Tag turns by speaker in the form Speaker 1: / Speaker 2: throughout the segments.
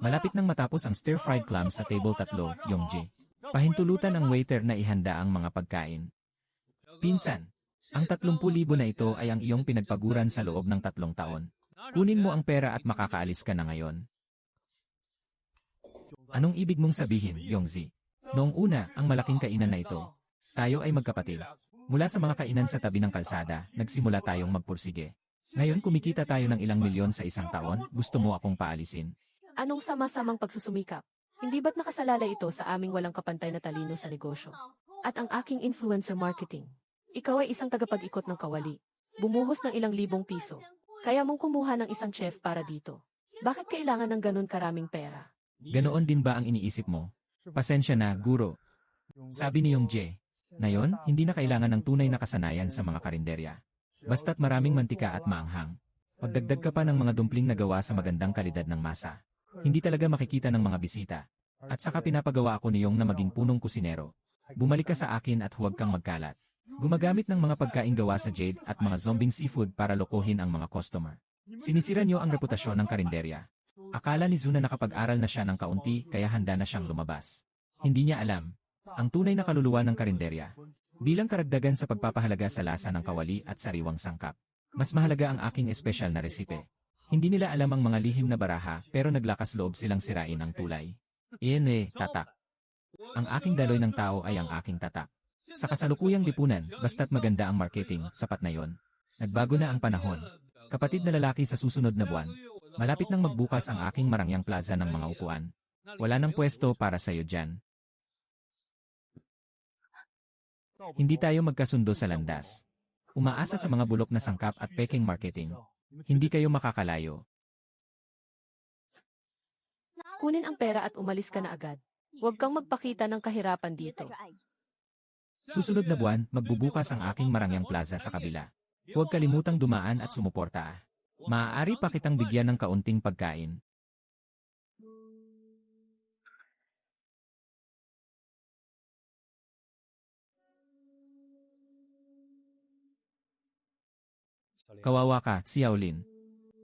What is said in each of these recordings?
Speaker 1: Malapit nang matapos ang stir-fried clams sa table 3, Yongji. Pahintulutan ang waiter na ihanda ang mga pagkain. Pinsan, ang 30,000 na ito ay ang iyong pinagpaguran sa loob ng 3 taon. Kunin mo ang pera at makakaalis ka na ngayon. Anong ibig mong sabihin, Yongji? Noong una, ang malaking kainan na ito. Tayo ay magkapatid. Mula sa mga kainan sa tabi ng kalsada, nagsimula tayong magpursige. Ngayon kumikita tayo ng ilang milyon sa isang taon, gusto mo akong paalisin.
Speaker 2: Anong sama-samang pagsusumikap? Hindi ba't nakasalalay ito sa aming walang kapantay na talino sa negosyo? At ang aking influencer marketing. Ikaw ay isang tagapag-ikot ng kawali. Bumuhos ng ilang libong piso. Kaya mong kumuha ng isang chef para dito. Bakit kailangan ng ganun karaming pera?
Speaker 1: Ganoon din ba ang iniisip mo? Pasensya na, guro. Sabi ni Yongji. Ngayon, hindi na kailangan ng tunay na kasanayan sa mga karinderya. Basta't maraming mantika at maanghang. Magdagdag ka pa ng mga dumpling na gawa sa magandang kalidad ng masa. Hindi talaga makikita ng mga bisita. At saka pinapagawa ako niyong na maging punong kusinero. Bumalik ka sa akin at huwag kang magkalat. Gumagamit ng mga pagkain gawa sa jade at mga zombing seafood para lokohin ang mga customer. Sinisira niyo ang reputasyon ng karinderya. Akala ni Zuna nakapag-aral na siya ng kaunti kaya handa na siyang lumabas. Hindi niya alam ang tunay na kaluluwa ng karinderya. Bilang karagdagan sa pagpapahalaga sa lasa ng kawali at sariwang sangkap. Mas mahalaga ang aking espesyal na resipe. Hindi nila alam ang mga lihim na baraha pero naglakas loob silang sirain ang tulay. Iyan tatak. Ang aking daloy ng tao ay ang aking tatak. Sa kasalukuyang lipunan, basta't maganda ang marketing, sapat na yon. Nagbago na ang panahon. Kapatid na lalaki sa susunod na buwan. Malapit nang magbukas ang aking marangyang plaza ng mga upuan. Wala nang pwesto para sa'yo dyan. Hindi tayo magkasundo sa landas. Umaasa sa mga bulok na sangkap at peking marketing. Hindi kayo makakalayo.
Speaker 2: Kunin ang pera at umalis ka na agad. Huwag kang magpakita ng kahirapan dito.
Speaker 1: Susunod na buwan, magbubukas ang aking marangyang plaza sa kabila. Huwag kalimutang dumaan at sumuporta. Maaari pa kitang bigyan ng kaunting pagkain. Kawawa ka, Xiaolin.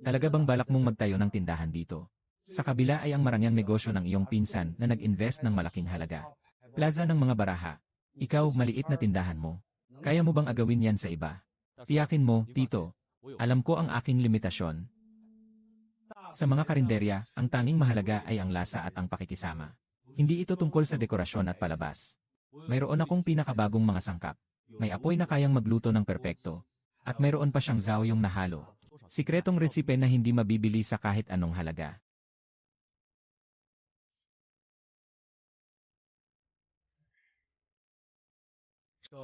Speaker 1: Talaga bang balak mong magtayo ng tindahan dito? Sa kabila ay ang marangyang negosyo ng iyong pinsan na nag-invest ng malaking halaga. Plaza ng mga baraha. Ikaw, maliit na tindahan mo. Kaya mo bang agawin yan sa iba? Tiyakin mo, Tito. Alam ko ang aking limitasyon. Sa mga karinderya, ang tanging mahalaga ay ang lasa at ang pakikisama. Hindi ito tungkol sa dekorasyon at palabas. Mayroon akong pinakabagong mga sangkap. May apoy na kayang magluto ng perpekto. At mayroon pa siyang zaoyong nahalo. Sikretong resipe na hindi mabibili sa kahit anong halaga.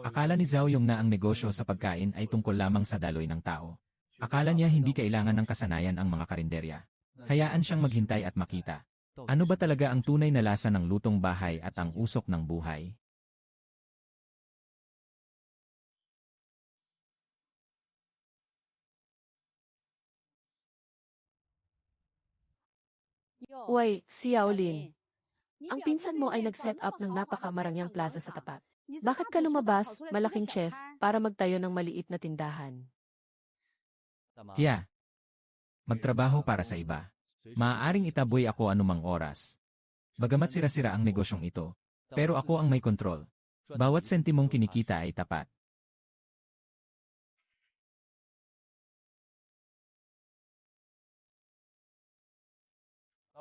Speaker 1: Akala ni Zaoyong na ang negosyo sa pagkain ay tungkol lamang sa daloy ng tao. Akala niya hindi kailangan ng kasanayan ang mga karinderya. Hayaan siyang maghintay at makita. Ano ba talaga ang tunay na lasa ng lutong bahay at ang usok ng buhay?
Speaker 2: Uy, Xiaolin. Ang pinsan mo ay nag-set up ng napakamarangyang plaza sa tapat. Bakit ka lumabas, malaking chef, para magtayo ng maliit na tindahan?
Speaker 1: Kaya, magtrabaho para sa iba. Maaaring itaboy ako anumang oras. Bagamat sira-sira ang negosyong ito, pero ako ang may kontrol. Bawat sentimong kinikita ay tapat.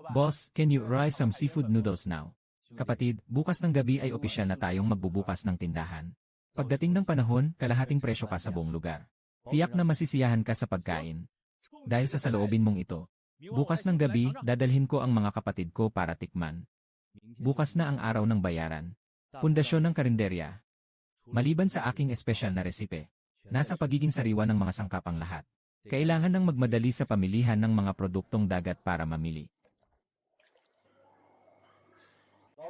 Speaker 1: Boss, can you fry some seafood noodles now? Kapatid, bukas ng gabi ay opisyal na tayong magbubukas ng tindahan. Pagdating ng panahon, kalahating presyo ka sa buong lugar. Tiyak na masisiyahan ka sa pagkain. Dahil sa saloobin mong ito, bukas ng gabi, dadalhin ko ang mga kapatid ko para tikman. Bukas na ang araw ng bayaran. Pundasyon ng karinderya. Maliban sa aking espesyal na resipe, nasa pagiging sariwa ng mga sangkap ang lahat. Kailangan ng magmadali sa pamilihan ng mga produktong dagat para mamili.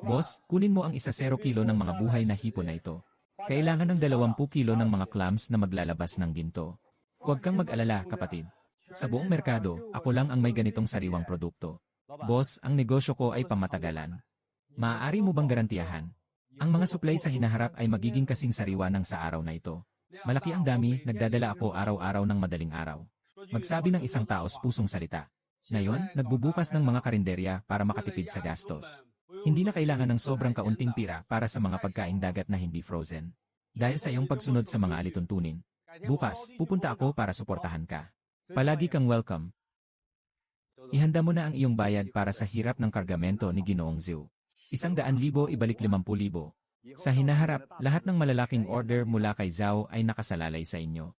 Speaker 1: Boss, kunin mo ang 1 kilo ng mga buhay na hipon na ito. Kailangan ng 20 kilo ng mga clams na maglalabas ng ginto. Huwag kang mag-alala, kapatid. Sa buong merkado, ako lang ang may ganitong sariwang produkto. Boss, ang negosyo ko ay pamatagalan. Maaari mo bang garantiyahan? Ang mga supply sa hinaharap ay magiging kasing sariwa ng sa araw na ito. Malaki ang dami, nagdadala ako araw-araw ng madaling araw. Magsabi ng isang taos pusong salita. Ngayon, nagbubukas ng mga karinderya para makatipid sa gastos. Hindi na kailangan ng sobrang kaunting pira para sa mga pagkain dagat na hindi frozen. Dahil sa iyong pagsunod sa mga alituntunin, bukas, pupunta ako para suportahan ka. Palagi kang welcome. Ihanda mo na ang iyong bayad para sa hirap ng kargamento ni Ginoong Zhu. 100,000 ibalik 50,000. Sa hinaharap, lahat ng malalaking order mula kay Zhao ay nakasalalay sa inyo.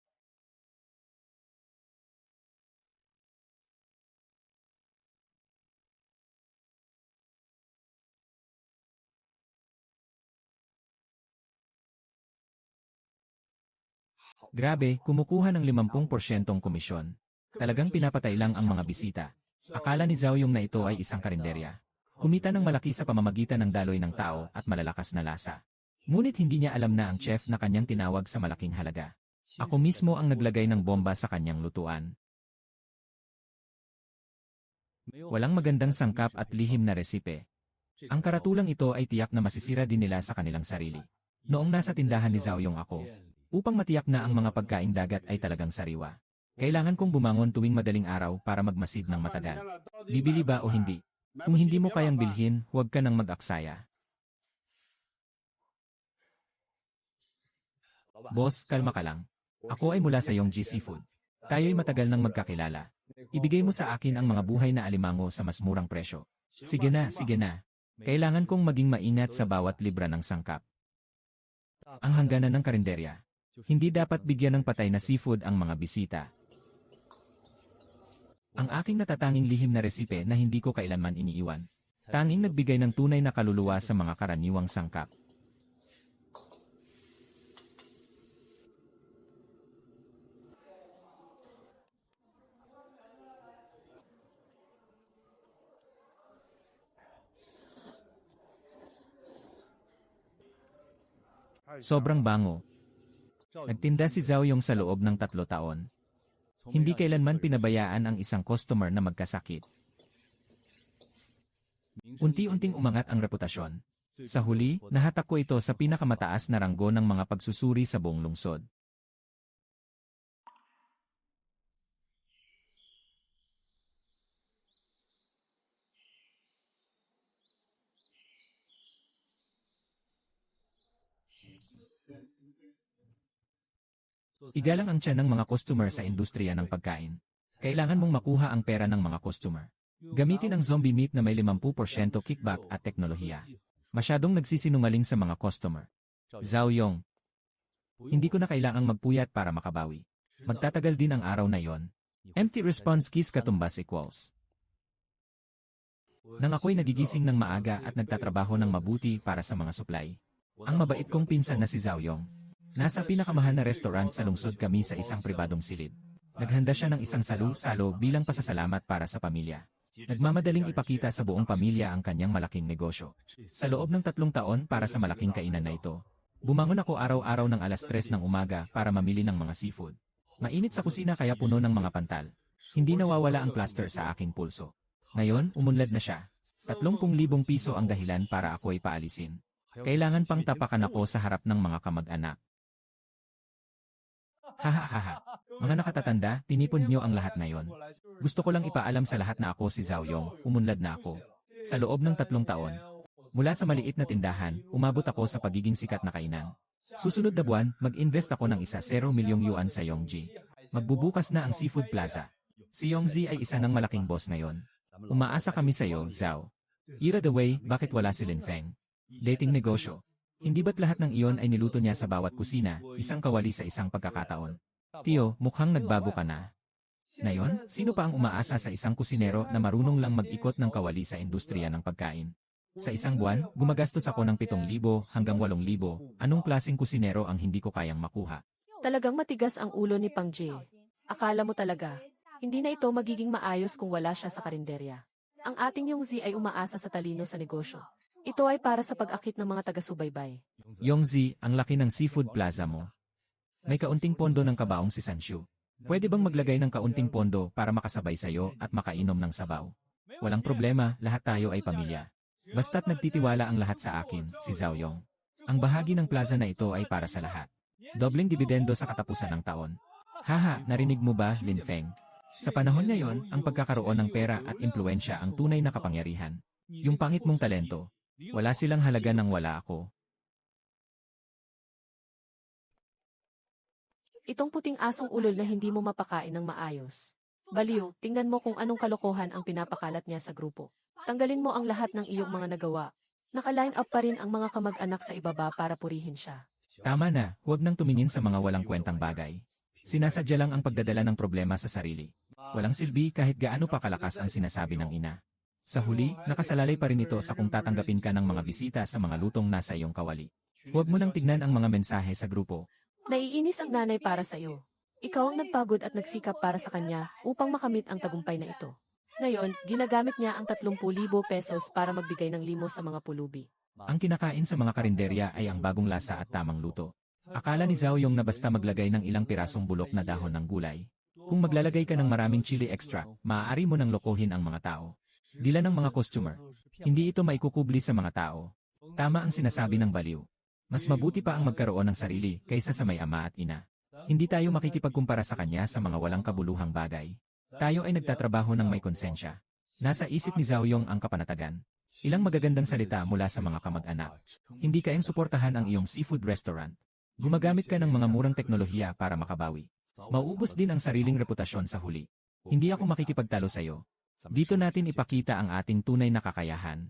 Speaker 1: Grabe, kumukuha ng 50% komisyon. Talagang pinapatay lang ang mga bisita. Akala ni Zhao Yong na ito ay isang karinderya. Kumita ng malaki sa pamamagitan ng daloy ng tao at malalakas na lasa. Ngunit hindi niya alam na ang chef na kanyang tinawag sa malaking halaga. Ako mismo ang naglagay ng bomba sa kanyang lutuan. Walang magandang sangkap at lihim na resipe. Ang karatulang ito ay tiyak na masisira din nila sa kanilang sarili. Noong nasa tindahan ni Zhao Yong ako, upang matiyak na ang mga pagkaing dagat ay talagang sariwa, kailangan kong bumangon tuwing madaling araw para magmasid ng matagal. Bibili ba o hindi? Kung hindi mo kayang bilhin, huwag ka nang mag-aksaya. Boss, kalma ka lang. Ako ay mula sa Yongji Seafood. Tayo'y matagal nang magkakilala. Ibigay mo sa akin ang mga buhay na alimango sa mas murang presyo. Sige na, sige na. Kailangan kong maging maingat sa bawat libra ng sangkap. Ang hangganan ng karinderya. Hindi dapat bigyan ng patay na seafood ang mga bisita. Ang aking natatanging lihim na resipe na hindi ko kailanman iniiwan. Tanging nagbigay ng tunay na kaluluwa sa mga karaniwang sangkap. Sobrang bango. Nagtinda si Zhao Yong sa loob ng 3 taon. Hindi kailanman pinabayaan ang isang customer na magkasakit. Unti-unting umangat ang reputasyon. Sa huli, nahatak ko ito sa pinakamataas na ranggo ng mga pagsusuri sa buong lungsod. Igalang ang tiyan ng mga customer sa industriya ng pagkain. Kailangan mong makuha ang pera ng mga customer. Gamitin ang zombie meat na may 50% kickback at teknolohiya. Masyadong nagsisinungaling sa mga customer. Zhao Yong. Hindi ko na kailangang magpuyat para makabawi. Magtatagal din ang araw na yon. Empty response keys katumbas equals. Nang ako'y nagigising ng maaga at nagtatrabaho ng mabuti para sa mga supply. Ang mabait kong pinsan na si Zhao Yong. Nasa pinakamahal na restaurant sa lungsod kami sa isang pribadong silid. Naghanda siya ng isang salu-salo bilang pasasalamat para sa pamilya. Nagmamadaling ipakita sa buong pamilya ang kanyang malaking negosyo. Sa loob ng 3 taon para sa malaking kainan na ito, bumangon ako araw-araw ng alas 3 ng umaga para mamili ng mga seafood. Mainit sa kusina kaya puno ng mga pantal. Hindi nawawala ang plaster sa aking pulso. Ngayon, umunlad na siya. 30,000 piso ang dahilan para ako ay paalisin. Kailangan pang tapakan ako sa harap ng mga kamag-anak. Hahaha. Mga nakatatanda, tinipon niyo ang lahat ngayon. Gusto ko lang ipaalam sa lahat na ako si Zhao Yong, umunlad na ako. Sa loob ng 3 taon. Mula sa maliit na tindahan, umabot ako sa pagiging sikat na kainan. Susunod na buwan, mag-invest ako ng 1 milyong yuan sa Yongji. Magbubukas na ang Seafood Plaza. Si Yongji ay isa ng malaking boss ngayon. Umaasa kami sa iyo, Zhao. Ira the way, bakit wala si Lin Feng? Dating negosyo. Hindi ba't lahat ng iyon ay niluto niya sa bawat kusina, isang kawali sa isang pagkakataon? Tio, mukhang nagbago ka na. Ngayon, sino pa ang umaasa sa isang kusinero na marunong lang mag-ikot ng kawali sa industriya ng pagkain? Sa isang buwan, gumagastos ako ng 7,000 hanggang 8,000. Anong klaseng kusinero ang hindi ko kayang makuha?
Speaker 2: Talagang matigas ang ulo ni Pang Jie. Akala mo talaga, hindi na ito magiging maayos kung wala siya sa karinderya. Ang ating Yongzi ay umaasa sa talino sa negosyo. Ito ay para sa pag-akit ng mga taga-subaybay.
Speaker 1: Yongzi, ang laki ng Seafood Plaza mo. May kaunting pondo ng kabaong si Sanshu. Pwede bang maglagay ng kaunting pondo para makasabay sa'yo at makainom ng sabaw? Walang problema, lahat tayo ay pamilya. Basta't nagtitiwala ang lahat sa akin, si Zhao Yong. Ang bahagi ng plaza na ito ay para sa lahat. Dobleng dibidendo sa katapusan ng taon. Haha, narinig mo ba, Lin Feng? Sa panahon ngayon, ang pagkakaroon ng pera at impluensya ang tunay na kapangyarihan. Yung pangit mong talento. Wala silang halaga nang wala ako.
Speaker 2: Itong puting asong ulol na hindi mo mapakain ng maayos. Baliw, tingnan mo kung anong kalokohan ang pinapakalat niya sa grupo. Tanggalin mo ang lahat ng iyong mga nagawa. Naka-line up pa rin ang mga kamag-anak sa ibaba para purihin siya.
Speaker 1: Tama na, huwag nang tumingin sa mga walang kwentang bagay. Sinasadya lang ang pagdadala ng problema sa sarili. Walang silbi kahit gaano pa kalakas ang sinasabi ng ina. Sa huli, nakasalalay pa rin ito sa kung tatanggapin ka ng mga bisita sa mga lutong nasa iyong kawali. Huwag mo nang tignan ang mga mensahe sa grupo.
Speaker 2: Naiinis ang nanay para sa iyo. Ikaw ang nagpagod at nagsikap para sa kanya upang makamit ang tagumpay na ito. Ngayon, ginagamit niya ang 30,000 pesos para magbigay ng limos sa mga pulubi.
Speaker 1: Ang kinakain sa mga karinderya ay ang bagong lasa at tamang luto. Akala ni Zhao Yong na basta maglagay ng ilang pirasong bulok na dahon ng gulay. Kung maglalagay ka ng maraming chili extra, maaari mo nang lokohin ang mga tao. Dila ng mga customer. Hindi ito maikukubli sa mga tao. Tama ang sinasabi ng baliw. Mas mabuti pa ang magkaroon ng sarili kaysa sa may ama at ina. Hindi tayo makikipagkumpara sa kanya sa mga walang kabuluhang bagay. Tayo ay nagtatrabaho ng may konsensya. Nasa isip ni Zhao Yong ang kapanatagan. Ilang magagandang salita mula sa mga kamag-anak. Hindi kayang suportahan ang iyong seafood restaurant. Gumagamit ka ng mga murang teknolohiya para makabawi. Mauubos din ang sariling reputasyon sa huli. Hindi ako makikipagtalo sa iyo. Dito natin ipakita ang ating tunay na kakayahan.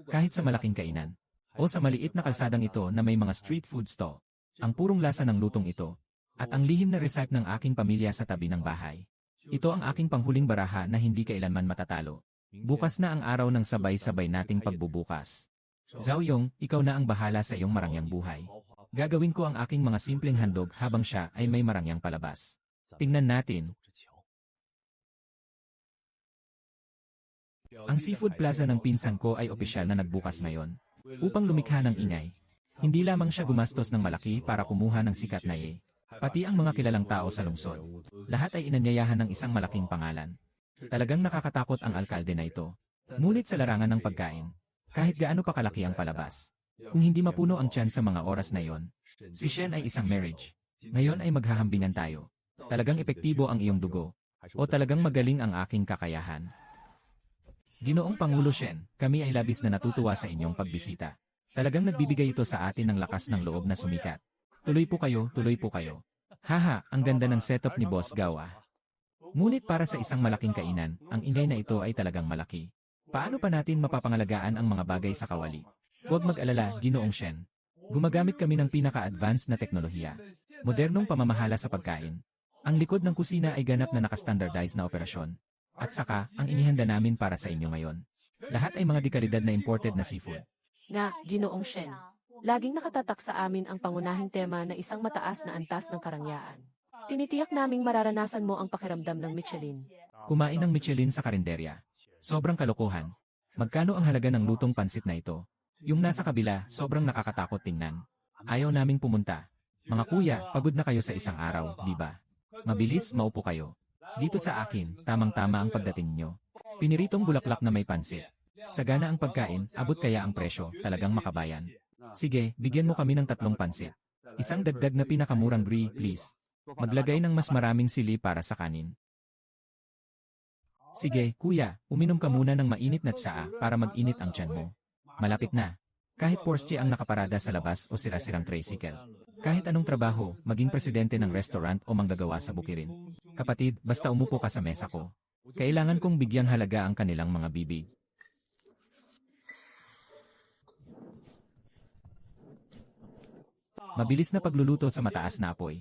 Speaker 1: Kahit sa malaking kainan, o sa maliit na kalsadang ito na may mga street food stall, ang purong lasa ng lutong ito, at ang lihim na recipe ng aking pamilya sa tabi ng bahay. Ito ang aking panghuling baraha na hindi kailanman matatalo. Bukas na ang araw ng sabay-sabay nating pagbubukas. Zhao Yong, ikaw na ang bahala sa iyong marangyang buhay. Gagawin ko ang aking mga simpleng handog habang siya ay may marangyang palabas. Tingnan natin. Ang seafood plaza ng pinsan ko ay opisyal na nagbukas ngayon. Upang lumikha ng ingay. Hindi lamang siya gumastos ng malaki para kumuha ng sikat na ye. Pati ang mga kilalang tao sa lungsod. Lahat ay inanyayahan ng isang malaking pangalan. Talagang nakakatakot ang alkalde na ito. Ngunit sa larangan ng pagkain, kahit gaano pa kalaki ang palabas, kung hindi mapuno ang tiyan sa mga oras na yon, si Shen ay isang marriage. Ngayon ay maghahambingan tayo. Talagang epektibo ang iyong dugo. O talagang magaling ang aking kakayahan. Ginoong Pangulo Shen, kami ay labis na natutuwa sa inyong pagbisita. Talagang nagbibigay ito sa atin ng lakas ng loob na sumikat. Tuloy po kayo, tuloy po kayo. Haha, ang ganda ng setup ni Boss Gawa. Ngunit para sa isang malaking kainan, ang ingay na ito ay talagang malaki. Paano pa natin mapapangalagaan ang mga bagay sa kawali? Huwag mag-alala, Ginoong Shen. Gumagamit kami ng pinaka-advanced na teknolohiya. Modernong pamamahala sa pagkain. Ang likod ng kusina ay ganap na nakastandardize na operasyon. At saka, ang inihanda namin para sa inyo ngayon. Lahat ay mga dekalidad na imported na seafood.
Speaker 2: Nga, Ginoong Shen. Laging nakatatak sa amin ang pangunahing tema na isang mataas na antas ng karangyaan. Tinitiyak naming mararanasan mo ang pakiramdam ng Michelin.
Speaker 1: Kumain ng Michelin sa karinderya. Sobrang kalokohan. Magkano ang halaga ng lutong pansit na ito? Yung nasa kabila, sobrang nakakatakot tingnan. Ayaw naming pumunta. Mga kuya, pagod na kayo sa isang araw, di ba? Mabilis, maupo kayo. Dito sa akin, tamang-tama ang pagdating nyo. Piniritong bulaklak na may pansit. Sagana ang pagkain, abot kaya ang presyo, talagang makabayan. Sige, bigyan mo kami ng 3 pansit. Isang dagdag na pinakamurang brie, please. Maglagay ng mas maraming sili para sa kanin. Sige, kuya, uminom ka muna ng mainit na tsaa para mag-init ang tiyan mo. Malapit na. Kahit Porsche ang nakaparada sa labas o sira-sirang tricycle. Kahit anong trabaho, maging presidente ng restaurant o manggagawa sa bukirin. Kapatid, basta umupo ka sa mesa ko. Kailangan kong bigyang halaga ang kanilang mga bibig. Mabilis na pagluluto sa mataas na apoy.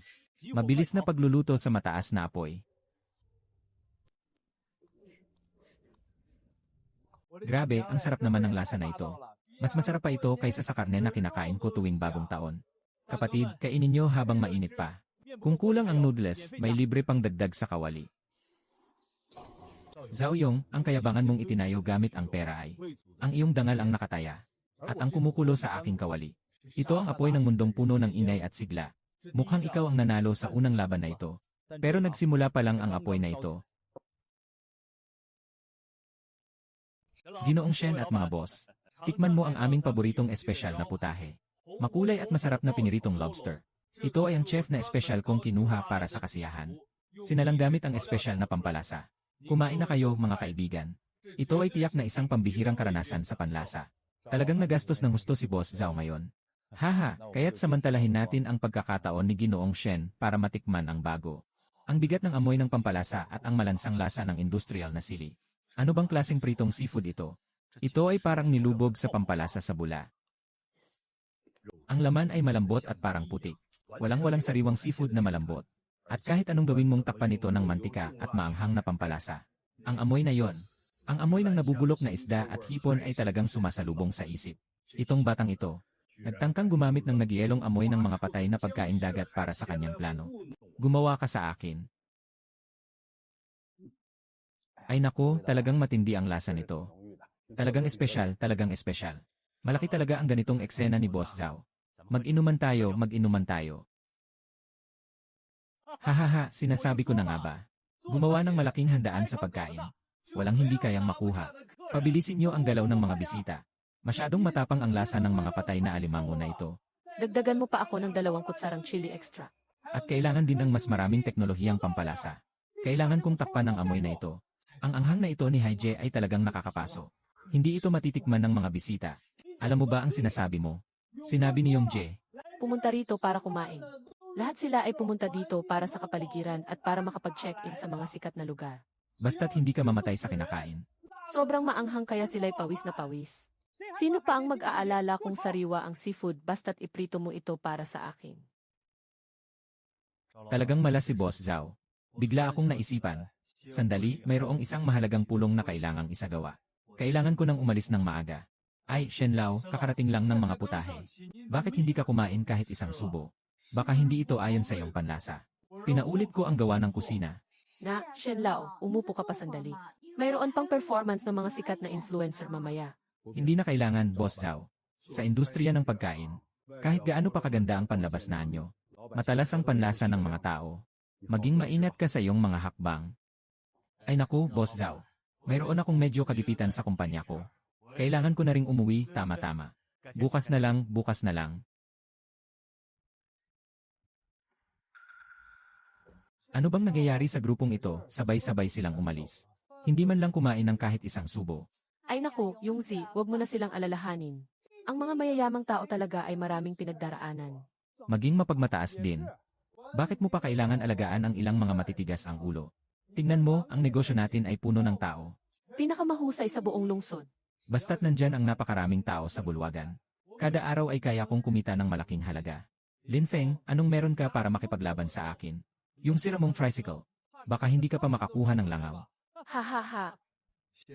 Speaker 1: Mabilis na pagluluto sa mataas na apoy. Grabe, ang sarap naman ng lasa na ito. Mas masarap pa ito kaysa sa karne na kinakain ko tuwing bagong taon. Kapatid, kainin nyo habang mainit pa. Kung kulang ang noodles, may libre pang dagdag sa kawali. Zhao Yong, ang kayabangan mong itinayo gamit ang pera ay, ang iyong dangal ang nakataya, at ang kumukulo sa aking kawali. Ito ang apoy ng mundong puno ng ingay at sigla. Mukhang ikaw ang nanalo sa unang laban na ito. Pero nagsimula pa lang ang apoy na ito. Ginoong Shen at mga boss, tikman mo ang aming paboritong espesyal na putahe. Makulay at masarap na piniritong lobster. Ito ay ang chef na espesyal kong kinuha para sa kasiyahan. Sinalang gamit ang espesyal na pampalasa. Kumain na kayo mga kaibigan. Ito ay tiyak na isang pambihirang karanasan sa panlasa. Talagang nagastos ng gusto si Boss Zhao ngayon. Haha, kaya't samantalahin natin ang pagkakataon ni Ginoong Shen para matikman ang bago. Ang bigat ng amoy ng pampalasa at ang malansang lasa ng industrial na sili. Ano bang klaseng pritong seafood ito? Ito ay parang nilubog sa pampalasa sa bula. Ang laman ay malambot at parang putik. Walang-walang sariwang seafood na malambot. At kahit anong gawin mong takpan ito ng mantika at maanghang na pampalasa. Ang amoy na yon. Ang amoy ng nabubulok na isda at hipon ay talagang sumasalubong sa isip. Itong batang ito, nagtangkang gumamit ng nagyelong amoy ng mga patay na pagkain dagat para sa kanyang plano. Gumawa ka sa akin. Ay nako, talagang matindi ang lasa nito. Talagang espesyal, talagang espesyal. Malaki talaga ang ganitong eksena ni Boss Zhao. Mag-inuman tayo, mag-inuman tayo. Hahaha, sinasabi ko na nga ba. Gumawa ng malaking handaan sa pagkain. Walang hindi kayang makuha. Pabilisin niyo ang galaw ng mga bisita. Masyadong matapang ang lasa ng mga patay na alimango na ito.
Speaker 2: Dagdagan mo pa ako ng 2 kutsarang chili extra.
Speaker 1: At kailangan din ng mas maraming teknolohiyang pampalasa. Kailangan kong takpan ang amoy na ito. Ang anghang na ito ni Haije ay talagang nakakapaso. Hindi ito matitikman ng mga bisita. Alam mo ba ang sinasabi mo? Sinabi ni Yongjae.
Speaker 2: Pumunta rito para kumain. Lahat sila ay pumunta dito para sa kapaligiran at para makapag-check-in sa mga sikat na lugar.
Speaker 1: Basta't hindi ka mamatay sa kinakain.
Speaker 2: Sobrang maanghang kaya sila'y pawis na pawis. Sino pa ang mag-aalala kung sariwa ang seafood basta't iprito mo ito para sa akin?
Speaker 1: Talagang malas si Boss Zhao. Bigla akong naisipan. Sandali, mayroong isang mahalagang pulong na kailangang isagawa. Kailangan ko nang umalis ng maaga. Ay, Shenlao, kakarating lang ng mga putahe. Bakit hindi ka kumain kahit isang subo? Baka hindi ito ayon sa iyong panlasa. Pinaulit ko ang gawa ng kusina.
Speaker 2: Na, Shenlao, umupo ka pa sandali. Mayroon pang performance ng mga sikat na influencer mamaya.
Speaker 1: Hindi na kailangan, Boss Zhao. Sa industriya ng pagkain, kahit gaano pa kaganda ang panlabas na anyo, matalas ang panlasa ng mga tao. Maging maingat ka sa iyong mga hakbang. Ay naku, Boss Zhao. Mayroon akong medyo kagipitan sa kumpanya ko. Kailangan ko na ring umuwi, tama-tama. Bukas na lang, bukas na lang. Ano bang nagyayari sa grupong ito, sabay-sabay silang umalis? Hindi man lang kumain ng kahit isang subo.
Speaker 2: Ay naku, Yongzi, wag mo na silang alalahanin. Ang mga mayayamang tao talaga ay maraming pinagdaraanan.
Speaker 1: Maging mapagmataas din. Bakit mo pa kailangan alagaan ang ilang mga matitigas ang ulo? Tingnan mo, ang negosyo natin ay puno ng tao.
Speaker 2: Pinakamahusay sa buong lungsod.
Speaker 1: Basta't nandyan ang napakaraming tao sa bulwagan. Kada araw ay kaya kong kumita ng malaking halaga. Lin Feng, anong meron ka para makipaglaban sa akin? Yung sira mong tricycle. Baka hindi ka pa makakuha ng langaw.
Speaker 2: Ha ha ha.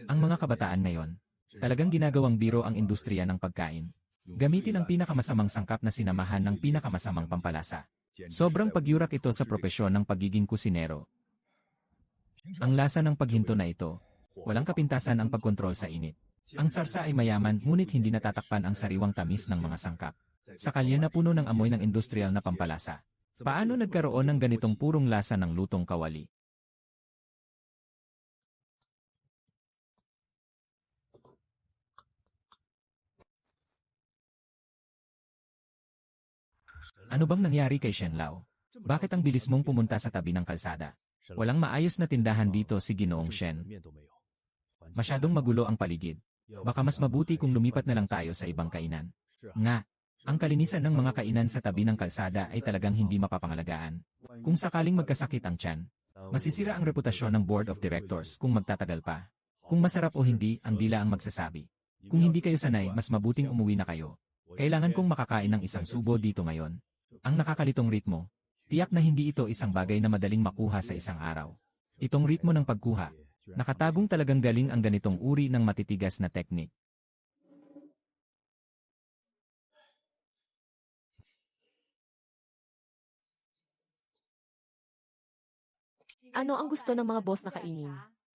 Speaker 1: Ang mga kabataan ngayon, talagang ginagawang biro ang industriya ng pagkain. Gamitin ang pinakamasamang sangkap na sinamahan ng pinakamasamang pampalasa. Sobrang pagyurak ito sa propesyon ng pagiging kusinero. Ang lasa ng paghinto na ito, walang kapintasan ang pagkontrol sa init. Ang sarsa ay mayaman ngunit hindi natatakpan ang sariwang tamis ng mga sangkap. Sa kalye na puno ng amoy ng industrial na pampalasa. Paano nagkaroon ng ganitong purong lasa ng lutong kawali? Ano bang nangyari kay Shenlao? Bakit ang bilis mong pumunta sa tabi ng kalsada? Walang maayos na tindahan dito si Ginoong Shen. Masyadong magulo ang paligid. Baka mas mabuti kung lumipat na lang tayo sa ibang kainan. Nga, ang kalinisan ng mga kainan sa tabi ng kalsada ay talagang hindi mapapangalagaan. Kung sakaling magkasakit ang tiyan, masisira ang reputasyon ng board of directors kung magtatagal pa. Kung masarap o hindi, ang dila ang magsasabi. Kung hindi kayo sanay, mas mabuting umuwi na kayo. Kailangan kong makakain ng isang subo dito ngayon. Ang nakakalitong ritmo, tiyak na hindi ito isang bagay na madaling makuha sa isang araw. Itong ritmo ng pagkuha, nakatagong talagang galing ang ganitong uri ng matitigas na teknik.
Speaker 2: Ano ang gusto ng mga boss na kainin?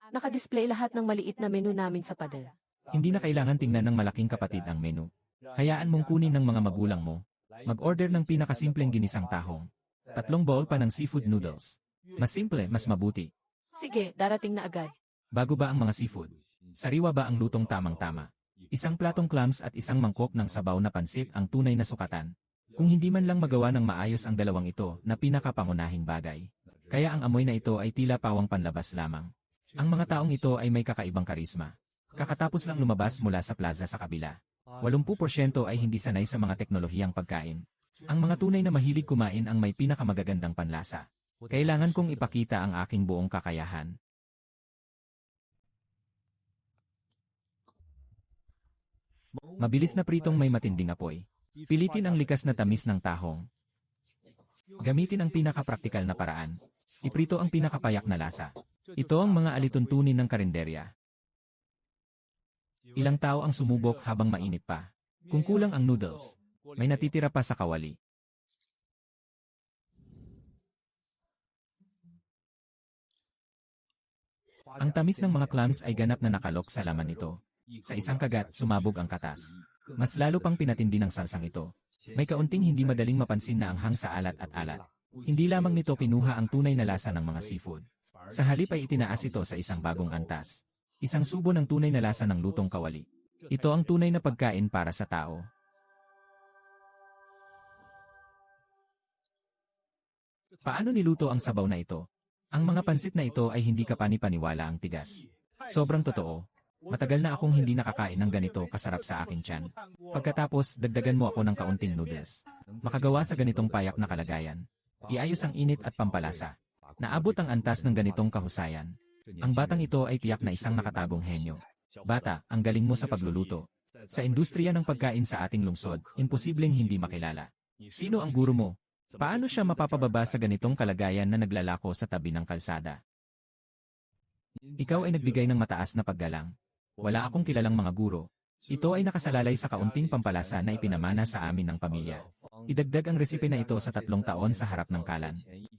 Speaker 2: Nakadisplay lahat ng maliit na menu namin sa pader.
Speaker 1: Hindi na kailangan tingnan ng malaking kapatid ang menu. Hayaan mong kunin ng mga magulang mo. Mag-order ng pinakasimpleng ginisang tahong. 3 bowl pa ng seafood noodles. Mas simple, mas mabuti.
Speaker 2: Sige, darating na agad.
Speaker 1: Bago ba ang mga seafood? Sariwa ba ang lutong tamang-tama? Isang platong clams at isang mangkok ng sabaw na pansit ang tunay na sukatan. Kung hindi man lang magawa ng maayos ang dalawang ito na pinakapangunahing bagay. Kaya ang amoy na ito ay tila pawang panlabas lamang. Ang mga taong ito ay may kakaibang karisma. Kakatapos lang lumabas mula sa plaza sa kabila. 80% ay hindi sanay sa mga teknolohiyang pagkain. Ang mga tunay na mahilig kumain ang may pinakamagagandang panlasa. Kailangan kong ipakita ang aking buong kakayahan. Mabilis na pritong may matinding apoy. Pilitin ang likas na tamis ng tahong. Gamitin ang pinakapraktikal na paraan. Iprito ang pinakapayak na lasa. Ito ang mga alituntunin ng karinderya. Ilang tao ang sumubok habang mainit pa. Kung kulang ang noodles, may natitira pa sa kawali. Ang tamis ng mga clams ay ganap na nakalok sa laman nito. Sa isang kagat, sumabog ang katas. Mas lalo pang pinatindi ng salsang ito. May kaunting hindi madaling mapansin na anghang sa alat at alat. Hindi lamang nito kinuha ang tunay na lasa ng mga seafood. Sa halip ay itinaas ito sa isang bagong antas. Isang subo ng tunay na lasa ng lutong kawali. Ito ang tunay na pagkain para sa tao. Paano niluto ang sabaw na ito? Ang mga pansit na ito ay hindi kapani-paniwala ang tigas. Sobrang totoo. Matagal na akong hindi nakakain ng ganito kasarap sa aking tiyan. Pagkatapos, dagdagan mo ako ng kaunting noodles. Makagawa sa ganitong payak na kalagayan. Iayos ang init at pampalasa. Naabot ang antas ng ganitong kahusayan. Ang batang ito ay tiyak na isang nakatagong henyo. Bata, ang galing mo sa pagluluto. Sa industriya ng pagkain sa ating lungsod, imposibleng hindi makilala. Sino ang guro mo? Paano siya mapapababa sa ganitong kalagayan na naglalako sa tabi ng kalsada? Ikaw ay nagbigay ng mataas na paggalang. Wala akong kilalang mga guro. Ito ay nakasalalay sa kaunting pampalasa na ipinamana sa amin ng pamilya. Idagdag ang resipe na ito sa 3 taon sa harap ng kalan.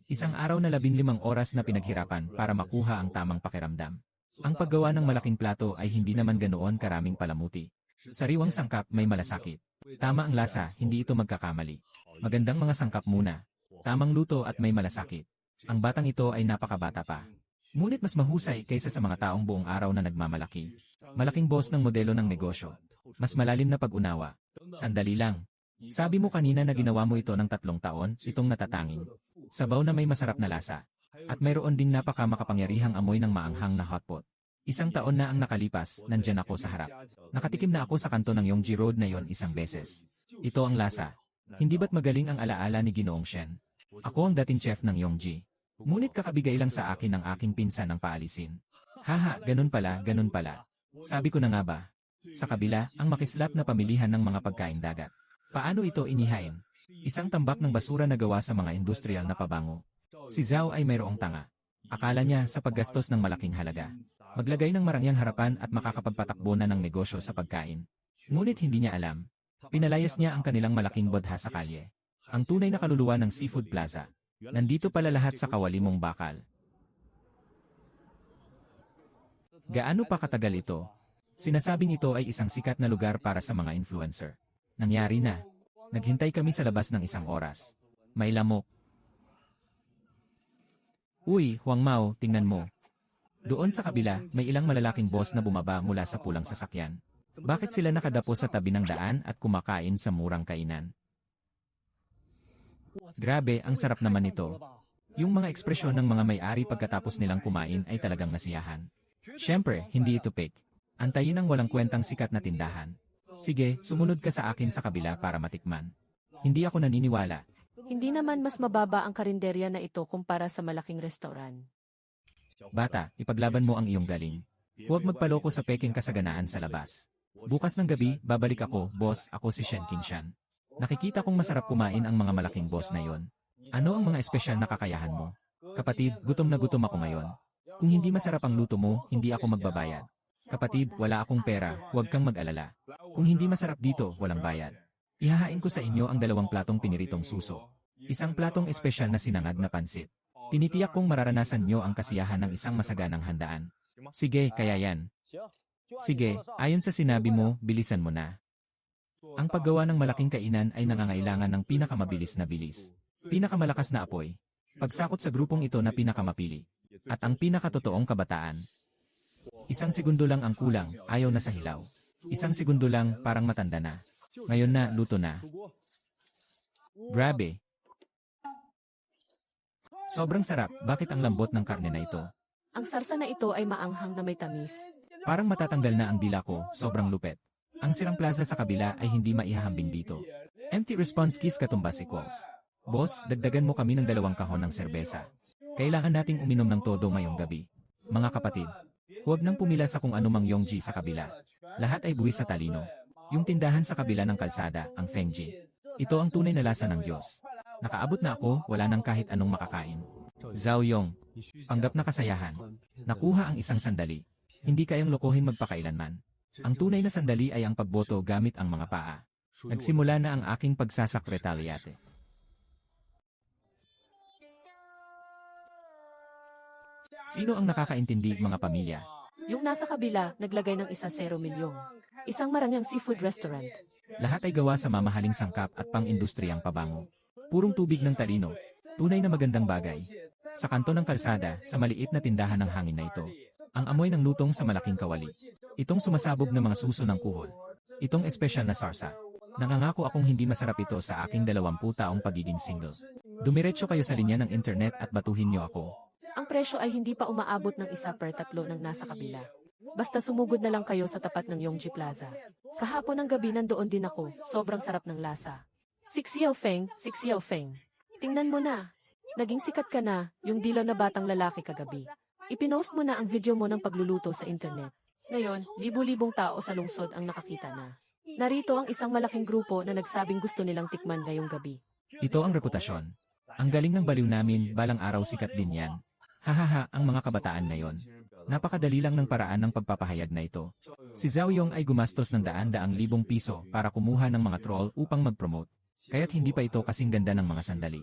Speaker 1: Isang araw na 15 oras na pinaghirapan para makuha ang tamang pakiramdam. Ang paggawa ng malaking plato ay hindi naman ganoon karaming palamuti. Sariwang sangkap may malasakit. Tama ang lasa, hindi ito magkakamali. Magandang mga sangkap muna. Tamang luto at may malasakit. Ang batang ito ay napakabata pa. Ngunit mas mahusay kaysa sa mga taong buong araw na nagmamalaki. Malaking boss ng modelo ng negosyo. Mas malalim na pag-unawa. Sandali lang. Sabi mo kanina na ginawa mo ito ng 3 taon, itong natatanging. Sabaw na may masarap na lasa. At mayroon ding napakamakapangyarihang amoy ng maanghang na hotpot. 1 taon na ang nakalipas, nandyan ako sa harap. Nakatikim na ako sa kanto ng Yongji Road na yon 1 beses. Ito ang lasa. Hindi ba't magaling ang alaala ni Ginoong Shen? Ako ang dating chef ng Yongji. Ngunit kakabigay lang sa akin ng aking pinsan ng paalisin. Haha, ganun pala, ganun pala. Sabi ko na nga ba? Sa kabila, ang makislap na pamilihan ng mga pagkaing dagat. Paano ito inihain? Isang tambak ng basura na gawa sa mga industrial na pabango. Si Zhao ay mayroong tanga. Akala niya sa paggastos ng malaking halaga. Maglagay ng marangyang harapan at makakapagpatakbo na ng negosyo sa pagkain. Ngunit hindi niya alam. Pinalayas niya ang kanilang malaking bodha sa kalye. Ang tunay na kaluluwa ng Seafood Plaza. Nandito pala lahat sa kawali mong bakal. Gaano pa katagal ito? Sinasabing ito ay isang sikat na lugar para sa mga influencer. Nangyari na. Naghintay kami sa labas ng 1 oras. May lamok. Uy, Huang Mao, tingnan mo. Doon sa kabila, may ilang malalaking boss na bumaba mula sa pulang sasakyan. Bakit sila nakadapo sa tabi ng daan at kumakain sa murang kainan? Grabe, ang sarap naman nito. Yung mga ekspresyon ng mga may-ari pagkatapos nilang kumain ay talagang nasiyahan. Siyempre, hindi ito fake. Antayin ang walang kwentang sikat na tindahan. Sige, sumunod ka sa akin sa kabila para matikman. Hindi ako naniniwala.
Speaker 2: Hindi naman mas mababa ang karinderya na ito kumpara sa malaking restoran.
Speaker 1: Bata, ipaglaban mo ang iyong galing. Huwag magpaloko sa peking kasaganaan sa labas. Bukas ng gabi, babalik ako, boss, ako si Shen Qingshan. Nakikita kong masarap kumain ang mga malaking boss na yon. Ano ang mga espesyal na kakayahan mo? Kapatid, gutom na gutom ako ngayon. Kung hindi masarap ang luto mo, hindi ako magbabayad. Kapatid, wala akong pera, huwag kang mag-alala. Kung hindi masarap dito, walang bayad. Ihahain ko sa inyo ang 2 platong piniritong suso. 1 platong espesyal na sinangag na pansit. Tinitiyak kong mararanasan nyo ang kasiyahan ng isang masaganang handaan. Sige, kaya yan. Sige, ayon sa sinabi mo, bilisan mo na. Ang paggawa ng malaking kainan ay nangangailangan ng pinakamabilis na bilis. Pinakamalakas na apoy. Pagsakot sa grupong ito na pinakamapili. At ang pinakatotoong kabataan. 1 segundo lang ang kulang, ayaw na sa hilaw. Isang segundo lang, parang matanda na. Ngayon na, luto na. Grabe. Sobrang sarap, bakit ang lambot ng karne na ito?
Speaker 2: Ang sarsa na ito ay maanghang na may tamis.
Speaker 1: Parang matatanggal na ang dila ko, sobrang lupet. Ang sirang plaza sa kabila ay hindi maihahambing dito. Empty response keys katumbas equals. Boss, dagdagan mo kami ng 2 kahon ng serbesa. Kailangan nating uminom ng todo ngayong gabi. Mga kapatid, huwag nang pumila sa kung anumang Yongji sa kabila. Lahat ay buwis sa talino. Yung tindahan sa kabila ng kalsada, ang Fengji. Ito ang tunay na lasa ng Diyos. Nakaabot na ako, wala nang kahit anong makakain. Zhao Yong, panggap na kasayahan. Nakuha ang isang sandali. Hindi kayang lokohin magpakailanman. Ang tunay na sandali ay ang pagboto gamit ang mga paa. Nagsimula na ang aking pagsasakretariate. Sino ang nakakaintindi, mga pamilya?
Speaker 2: Yung nasa kabila, naglagay ng 1 milyong. Isang marangyang seafood restaurant.
Speaker 1: Lahat ay gawa sa mamahaling sangkap at pang-industriyang pabango. Purong tubig ng talino. Tunay na magandang bagay. Sa kanto ng kalsada, sa maliit na tindahan ng hangin na ito. Ang amoy ng lutong sa malaking kawali. Itong sumasabog na mga suso ng kuhol. Itong espesyal na sarsa. Nangangako akong hindi masarap ito sa aking 20 taong pagiging single. Dumiretso kayo sa linya ng internet at batuhin niyo ako.
Speaker 2: Ang presyo ay hindi pa umaabot ng 1 per 3 ng nasa kabila. Basta sumugod na lang kayo sa tapat ng Yongji Plaza. Kahapon ng gabi nandoon din ako, sobrang sarap ng lasa. 6 Xiao Feng. Tingnan mo na. Naging sikat ka na, yung dilaw na batang lalaki kagabi. Ipinost mo na ang video mo ng pagluluto sa internet. Ngayon, libu-libong tao sa lungsod ang nakakita na. Narito ang isang malaking grupo na nagsabing gusto nilang tikman ngayong gabi.
Speaker 1: Ito ang reputasyon. Ang galing ng baliw namin, balang araw sikat din yan. Hahaha, ang mga kabataan ngayon. Napakadali lang ng paraan ng pagpapahayag na ito. Si Zhao Yong ay gumastos ng daan-daang libong piso para kumuha ng mga troll upang mag-promote. Kaya't hindi pa ito kasing ganda ng mga sandali.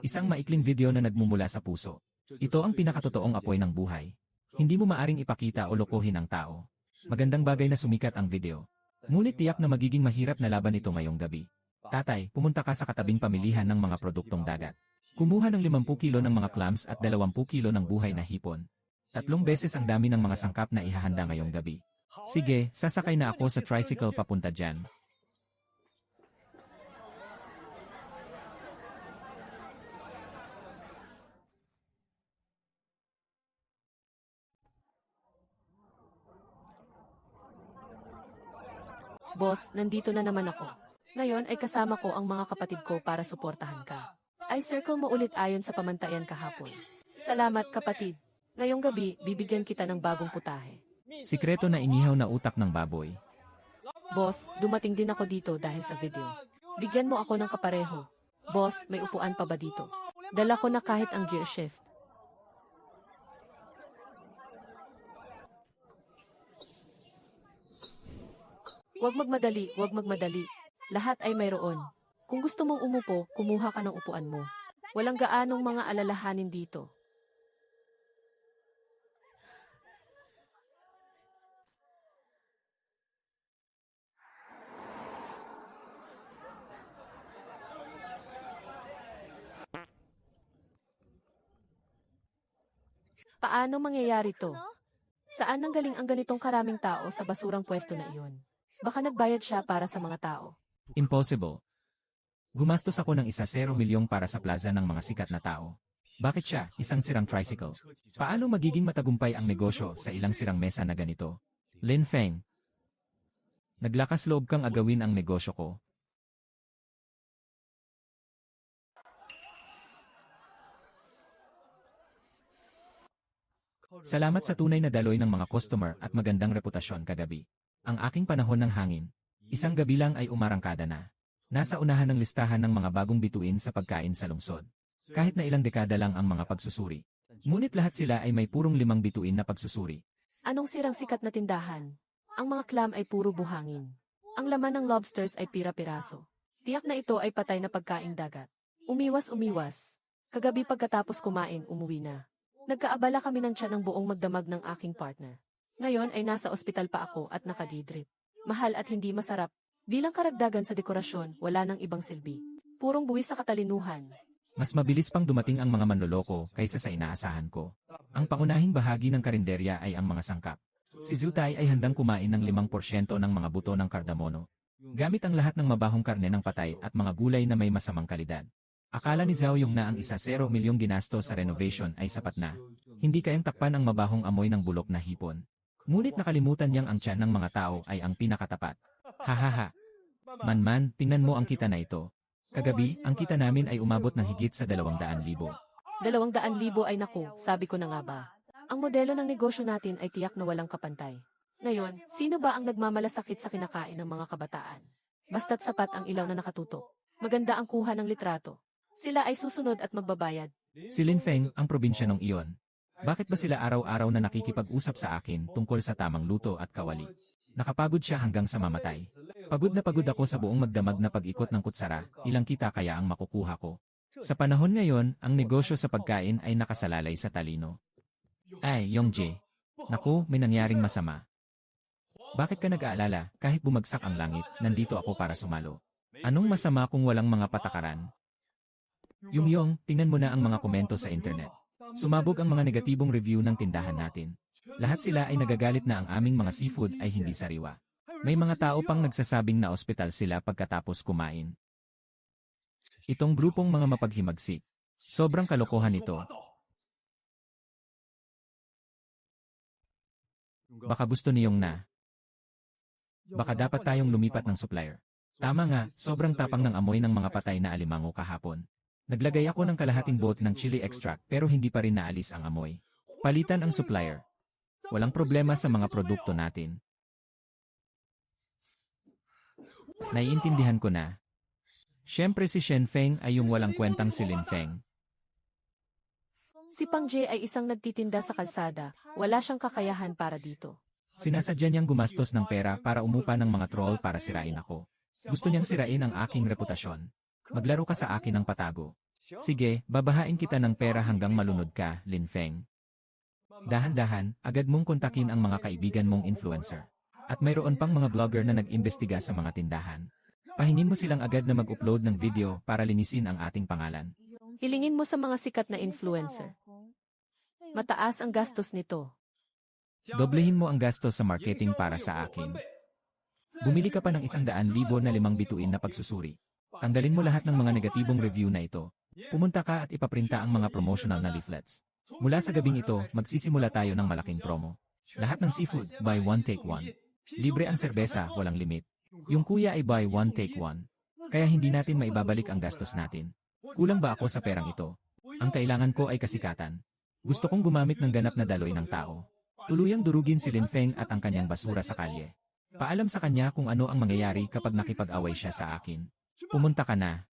Speaker 1: Isang maikling video na nagmumula sa puso. Ito ang pinakatotoong apoy ng buhay. Hindi mo maaring ipakita o lokohin ang tao. Magandang bagay na sumikat ang video. Ngunit tiyak na magiging mahirap na laban ito ngayong gabi. Tatay, pumunta ka sa katabing pamilihan ng mga produktong dagat. Kumuha ng 50 kilo ng mga clams at 20 kilo ng buhay na hipon. 3 beses ang dami ng mga sangkap na ihahanda ngayong gabi. Sige, sasakay na ako sa tricycle papunta dyan.
Speaker 2: Boss, nandito na naman ako. Ngayon ay kasama ko ang mga kapatid ko para suportahan ka. Ay circle mo ulit ayon sa pamantayan kahapon. Salamat kapatid. Ngayong gabi, bibigyan kita ng bagong putahe.
Speaker 1: Sikreto na inihaw na utak ng baboy.
Speaker 2: Boss, dumating din ako dito dahil sa video. Bigyan mo ako ng kapareho. Boss, may upuan pa ba dito? Dala ko na kahit ang gear shift. Huwag magmadali. Lahat ay mayroon. Kung gusto mong umupo, kumuha ka ng upuan mo. Walang gaanong mga alalahanin dito. Paano mangyayari to? Saan nanggaling ang ganitong karaming tao sa basurang pwesto na iyon? Baka nagbayad siya para sa mga tao.
Speaker 1: Impossible. Gumastos ako ng 1 milyong para sa plaza ng mga sikat na tao. Bakit siya, isang sirang tricycle? Paano magiging matagumpay ang negosyo sa ilang sirang mesa na ganito? Lin Feng. Naglakas loob kang agawin ang negosyo ko. Salamat sa tunay na daloy ng mga customer at magandang reputasyon kagabi. Ang aking panahon ng hangin. Isang gabi lang ay umarangkada na. Nasa unahan ng listahan ng mga bagong bituin sa pagkain sa lungsod. Kahit na ilang dekada lang ang mga pagsusuri. Ngunit lahat sila ay may purong 5 bituin na pagsusuri.
Speaker 2: Anong sirang sikat na tindahan? Ang mga clam ay puro buhangin. Ang laman ng lobsters ay pira-piraso. Tiyak na ito ay patay na pagkaing dagat. Umiwas. Kagabi pagkatapos kumain, umuwi na. Nagkaabala kami ng tiyan ng buong magdamag ng aking partner. Ngayon ay nasa ospital pa ako at nakadidrip. Mahal at hindi masarap. Bilang karagdagan sa dekorasyon, wala nang ibang silbi. Purong buwis sa katalinuhan.
Speaker 1: Mas mabilis pang dumating ang mga manloloko kaysa sa inaasahan ko. Ang pangunahing bahagi ng karinderya ay ang mga sangkap. Si Zutay ay handang kumain ng 5% ng mga buto ng kardamono. Gamit ang lahat ng mabahong karne ng patay at mga gulay na may masamang kalidad. Akala ni Zhao Yung na ang 1 milyong ginasto sa renovation ay sapat na. Hindi kayang takpan ang mabahong amoy ng bulok na hipon. Ngunit nakalimutan niyang ang tiyan ng mga tao ay ang pinakatapat. Hahaha. Manman, tingnan mo ang kita na ito. Kagabi, ang kita namin ay umabot ng higit sa 200,000.
Speaker 2: 200,000 ay naku, sabi ko na nga ba. Ang modelo ng negosyo natin ay tiyak na walang kapantay. Ngayon, sino ba ang nagmamalasakit sa kinakain ng mga kabataan? Basta't sapat ang ilaw na nakatutok. Maganda ang kuha ng litrato. Sila ay susunod at magbabayad.
Speaker 1: Si Lin Feng, ang probinsya ng iyon. Bakit ba sila araw-araw na nakikipag-usap sa akin tungkol sa tamang luto at kawali? Nakapagod siya hanggang sa mamatay. Pagod na pagod ako sa buong magdamag na pag-ikot ng kutsara, ilang kita kaya ang makukuha ko. Sa panahon ngayon, ang negosyo sa pagkain ay nakasalalay sa talino. Ay, Yongjae. Naku, may nangyaring masama. Bakit ka nag-aalala, kahit bumagsak ang langit, nandito ako para sumalo. Anong masama kung walang mga patakaran? Yumyong, tingnan mo na ang mga komento sa internet. Sumabog ang mga negatibong review ng tindahan natin. Lahat sila ay nagagalit na ang aming mga seafood ay hindi sariwa. May mga tao pang nagsasabing na ospital sila pagkatapos kumain. Itong grupong mga mapaghimagsik. Sobrang kalokohan ito. Baka gusto niyong na. Baka dapat tayong lumipat ng supplier. Tama nga, sobrang tapang ng amoy ng mga patay na alimango kahapon. Naglagay ako ng kalahating bote ng chili extract pero hindi pa rin naalis ang amoy. Palitan ang supplier. Walang problema sa mga produkto natin. Naiintindihan ko na. Siyempre si Shen Feng ay yung walang kwentang si Lin Feng.
Speaker 2: Si Pang Jie ay isang nagtitinda sa kalsada. Wala siyang kakayahan para dito.
Speaker 1: Sinasadya niyang gumastos ng pera para umupa ng mga troll para sirain ako. Gusto niyang sirain ang aking reputasyon. Maglaro ka sa akin ng patago. Sige, babahain kita ng pera hanggang malunod ka, Lin Feng. Dahan-dahan, agad mong kontakin ang mga kaibigan mong influencer. At mayroon pang mga vlogger na nag-imbestiga sa mga tindahan. Pahingin mo silang agad na mag-upload ng video para linisin ang ating pangalan.
Speaker 2: Hilingin mo sa mga sikat na influencer. Mataas ang gastos nito.
Speaker 1: Doblehin mo ang gastos sa marketing para sa akin. Bumili ka pa ng 100,000 na 5 bituin na pagsusuri. Tanggalin mo lahat ng mga negatibong review na ito. Pumunta ka at ipaprinta ang mga promotional na leaflets. Mula sa gabing ito, magsisimula tayo ng malaking promo. Lahat ng seafood, buy one take one. Libre ang serbesa, walang limit. Yung kuya ay buy one take one. Kaya hindi natin maibabalik ang gastos natin. Kulang ba ako sa perang ito? Ang kailangan ko ay kasikatan. Gusto kong gumamit ng ganap na daloy ng tao. Tuluyang durugin si Lin Feng at ang kanyang basura sa kalye. Paalam sa kanya kung ano ang mangyayari kapag nakipag-away siya sa akin. Pumunta ka na.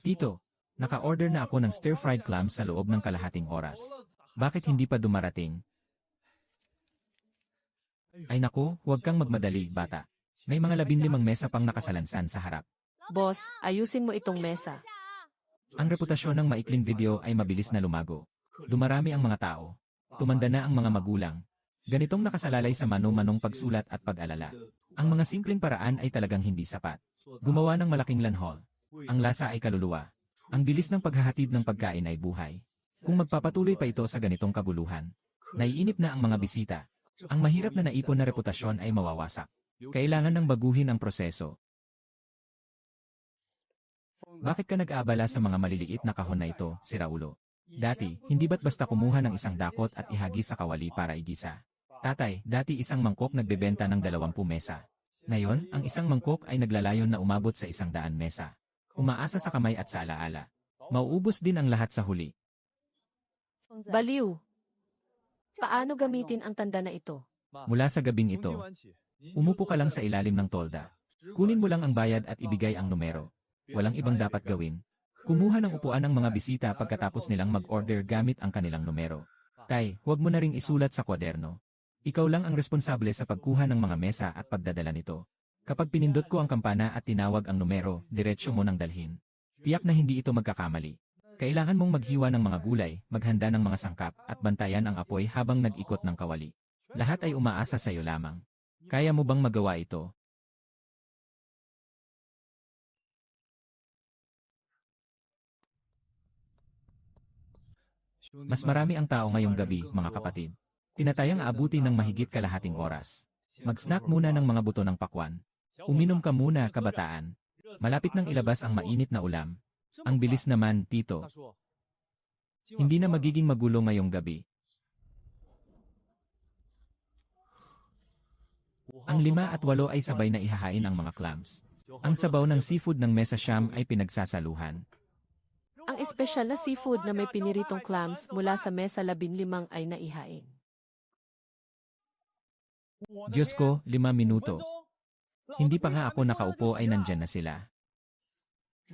Speaker 1: Tito, naka-order na ako ng stir-fried clams sa loob ng kalahating oras. Bakit hindi pa dumarating? Ay naku, huwag kang magmadali, bata. May mga 15 mesa pang nakasalansan sa harap.
Speaker 2: Boss, ayusin mo itong mesa.
Speaker 1: Ang reputasyon ng maikling video ay mabilis na lumago. Dumarami ang mga tao. Tumanda na ang mga magulang. Ganitong nakasalalay sa mano-manong pagsulat at pag-alala. Ang mga simpleng paraan ay talagang hindi sapat. Gumawa ng malaking lanhol. Ang lasa ay kaluluwa. Ang bilis ng paghahatid ng pagkain ay buhay. Kung magpapatuloy pa ito sa ganitong kaguluhan, naiinip na ang mga bisita. Ang mahirap na naipon na reputasyon ay mawawasak. Kailangan ng baguhin ang proseso. Bakit ka nag-aabala sa mga maliliit na kahon na ito, si Raulo? Dati, hindi ba't basta kumuha ng isang dakot at ihagis sa kawali para igisa? Tatay, dati isang mangkok nagbebenta ng 20 mesa. Ngayon, ang isang mangkok ay naglalayon na umabot sa 100 mesa. Umaasa sa kamay at sa alaala. Mauubos din ang lahat sa huli.
Speaker 2: Baliw. Paano gamitin ang tanda na ito?
Speaker 1: Mula sa gabing ito, umupo ka lang sa ilalim ng tolda. Kunin mo lang ang bayad at ibigay ang numero. Walang ibang dapat gawin. Kumuha ng upuan ang mga bisita pagkatapos nilang mag-order gamit ang kanilang numero. Tay, huwag mo na ring isulat sa kwaderno. Ikaw lang ang responsable sa pagkuha ng mga mesa at pagdadala nito. Kapag pinindot ko ang kampana at tinawag ang numero, diretsyo mo nang dalhin. Tiyak na hindi ito magkakamali. Kailangan mong maghiwa ng mga gulay, maghanda ng mga sangkap, at bantayan ang apoy habang nag-ikot ng kawali. Lahat ay umaasa sa iyo lamang. Kaya mo bang magawa ito? Mas marami ang tao ngayong gabi, mga kapatid. Tinatayang aabuti ng mahigit kalahating oras. Mag-snack muna ng mga buto ng pakwan. Uminom ka muna, kabataan. Malapit nang ilabas ang mainit na ulam. Ang bilis naman, tito. Hindi na magiging magulo ngayong gabi. Ang 5 at 8 ay sabay na ihahain ang mga clams. Ang sabaw ng seafood ng Mesa Siyam ay pinagsasaluhan.
Speaker 2: Ang espesyal na seafood na may piniritong clams mula sa Mesa 15 ay naihain.
Speaker 1: Diyos ko, 5 minuto. Hindi pa nga ako nakaupo ay nandyan na sila.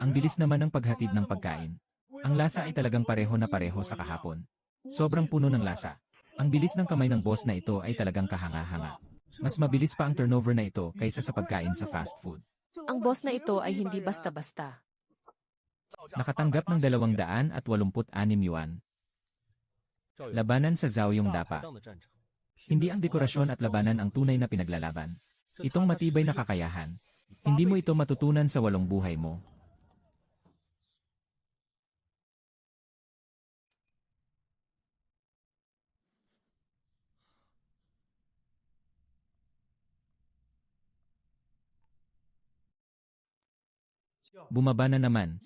Speaker 1: Ang bilis naman ng paghatid ng pagkain. Ang lasa ay talagang pareho na pareho sa kahapon. Sobrang puno ng lasa. Ang bilis ng kamay ng boss na ito ay talagang kahanga-hanga. Mas mabilis pa ang turnover na ito kaysa sa pagkain sa fast food.
Speaker 2: Ang boss na ito ay hindi basta-basta.
Speaker 1: Nakatanggap ng 286 yuan. Labanan sa Zaoyong Dapa. Hindi ang dekorasyon at labanan ang tunay na pinaglalaban. Itong matibay na kakayahan. Hindi mo ito matutunan sa walong buhay mo. Bumaba na naman.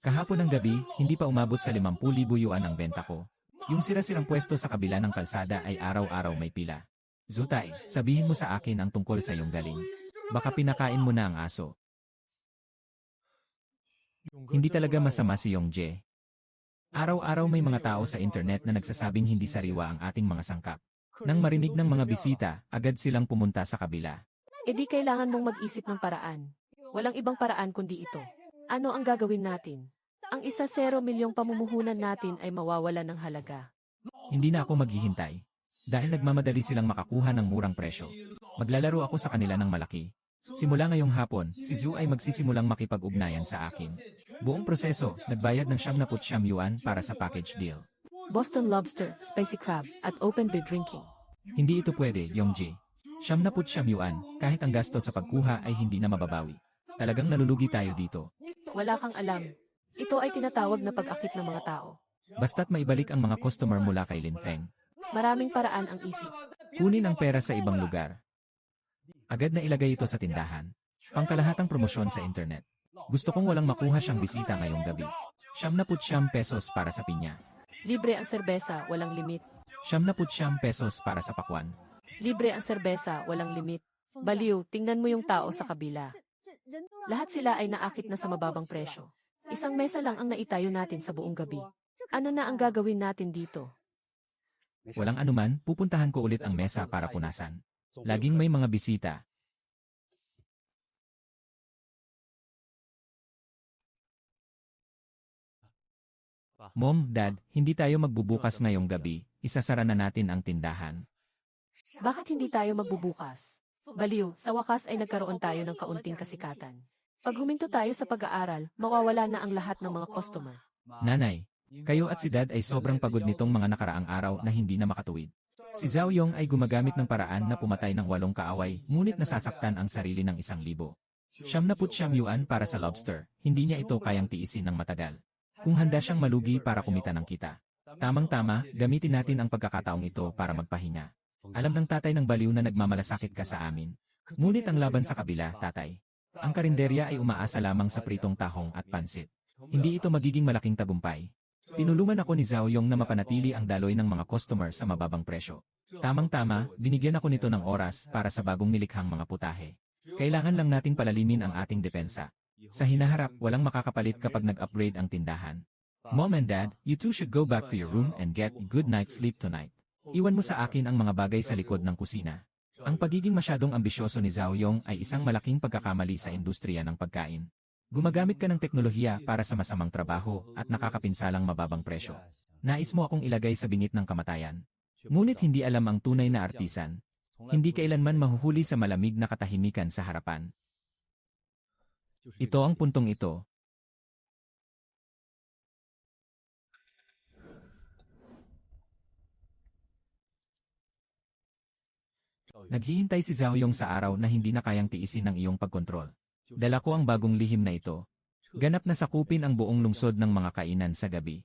Speaker 1: Kahapon ng gabi, hindi pa umabot sa 50,000 yuan ang benta ko. Yung sira-sirang pwesto sa kabila ng kalsada ay araw-araw may pila. Zutay, sabihin mo sa akin ang tungkol sa iyong galing. Baka pinakain mo na ang aso. Hindi talaga masama si Yongjae. Araw-araw may mga tao sa internet na nagsasabing hindi sariwa ang ating mga sangkap. Nang marinig ng mga bisita, agad silang pumunta sa kabila.
Speaker 2: E di kailangan mong mag-isip ng paraan. Walang ibang paraan kundi ito. Ano ang gagawin natin? Ang 1-0 milyong pamumuhunan natin ay mawawala ng halaga.
Speaker 1: Hindi na ako maghihintay. Dahil nagmamadali silang makakuha ng murang presyo. Maglalaro ako sa kanila ng malaki. Simula ngayong hapon, si Zhu ay magsisimulang makipag-ugnayan sa akin. Buong proseso, nagbayad ng 79 yuan para sa package deal.
Speaker 2: Boston Lobster, Spicy Crab, at Open Beer Drinking.
Speaker 1: Hindi ito pwede, Yongji. 79 yuan, kahit ang gasto sa pagkuha ay hindi na mababawi. Talagang nalulugi tayo dito.
Speaker 2: Wala kang alam. Ito ay tinatawag na pag-akit ng mga tao.
Speaker 1: Basta't maibalik ang mga customer mula kay Lin Feng.
Speaker 2: Maraming paraan ang isip.
Speaker 1: Kunin ang pera sa ibang lugar. Agad na ilagay ito sa tindahan. Pangkalahatang promosyon sa internet. Gusto kong walang makuha siyang bisita ngayong gabi. 79 pesos para sa pinya.
Speaker 2: Libre ang serbesa, walang limit.
Speaker 1: 79 pesos para sa pakwan.
Speaker 2: Libre ang serbesa, walang limit. Baliw, tingnan mo yung tao sa kabila. Lahat sila ay naakit na sa mababang presyo. Isang mesa lang ang naitayo natin sa buong gabi. Ano na ang gagawin natin dito?
Speaker 1: Walang anuman, pupuntahan ko ulit ang mesa para punasan. Laging may mga bisita. Mom, Dad, hindi tayo magbubukas ngayong gabi. Isasara na natin ang tindahan.
Speaker 2: Bakit hindi tayo magbubukas? Baliw, sa wakas ay nagkaroon tayo ng kaunting kasikatan. Pag huminto tayo sa pag-aaral, mawawala na ang lahat ng mga customer.
Speaker 1: Nanay, kayo at si Dad ay sobrang pagod nitong mga nakaraang araw na hindi na makatuwid. Si Zhao Yong ay gumagamit ng paraan na pumatay ng 8 kaaway, ngunit nasasaktan ang sarili ng 1,000. 79 yuan para sa lobster, hindi niya ito kayang tiisin ng matagal. Kung handa siyang malugi para kumita ng kita. Tamang-tama, gamitin natin ang pagkakataong ito para magpahinga. Alam ng tatay ng baliw na nagmamalasakit ka sa amin. Ngunit ang laban sa kabila, tatay. Ang karinderya ay umaasa lamang sa pritong tahong at pansit. Hindi ito magiging malaking tagumpay. Tinulungan ako ni Zhao Yong na mapanatili ang daloy ng mga customer sa mababang presyo. Tamang-tama, binigyan ako nito ng oras para sa bagong nilikhang mga putahe. Kailangan lang nating palalimin ang ating depensa. Sa hinaharap, walang makakapalit kapag nag-upgrade ang tindahan. Mom and Dad, you two should go back to your room and get good night's sleep tonight. Iwan mo sa akin ang mga bagay sa likod ng kusina. Ang pagiging masyadong ambisyoso ni Zhao Yong ay isang malaking pagkakamali sa industriya ng pagkain. Gumagamit ka ng teknolohiya para sa masamang trabaho at nakakapinsalang mababang presyo. Nais mo akong ilagay sa bingit ng kamatayan. Ngunit hindi alam ang tunay na artisan. Hindi kailanman mahuhuli sa malamig na katahimikan sa harapan. Ito ang puntong ito. Naghihintay si Zhao Yong sa araw na hindi na kayang tiisin ng iyong pagkontrol. Dala ko ang bagong lihim na ito. Ganap na sakupin ang buong lungsod ng mga kainan sa gabi.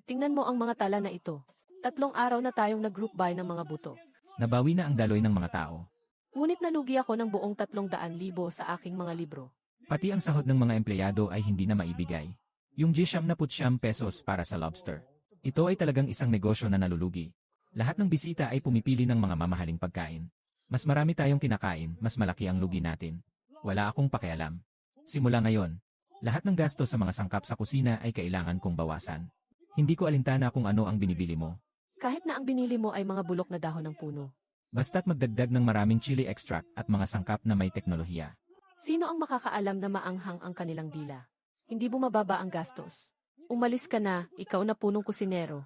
Speaker 2: Tingnan mo ang mga tala na ito. 3 araw na tayong nag-group buy ng mga buto.
Speaker 1: Nabawi na ang daloy ng mga tao.
Speaker 2: Ngunit nalugi ako ng buong 300,000 sa aking mga libro.
Speaker 1: Pati ang sahod ng mga empleyado ay hindi na maibigay. Yung ₱70 para sa lobster. Ito ay talagang isang negosyo na nalulugi. Lahat ng bisita ay pumipili ng mga mamahaling pagkain. Mas marami tayong kinakain, mas malaki ang lugi natin. Wala akong pakialam. Simula ngayon, lahat ng gasto sa mga sangkap sa kusina ay kailangan kong bawasan. Hindi ko alintana kung ano ang binibili mo.
Speaker 2: Kahit na ang binili mo ay mga bulok na dahon ng puno.
Speaker 1: Basta't magdagdag ng maraming chili extract at mga sangkap na may teknolohiya.
Speaker 2: Sino ang makakaalam na maanghang ang kanilang dila? Hindi bumababa ang gastos. Umalis ka na, ikaw na punong kusinero.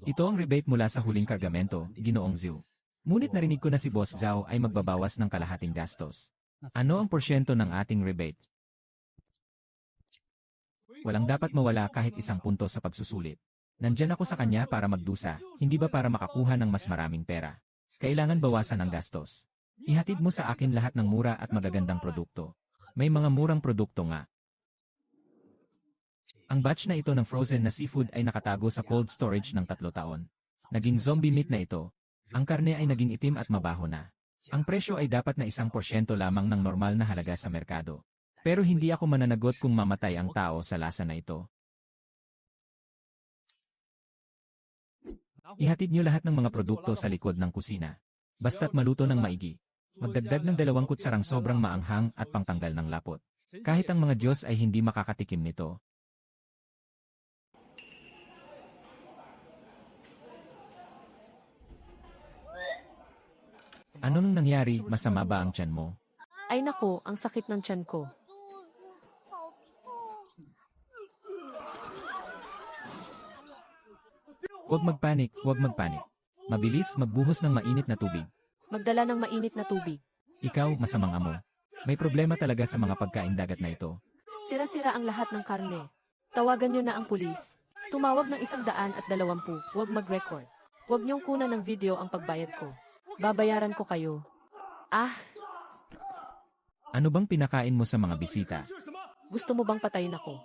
Speaker 1: Ito ang rebate mula sa huling kargamento, Ginoong Zhu. Ngunit narinig ko na si Boss Zhao ay magbabawas ng kalahating gastos. Ano ang porsyento ng ating rebate? Walang dapat mawala kahit isang punto sa pagsusulit. Nandyan ako sa kanya para magdusa, hindi ba para makakuha ng mas maraming pera? Kailangan bawasan ang gastos. Ihatid mo sa akin lahat ng mura at magagandang produkto. May mga murang produkto nga. Ang batch na ito ng frozen na seafood ay nakatago sa cold storage ng 3 taon. Naging zombie meat na ito. Ang karne ay naging itim at mabaho na. Ang presyo ay dapat na 1% lamang ng normal na halaga sa merkado. Pero hindi ako mananagot kung mamatay ang tao sa lasa na ito. Ihatid niyo lahat ng mga produkto sa likod ng kusina. Basta't maluto ng maigi. Magdagdag ng 2 kutsarang sobrang maanghang at pangtanggal ng lapot. Kahit ang mga Diyos ay hindi makakatikim nito. Ano nang nangyari? Masama ba ang tiyan mo?
Speaker 2: Ay nako, ang sakit ng tiyan ko.
Speaker 1: Huwag magpanik, huwag magpanik. Mabilis magbuhos ng mainit na tubig.
Speaker 2: Magdala ng mainit na tubig.
Speaker 1: Ikaw, masamang amo. May problema talaga sa mga pagkain dagat na ito.
Speaker 2: Sira-sira ang lahat ng karne. Tawagan niyo na ang pulis. Tumawag ng 120. Huwag mag-record. Huwag niyong kunan ng video ang pagbayad ko. Babayaran ko kayo.
Speaker 1: Ano bang pinakain mo sa mga bisita?
Speaker 2: Gusto mo bang patayin ako?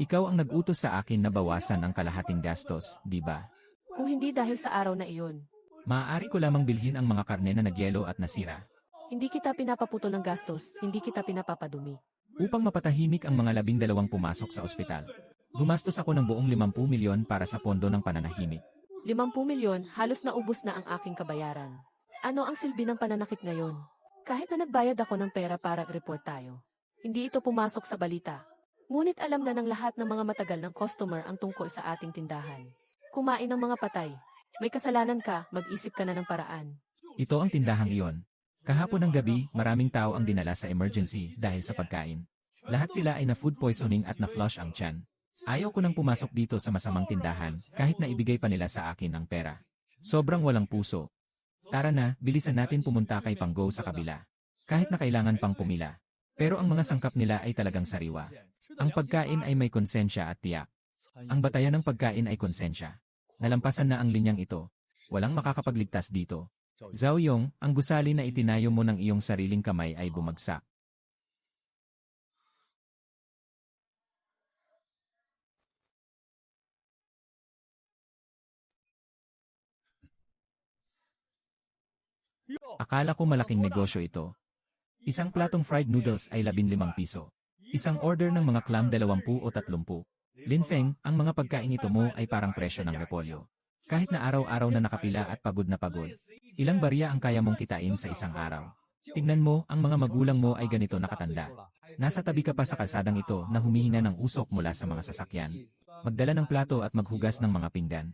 Speaker 1: Ikaw ang nag-utos sa akin na bawasan ang kalahating gastos, di ba?
Speaker 2: Kung hindi dahil sa araw na iyon.
Speaker 1: Maaari ko lamang bilhin ang mga karne na nagyelo at nasira.
Speaker 2: Hindi kita pinapaputol ng gastos, hindi kita pinapapadumi.
Speaker 1: Upang mapatahimik ang mga 12 pumasok sa ospital. Gumastos ako ng buong 50 milyon para sa pondo ng pananahimik.
Speaker 2: 50 milyon, halos naubos na ang aking kabayaran. Ano ang silbi ng pananakit ngayon? Kahit na nagbayad ako ng pera para report tayo. Hindi ito pumasok sa balita. Ngunit alam na ng lahat ng mga matagal ng customer ang tungkol sa ating tindahan. Kumain ng mga patay. May kasalanan ka, mag-isip ka na ng paraan.
Speaker 1: Ito ang tindahang iyon. Kahapon ng gabi, maraming tao ang dinala sa emergency dahil sa pagkain. Lahat sila ay na food poisoning at na-flush ang tiyan. Ayaw ko nang pumasok dito sa masamang tindahan kahit na ibigay pa nila sa akin ang pera. Sobrang walang puso. Tara na, bilisan natin pumunta kay Panggo sa kabila. Kahit na kailangan pang pumila. Pero ang mga sangkap nila ay talagang sariwa. Ang pagkain ay may konsensya at tiyak. Ang batayan ng pagkain ay konsensya. Nalampasan na ang linyang ito. Walang makakapagligtas dito. Zhao Yong, ang gusali na itinayo mo ng iyong sariling kamay ay bumagsak. Akala ko malaking negosyo ito. Isang platong fried noodles ay 15 piso. Isang order ng mga clam 20 o 30. Linfeng, ang mga pagkain ito mo ay parang presyo ng repolyo. Kahit na araw-araw na nakapila at pagod na pagod. Ilang barya ang kaya mong kitain sa isang araw. Tingnan mo, ang mga magulang mo ay ganito nakatanda. Nasa tabi ka pa sa kalsadang ito na humihinga ng usok mula sa mga sasakyan. Magdala ng plato at maghugas ng mga pinggan.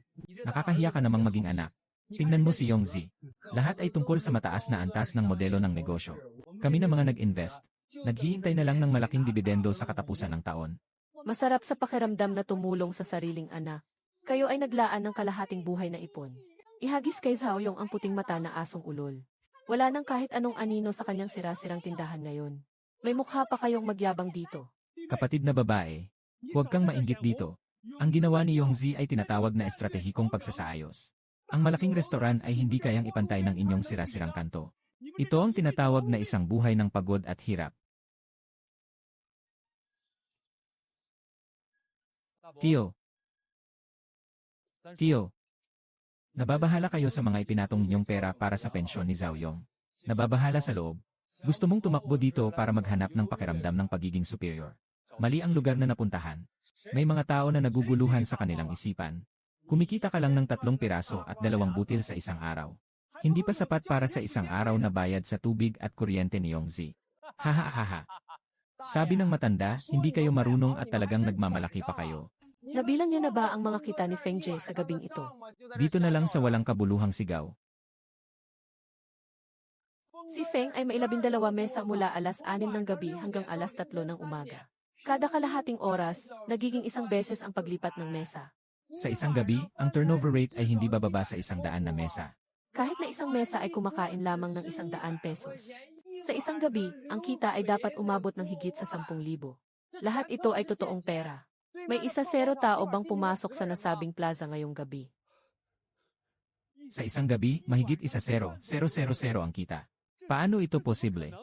Speaker 1: Nakakahiya ka namang maging anak. Tingnan mo si Yongzi. Lahat ay tungkol sa mataas na antas ng modelo ng negosyo. Kami na mga nag-invest. Naghihintay na lang ng malaking dibidendo sa katapusan ng taon.
Speaker 2: Masarap sa pakiramdam na tumulong sa sariling anak. Kayo ay naglaan ng kalahating buhay na ipon. Ihagis kay Zhao Yong ang puting mata na asong ulol. Wala nang kahit anong anino sa kanyang sira-sirang tindahan ngayon. May mukha pa kayong magyabang dito.
Speaker 1: Kapatid na babae, Huwag kang mainggit dito. Ang ginawa ni Yongzi ay tinatawag na estratehikong pagsasaayos. Ang malaking restoran ay hindi kayang ipantay ng inyong sira-sirang kanto. Ito ang tinatawag na isang buhay ng pagod at hirap. Tio. Tio. Nababahala kayo sa mga ipinatong ninyong pera para sa pensyon ni Zhao Yong. Nababahala sa loob. Gusto mong tumakbo dito para maghanap ng pakiramdam ng pagiging superior. Mali ang lugar na napuntahan. May mga tao na naguguluhan sa kanilang isipan. Kumikita ka lang ng 3 piraso at 2 butil sa isang araw. Hindi pa sapat para sa isang araw na bayad sa tubig at kuryente ni Yongzi. Hahaha. Sabi ng matanda, hindi kayo marunong at talagang nagmamalaki pa kayo.
Speaker 2: Nabilang niya na ba ang mga kita ni Feng Jie sa gabing ito?
Speaker 1: Dito na lang sa walang kabuluhang sigaw.
Speaker 2: Si Feng ay may 12 mesa mula alas 6 ng gabi hanggang alas 3 ng umaga. Kada kalahating oras, nagiging 1 beses ang paglipat ng mesa.
Speaker 1: Sa isang gabi, ang turnover rate ay hindi bababa sa 100 na mesa.
Speaker 2: Kahit na isang mesa ay kumakain lamang ng 100 pesos. Sa isang gabi, ang kita ay dapat umabot ng higit sa 10,000. Lahat ito ay totoong pera. May 10 tao bang pumasok sa nasabing plaza ngayong gabi?
Speaker 1: Sa isang gabi, mahigit 10,000 ang kita. Paano ito posible?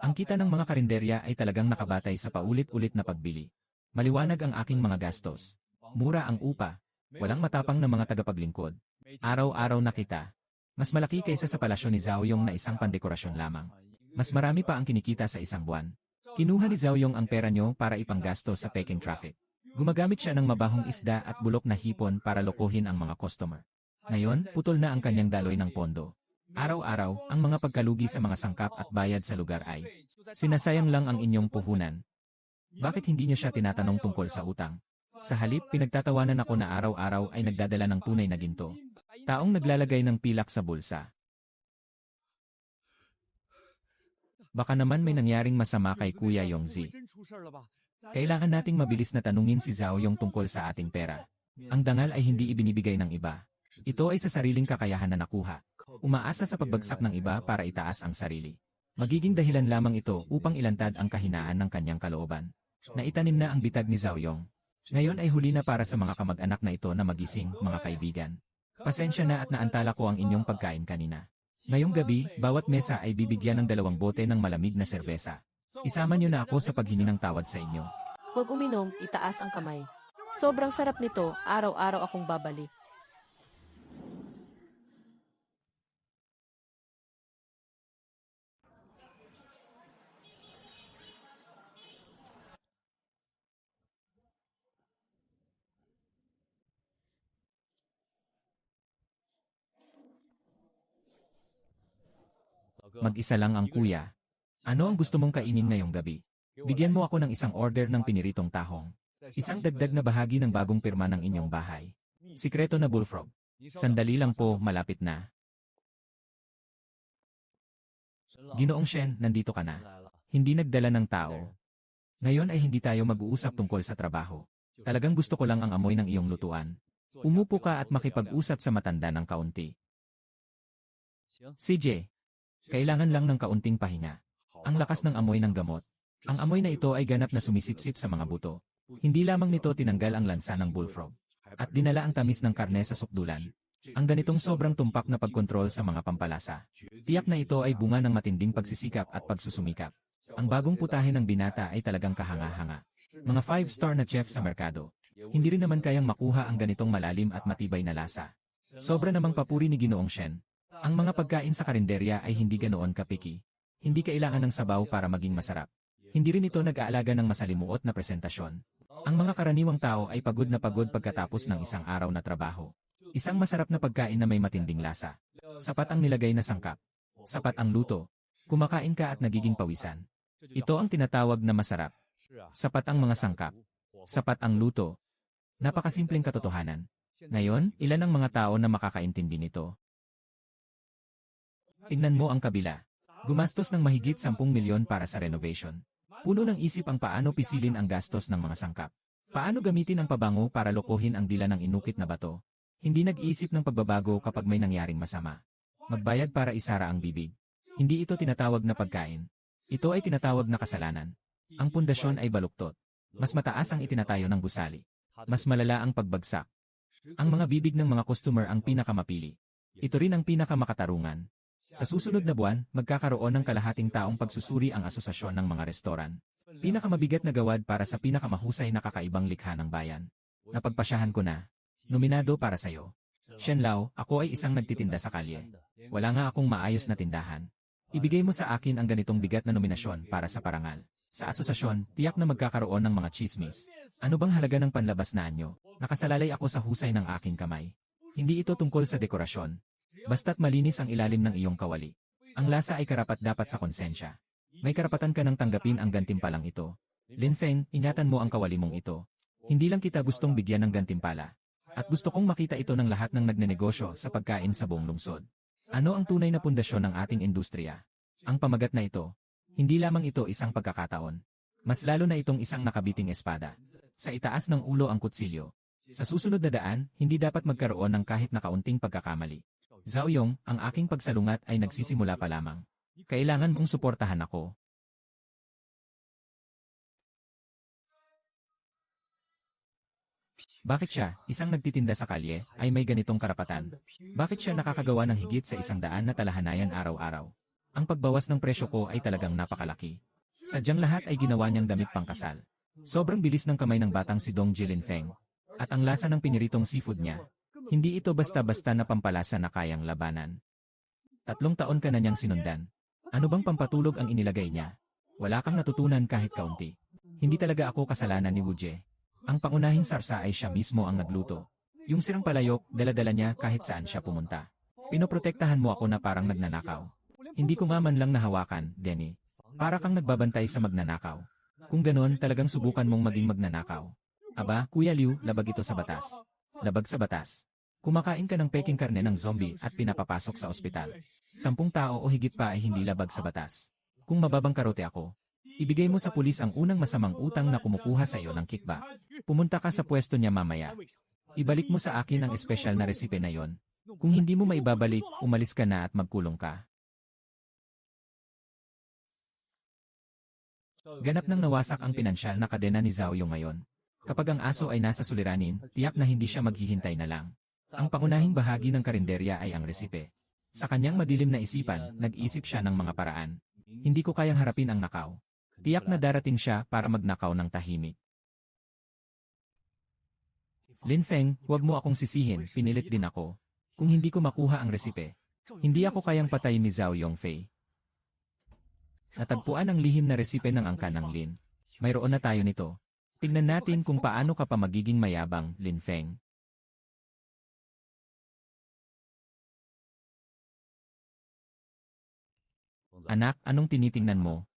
Speaker 1: Ang kita ng mga karinderya ay talagang nakabatay sa paulit-ulit na pagbili. Maliwanag ang aking mga gastos. Mura ang upa. Walang matapang na mga tagapaglingkod. Araw-araw na kita. Mas malaki kaysa sa palasyo ni Zhao Yong na isang pandekorasyon lamang. Mas marami pa ang kinikita sa isang buwan. Kinuha ni Zhao Yong ang pera nyo para ipanggasto sa Peking traffic. Gumagamit siya ng mabahong isda at bulok na hipon para lokohin ang mga customer. Ngayon, putol na ang kanyang daloy ng pondo. Araw-araw, ang mga pagkalugi sa mga sangkap at bayad sa lugar ay sinasayang lang ang inyong puhunan. Bakit hindi niyo siya tinatanong tungkol sa utang? Sa halip, pinagtatawanan ako na araw-araw ay nagdadala ng tunay na ginto. Taong naglalagay ng pilak sa bulsa. Baka naman may nangyaring masama kay Kuya Yongzi. Kailangan nating mabilis na tanungin si Zhao Yong tungkol sa ating pera. Ang dangal ay hindi ibinibigay ng iba. Ito ay sa sariling kakayahan na nakuha. Umaasa sa pagbagsak ng iba para itaas ang sarili. Magiging dahilan lamang ito upang ilantad ang kahinaan ng kanyang kalooban. Naitanim na ang bitag ni Zhao Yong. Ngayon ay huli na para sa mga kamag-anak na ito na magising, mga kaibigan. Pasensya na at naantala ko ang inyong pagkain kanina. Ngayong gabi, bawat mesa ay bibigyan ng 2 bote ng malamig na serbesa. Isama niyo na ako sa paghingi ng tawad sa inyo.
Speaker 2: Huwag uminom, itaas ang kamay. Sobrang sarap nito, araw-araw akong babalik.
Speaker 1: Mag-isa lang ang kuya. Ano ang gusto mong kainin ngayong gabi? Bigyan mo ako ng isang order ng piniritong tahong. Isang dagdag na bahagi ng bagong pirma ng inyong bahay. Sikreto na bullfrog. Sandali lang po, malapit na. Ginoong Shen, nandito ka na. Hindi nagdala ng tao. Ngayon ay hindi tayo mag-uusap tungkol sa trabaho. Talagang gusto ko lang ang amoy ng iyong lutuan. Umupo ka at makipag-usap sa matanda ng kaunti. CJ, kailangan lang ng kaunting pahinga. Ang lakas ng amoy ng gamot. Ang amoy na ito ay ganap na sumisipsip sa mga buto. Hindi lamang nito tinanggal ang lansa ng bullfrog. At dinala ang tamis ng karne sa sukdulan. Ang ganitong sobrang tumpak na pagkontrol sa mga pampalasa. Tiyak na ito ay bunga ng matinding pagsisikap at pagsusumikap. Ang bagong putahe ng binata ay talagang kahanga-hanga. Mga 5-star na chef sa merkado. Hindi rin naman kayang makuha ang ganitong malalim at matibay na lasa. Sobra namang papuri ni Ginoong Shen. Ang mga pagkain sa karinderya ay hindi ganoon kapiki. Hindi kailangan ng sabaw para maging masarap. Hindi rin ito nag-aalaga ng masalimuot na presentasyon. Ang mga karaniwang tao ay pagod na pagod pagkatapos ng isang araw na trabaho. Isang masarap na pagkain na may matinding lasa. Sapat ang nilagay na sangkap. Sapat ang luto. Kumakain ka at nagiging pawisan. Ito ang tinatawag na masarap. Sapat ang mga sangkap. Sapat ang luto. Napakasimpleng katotohanan. Ngayon, ilan ang mga tao na makakaintindi nito? Tingnan mo ang kabila. Gumastos ng mahigit 10 milyon para sa renovation. Puno ng isip ang paano pisilin ang gastos ng mga sangkap. Paano gamitin ang pabango para lokohin ang dila ng inukit na bato. Hindi nag-iisip ng pagbabago kapag may nangyaring masama. Magbayad para isara ang bibig. Hindi ito tinatawag na pagkain. Ito ay tinatawag na kasalanan. Ang pundasyon ay baluktot. Mas mataas ang itinatayo ng gusali. Mas malala ang pagbagsak. Ang mga bibig ng mga customer ang pinakamapili. Ito rin ang pinakamakatarungan. Sa susunod na buwan, magkakaroon ng kalahating taong pagsusuri ang asosasyon ng mga restoran. Pinakamabigat na gawad para sa pinakamahusay na kakaibang likha ng bayan. Napagpasyahan ko na. Nominado para sa'yo. Shenlao, ako ay isang nagtitinda sa kalye. Wala nga akong maayos na tindahan. Ibigay mo sa akin ang ganitong bigat na nominasyon para sa parangal. Sa asosasyon, tiyak na magkakaroon ng mga chismis. Ano bang halaga ng panlabas na anyo? Nakasalalay ako sa husay ng aking kamay. Hindi ito tungkol sa dekorasyon. Basta't malinis ang ilalim ng iyong kawali. Ang lasa ay karapat-dapat sa konsensya. May karapatan ka nang tanggapin ang gantimpalang ito. Lin Feng, ingatan mo ang kawali mong ito. Hindi lang kita gustong bigyan ng gantimpala. At gusto kong makita ito ng lahat ng nagnenegosyo sa pagkain sa buong lungsod. Ano ang tunay na pundasyon ng ating industriya? Ang pamagat na ito. Hindi lamang ito isang pagkakataon. Mas lalo na itong isang nakabiting espada. Sa itaas ng ulo ang kutsilyo. Sa susunod na daan, hindi dapat magkaroon ng kahit na kaunting pagkakamali. Zhao Yong, ang aking pagsalungat ay nagsisimula pa lamang. Kailangan mong suportahan ako. Bakit siya, isang nagtitinda sa kalye, ay may ganitong karapatan? Bakit siya nakakagawa ng higit sa 100 na talahanayan araw-araw? Ang pagbawas ng presyo ko ay talagang napakalaki. Sadyang lahat ay ginawa niyang damit pangkasal. Sobrang bilis ng kamay ng batang si Dong Jilin Feng. At ang lasa ng piniritong seafood niya. Hindi ito basta-basta na pampalasa na kayang labanan. 3 taon ka na niyang sinundan. Ano bang pampatulog ang inilagay niya? Wala kang natutunan kahit kaunti. Hindi talaga ako kasalanan ni Wu Jie. Ang pangunahing sarsa ay siya mismo ang nagluto. Yung sirang palayok, dala-dala niya kahit saan siya pumunta. Pinoprotektahan mo ako na parang nagnanakaw. Hindi ko nga man lang nahawakan, Denny. Para kang nagbabantay sa magnanakaw. Kung ganon, talagang subukan mong maging magnanakaw. Aba, Kuya Liu, labag ito sa batas. Labag sa batas. Kumakain ka ng peking karne ng zombie at pinapapasok sa ospital. 10 tao o higit pa ay hindi labag sa batas. Kung mababang karote ako, ibigay mo sa pulis ang unang masamang utang na kumukuha sa iyo ng kickback. Pumunta ka sa pwesto niya mamaya. Ibalik mo sa akin ang espesyal na resipe na yon. Kung hindi mo maibabalik, umalis ka na at magkulong ka. Ganap nang nawasak ang pinansyal na kadena ni Zhao Yong ngayon. Kapag ang aso ay nasa suliranin, tiyak na hindi siya maghihintay na lang. Ang pangunahing bahagi ng karinderya ay ang resipe. Sa kanyang madilim na isipan, nag-isip siya ng mga paraan. Hindi ko kayang harapin ang nakaw. Tiyak na darating siya para magnakaw ng tahimik. Lin Feng, huwag mo akong sisihin, pinilit din ako. Kung hindi ko makuha ang resipe, hindi ako kayang patayin ni Zhao Yongfei. Natagpuan ang lihim na resipe ng angkan ng Lin. Mayroon na tayo nito. Tingnan natin kung paano ka pa magiging mayabang, Lin Feng. Anak, anong tinitingnan mo?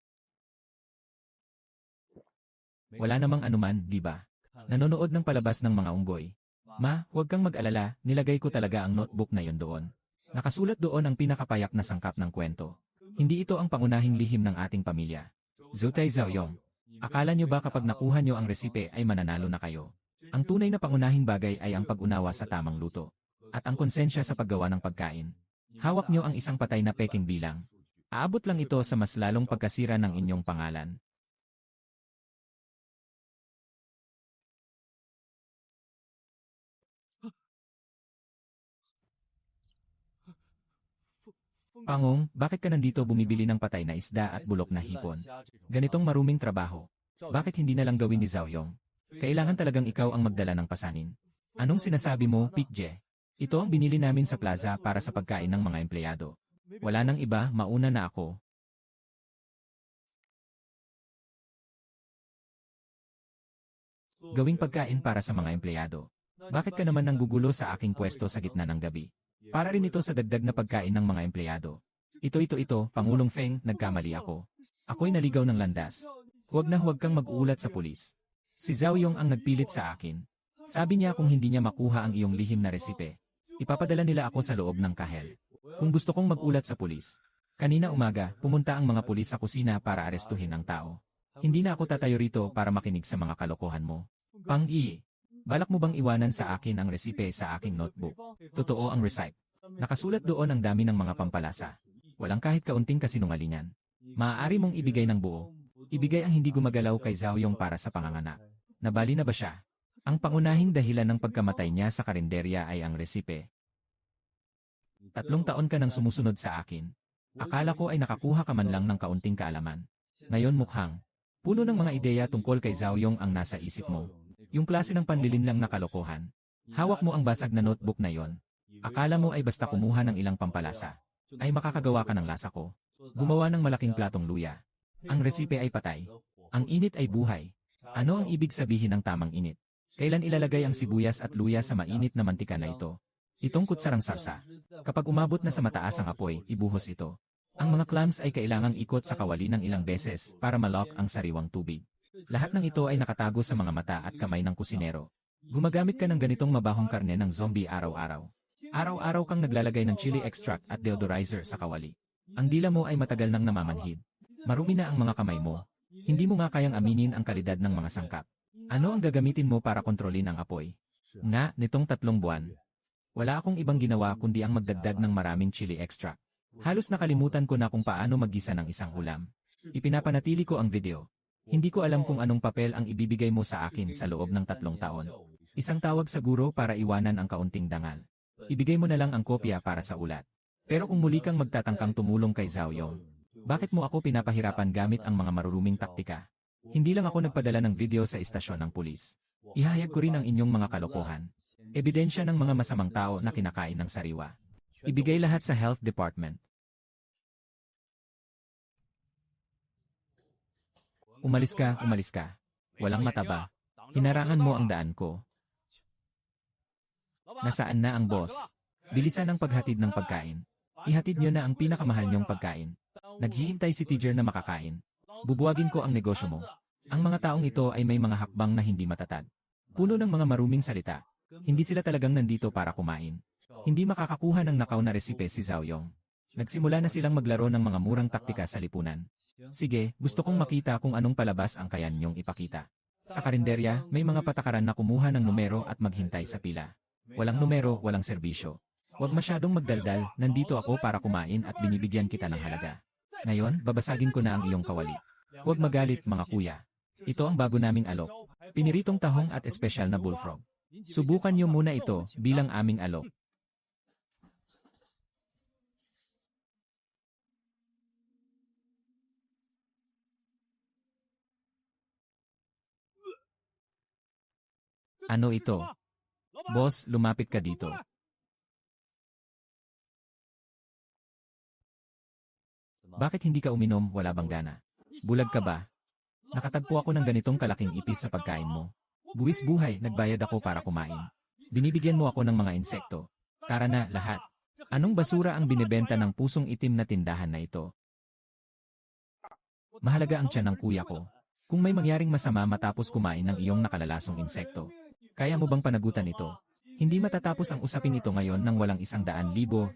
Speaker 1: Wala namang anuman, di ba? Nanonood ng palabas ng mga unggoy. Ma, huwag kang mag-alala, nilagay ko talaga ang notebook na yon doon. Nakasulat doon ang pinakapayak na sangkap ng kwento. Hindi ito ang pangunahing lihim ng ating pamilya. Zutay Zhaoyong, akala nyo ba kapag nakuha nyo ang resipe ay mananalo na kayo? Ang tunay na pangunahing bagay ay ang pag-unawa sa tamang luto. At ang konsensya sa paggawa ng pagkain. Hawak nyo ang isang patay na peking bilang. Aabot lang ito sa mas lalong pagkasira ng inyong pangalan. Pangong, bakit ka nandito bumibili ng patay na isda at bulok na hipon? Ganitong maruming trabaho. Bakit hindi na lang gawin ni Zhao Yong? Kailangan talagang ikaw ang magdala ng pasanin. Anong sinasabi mo, Pikje? Ito ang binili namin sa plaza para sa pagkain ng mga empleyado. Wala nang iba, mauna na ako. Gawing pagkain para sa mga empleyado. Bakit ka naman nanggugulo sa aking pwesto sa gitna ng gabi? Para rin ito sa dagdag na pagkain ng mga empleyado. Ito, Pangulong Feng, nagkamali ako. Ako'y naligaw ng landas. Huwag kang mag-uulat sa pulis. Si Zhao Yong ang nagpilit sa akin. Sabi niya kung hindi niya makuha ang iyong lihim na resipe, ipapadala nila ako sa loob ng kahel. Kung gusto kong mag-ulat sa pulis. Kanina umaga, pumunta ang mga pulis sa kusina para arestuhin ang tao. Hindi na ako tatayo rito para makinig sa mga kalokohan mo. Pang-i, balak mo bang iwanan sa akin ang resipe sa aking notebook? Totoo ang receipt. Nakasulat doon ang dami ng mga pampalasa. Walang kahit kaunting kasinungalingan. Maaari mong ibigay ng buo. Ibigay ang hindi gumagalaw kay Zhao Yong para sa panganganak. Nabali na ba siya? Ang pangunahing dahilan ng pagkamatay niya sa karinderya ay ang resipe. 3 taon ka nang sumusunod sa akin. Akala ko ay nakakuha ka man lang ng kaunting kaalaman. Ngayon mukhang puno ng mga ideya tungkol kay Zhao Yong ang nasa isip mo. Yung klase ng panlilinlang na kalokohan. Hawak mo ang basag na notebook na yon. Akala mo ay basta kumuha ng ilang pampalasa ay makakagawa ka ng lasa ko. Gumawa ng malaking platong luya. Ang resipe ay patay. Ang init ay buhay. Ano ang ibig sabihin ng tamang init? Kailan ilalagay ang sibuyas at luya sa mainit na mantika na ito? Itong kutsarang sarsa. Kapag umabot na sa mataas ang apoy, ibuhos ito. Ang mga clams ay kailangang ikot sa kawali ng ilang beses para malok ang sariwang tubig. Lahat ng ito ay nakatago sa mga mata at kamay ng kusinero. Gumagamit ka ng ganitong mabahong karne ng zombie araw-araw. Araw-araw kang naglalagay ng chili extract at deodorizer sa kawali. Ang dila mo ay matagal nang namamanhid. Marumi na ang mga kamay mo. Hindi mo nga kayang aminin ang kalidad ng mga sangkap. Ano ang gagamitin mo para kontrolin ang apoy? Nga, nitong 3 buwan. Wala akong ibang ginawa kundi ang magdagdag ng maraming chili extract. Halos nakalimutan ko na kung paano maggisa ng isang ulam. Ipinapanatili ko ang video. Hindi ko alam kung anong papel ang ibibigay mo sa akin sa loob ng 3 taon. Isang tawag sa guro para iwanan ang kaunting dangal. Ibigay mo na lang ang kopya para sa ulat. Pero kung muli kang magtatangkang tumulong kay Zhao Yong, bakit mo ako pinapahirapan gamit ang mga maruruming taktika? Hindi lang ako nagpadala ng video sa istasyon ng pulis. Ihahayag ko rin ang inyong mga kalokohan. Ebidensya ng mga masamang tao na kinakain ng sariwa. Ibigay lahat sa health department. Umalis ka, umalis ka. Walang mataba. Hinarangan mo ang daan ko. Nasaan na ang boss? Bilisan ang paghatid ng pagkain. Ihatid niyo na ang pinakamahal niyong pagkain. Naghihintay si teacher na makakain. Bubuwagin ko ang negosyo mo. Ang mga taong ito ay may mga hakbang na hindi matatag. Puno ng mga maruming salita. Hindi sila talagang nandito para kumain. Hindi makakakuha ng nakaw na resipe si Zhao Yong. Nagsimula na silang maglaro ng mga murang taktika sa lipunan. Sige, gusto kong makita kung anong palabas ang kaya niyong ipakita. Sa karinderya, may mga patakaran na kumuha ng numero at maghintay sa pila. Walang numero, walang serbisyo. Huwag masyadong magdaldal, nandito ako para kumain at binibigyan kita ng halaga. Ngayon, babasagin ko na ang iyong kawali. Huwag magalit mga kuya. Ito ang bago naming alok. Piniritong tahong at espesyal na bullfrog. Subukan niyo muna ito bilang aming alok. Ano ito? Boss, lumapit ka dito. Bakit hindi ka uminom, wala bang gana? Bulag ka ba? Nakatagpo ako ng ganitong kalaking ipis sa pagkain mo. Buwis buhay, nagbayad ako para kumain. Binibigyan mo ako ng mga insekto. Tara na, lahat. Anong basura ang binibenta ng pusong itim na tindahan na ito? Mahalaga ang tiyan ng kuya ko. Kung may mangyaring masama matapos kumain ng iyong nakalalasong insekto, kaya mo bang panagutan ito? Hindi matatapos ang usapin ito ngayon nang walang 100,000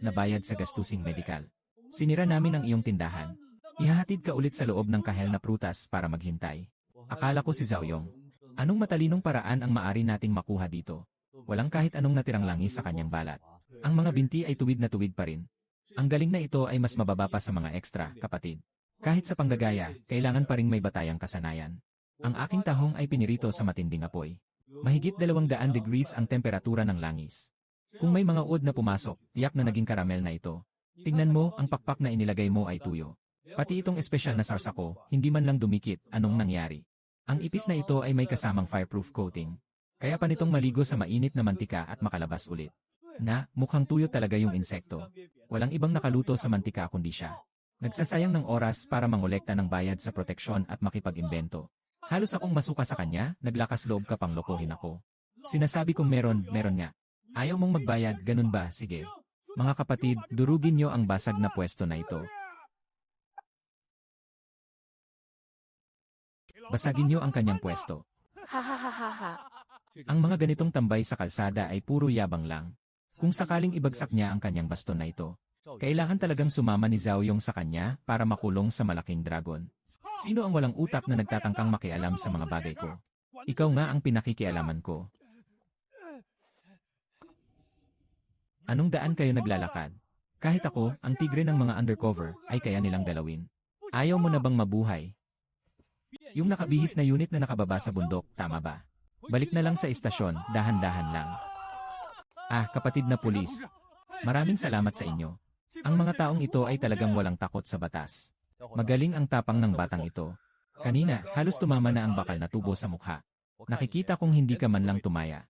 Speaker 1: na bayad sa gastusing medikal. Sinira namin ang iyong tindahan. Ihahatid ka ulit sa loob ng kahel na prutas para maghintay. Akala ko si Zhao Yong. Anong matalinong paraan ang maari nating makuha dito? Walang kahit anong natirang langis sa kanyang balat. Ang mga binti ay tuwid na tuwid pa rin. Ang galing na ito ay mas mababa pa sa mga ekstra, kapatid. Kahit sa panggagaya, kailangan pa ring may batayang kasanayan. Ang aking tahong ay pinirito sa matinding apoy. Mahigit 200 degrees ang temperatura ng langis. Kung may mga uod na pumasok, tiyak na naging karamel na ito. Tingnan mo, ang pakpak na inilagay mo ay tuyo. Pati itong espesyal na sarsa ko, hindi man lang dumikit, anong nangyari? Ang ipis na ito ay may kasamang fireproof coating. Kaya pa nitong maligo sa mainit na mantika at makalabas ulit. Na, mukhang tuyo talaga yung insekto. Walang ibang nakaluto sa mantika kundi siya. Nagsasayang ng oras para mangolekta ng bayad sa proteksyon at makipag-imbento. Halos akong masuka sa kanya, naglakas loob ka pang lokohin ako. Sinasabi kong meron nga. Ayaw mong magbayad, ganun ba? Sige. Mga kapatid, durugin niyo ang basag na pwesto na ito. Basagin niyo ang kanyang pwesto.
Speaker 2: Ha ha ha ha ha.
Speaker 1: Ang mga ganitong tambay sa kalsada ay puro yabang lang. Kung sakaling ibagsak niya ang kanyang baston na ito, kailangan talagang sumama ni Zhao Yong sa kanya para makulong sa malaking dragon. Sino ang walang utak na nagtatangkang makialam sa mga bagay ko? Ikaw nga ang pinakikialaman ko. Anong daan kayo naglalakad? Kahit ako, ang tigre ng mga undercover, ay kaya nilang dalawin. Ayaw mo na bang mabuhay? Yung nakabihis na unit na nakababa sa bundok, tama ba? Balik na lang sa istasyon, dahan-dahan lang. Ah, kapatid na pulis. Maraming salamat sa inyo. Ang mga taong ito ay talagang walang takot sa batas. Magaling ang tapang ng batang ito. Kanina, halos tumama na ang bakal na tubo sa mukha. Nakikita kong hindi ka man lang tumaya.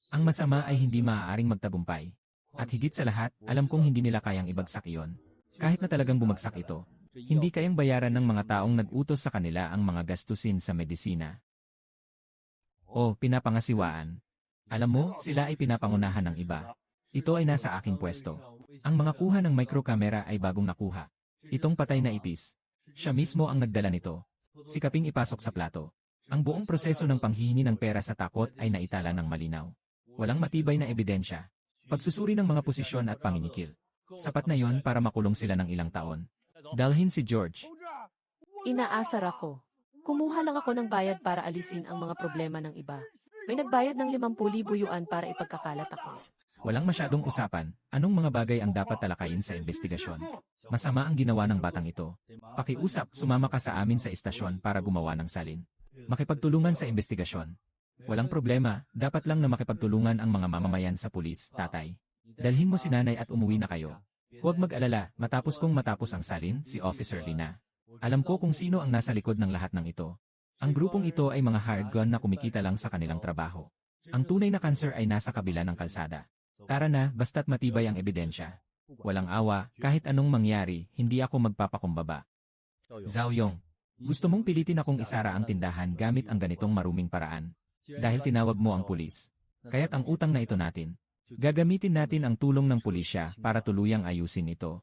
Speaker 1: Ang masama ay hindi maaaring magtagumpay. At higit sa lahat, alam kong hindi nila kayang ibagsak iyon. Kahit na talagang bumagsak ito, hindi kayang bayaran ng mga taong nag-utos sa kanila ang mga gastusin sa medisina. O, pinapangasiwaan. Alam mo, sila ay pinapangunahan ng iba. Ito ay nasa aking pwesto. Ang mga kuha ng microcamera ay bagong nakuha. Itong patay na ipis. Siya mismo ang nagdala nito. Sikaping ipasok sa plato. Ang buong proseso ng panghihingi ng pera sa takot ay naitala ng malinaw. Walang matibay na ebidensya. Pagsusuri ng mga posisyon at panginikil. Sapat na yon para makulong sila ng ilang taon. Dalhin si George.
Speaker 2: Inaasar ako. Kumuha lang ako ng bayad para alisin ang mga problema ng iba. May nagbayad ng 50,000 yuan para ipagkakalat ako.
Speaker 1: Walang masyadong usapan, anong mga bagay ang dapat talakayin sa investigasyon. Masama ang ginawa ng batang ito. Pakiusap, sumama ka sa amin sa istasyon para gumawa ng salin. Makipagtulungan sa investigasyon. Walang problema, dapat lang na makipagtulungan ang mga mamamayan sa pulis, tatay. Dalhin mo si nanay at umuwi na kayo. Huwag mag-alala, matapos ang salin, si Officer Lina. Alam ko kung sino ang nasa likod ng lahat ng ito. Ang grupong ito ay mga hired gun na kumikita lang sa kanilang trabaho. Ang tunay na cancer ay nasa kabila ng kalsada. Tara na, basta't matibay ang ebidensya. Walang awa, kahit anong mangyari, hindi ako magpapakumbaba. Zhao Yong, gusto mong pilitin akong isara ang tindahan gamit ang ganitong maruming paraan. Dahil tinawag mo ang pulis. Kaya't ang utang na ito natin. Gagamitin natin ang tulong ng pulisya para tuluyang ayusin ito.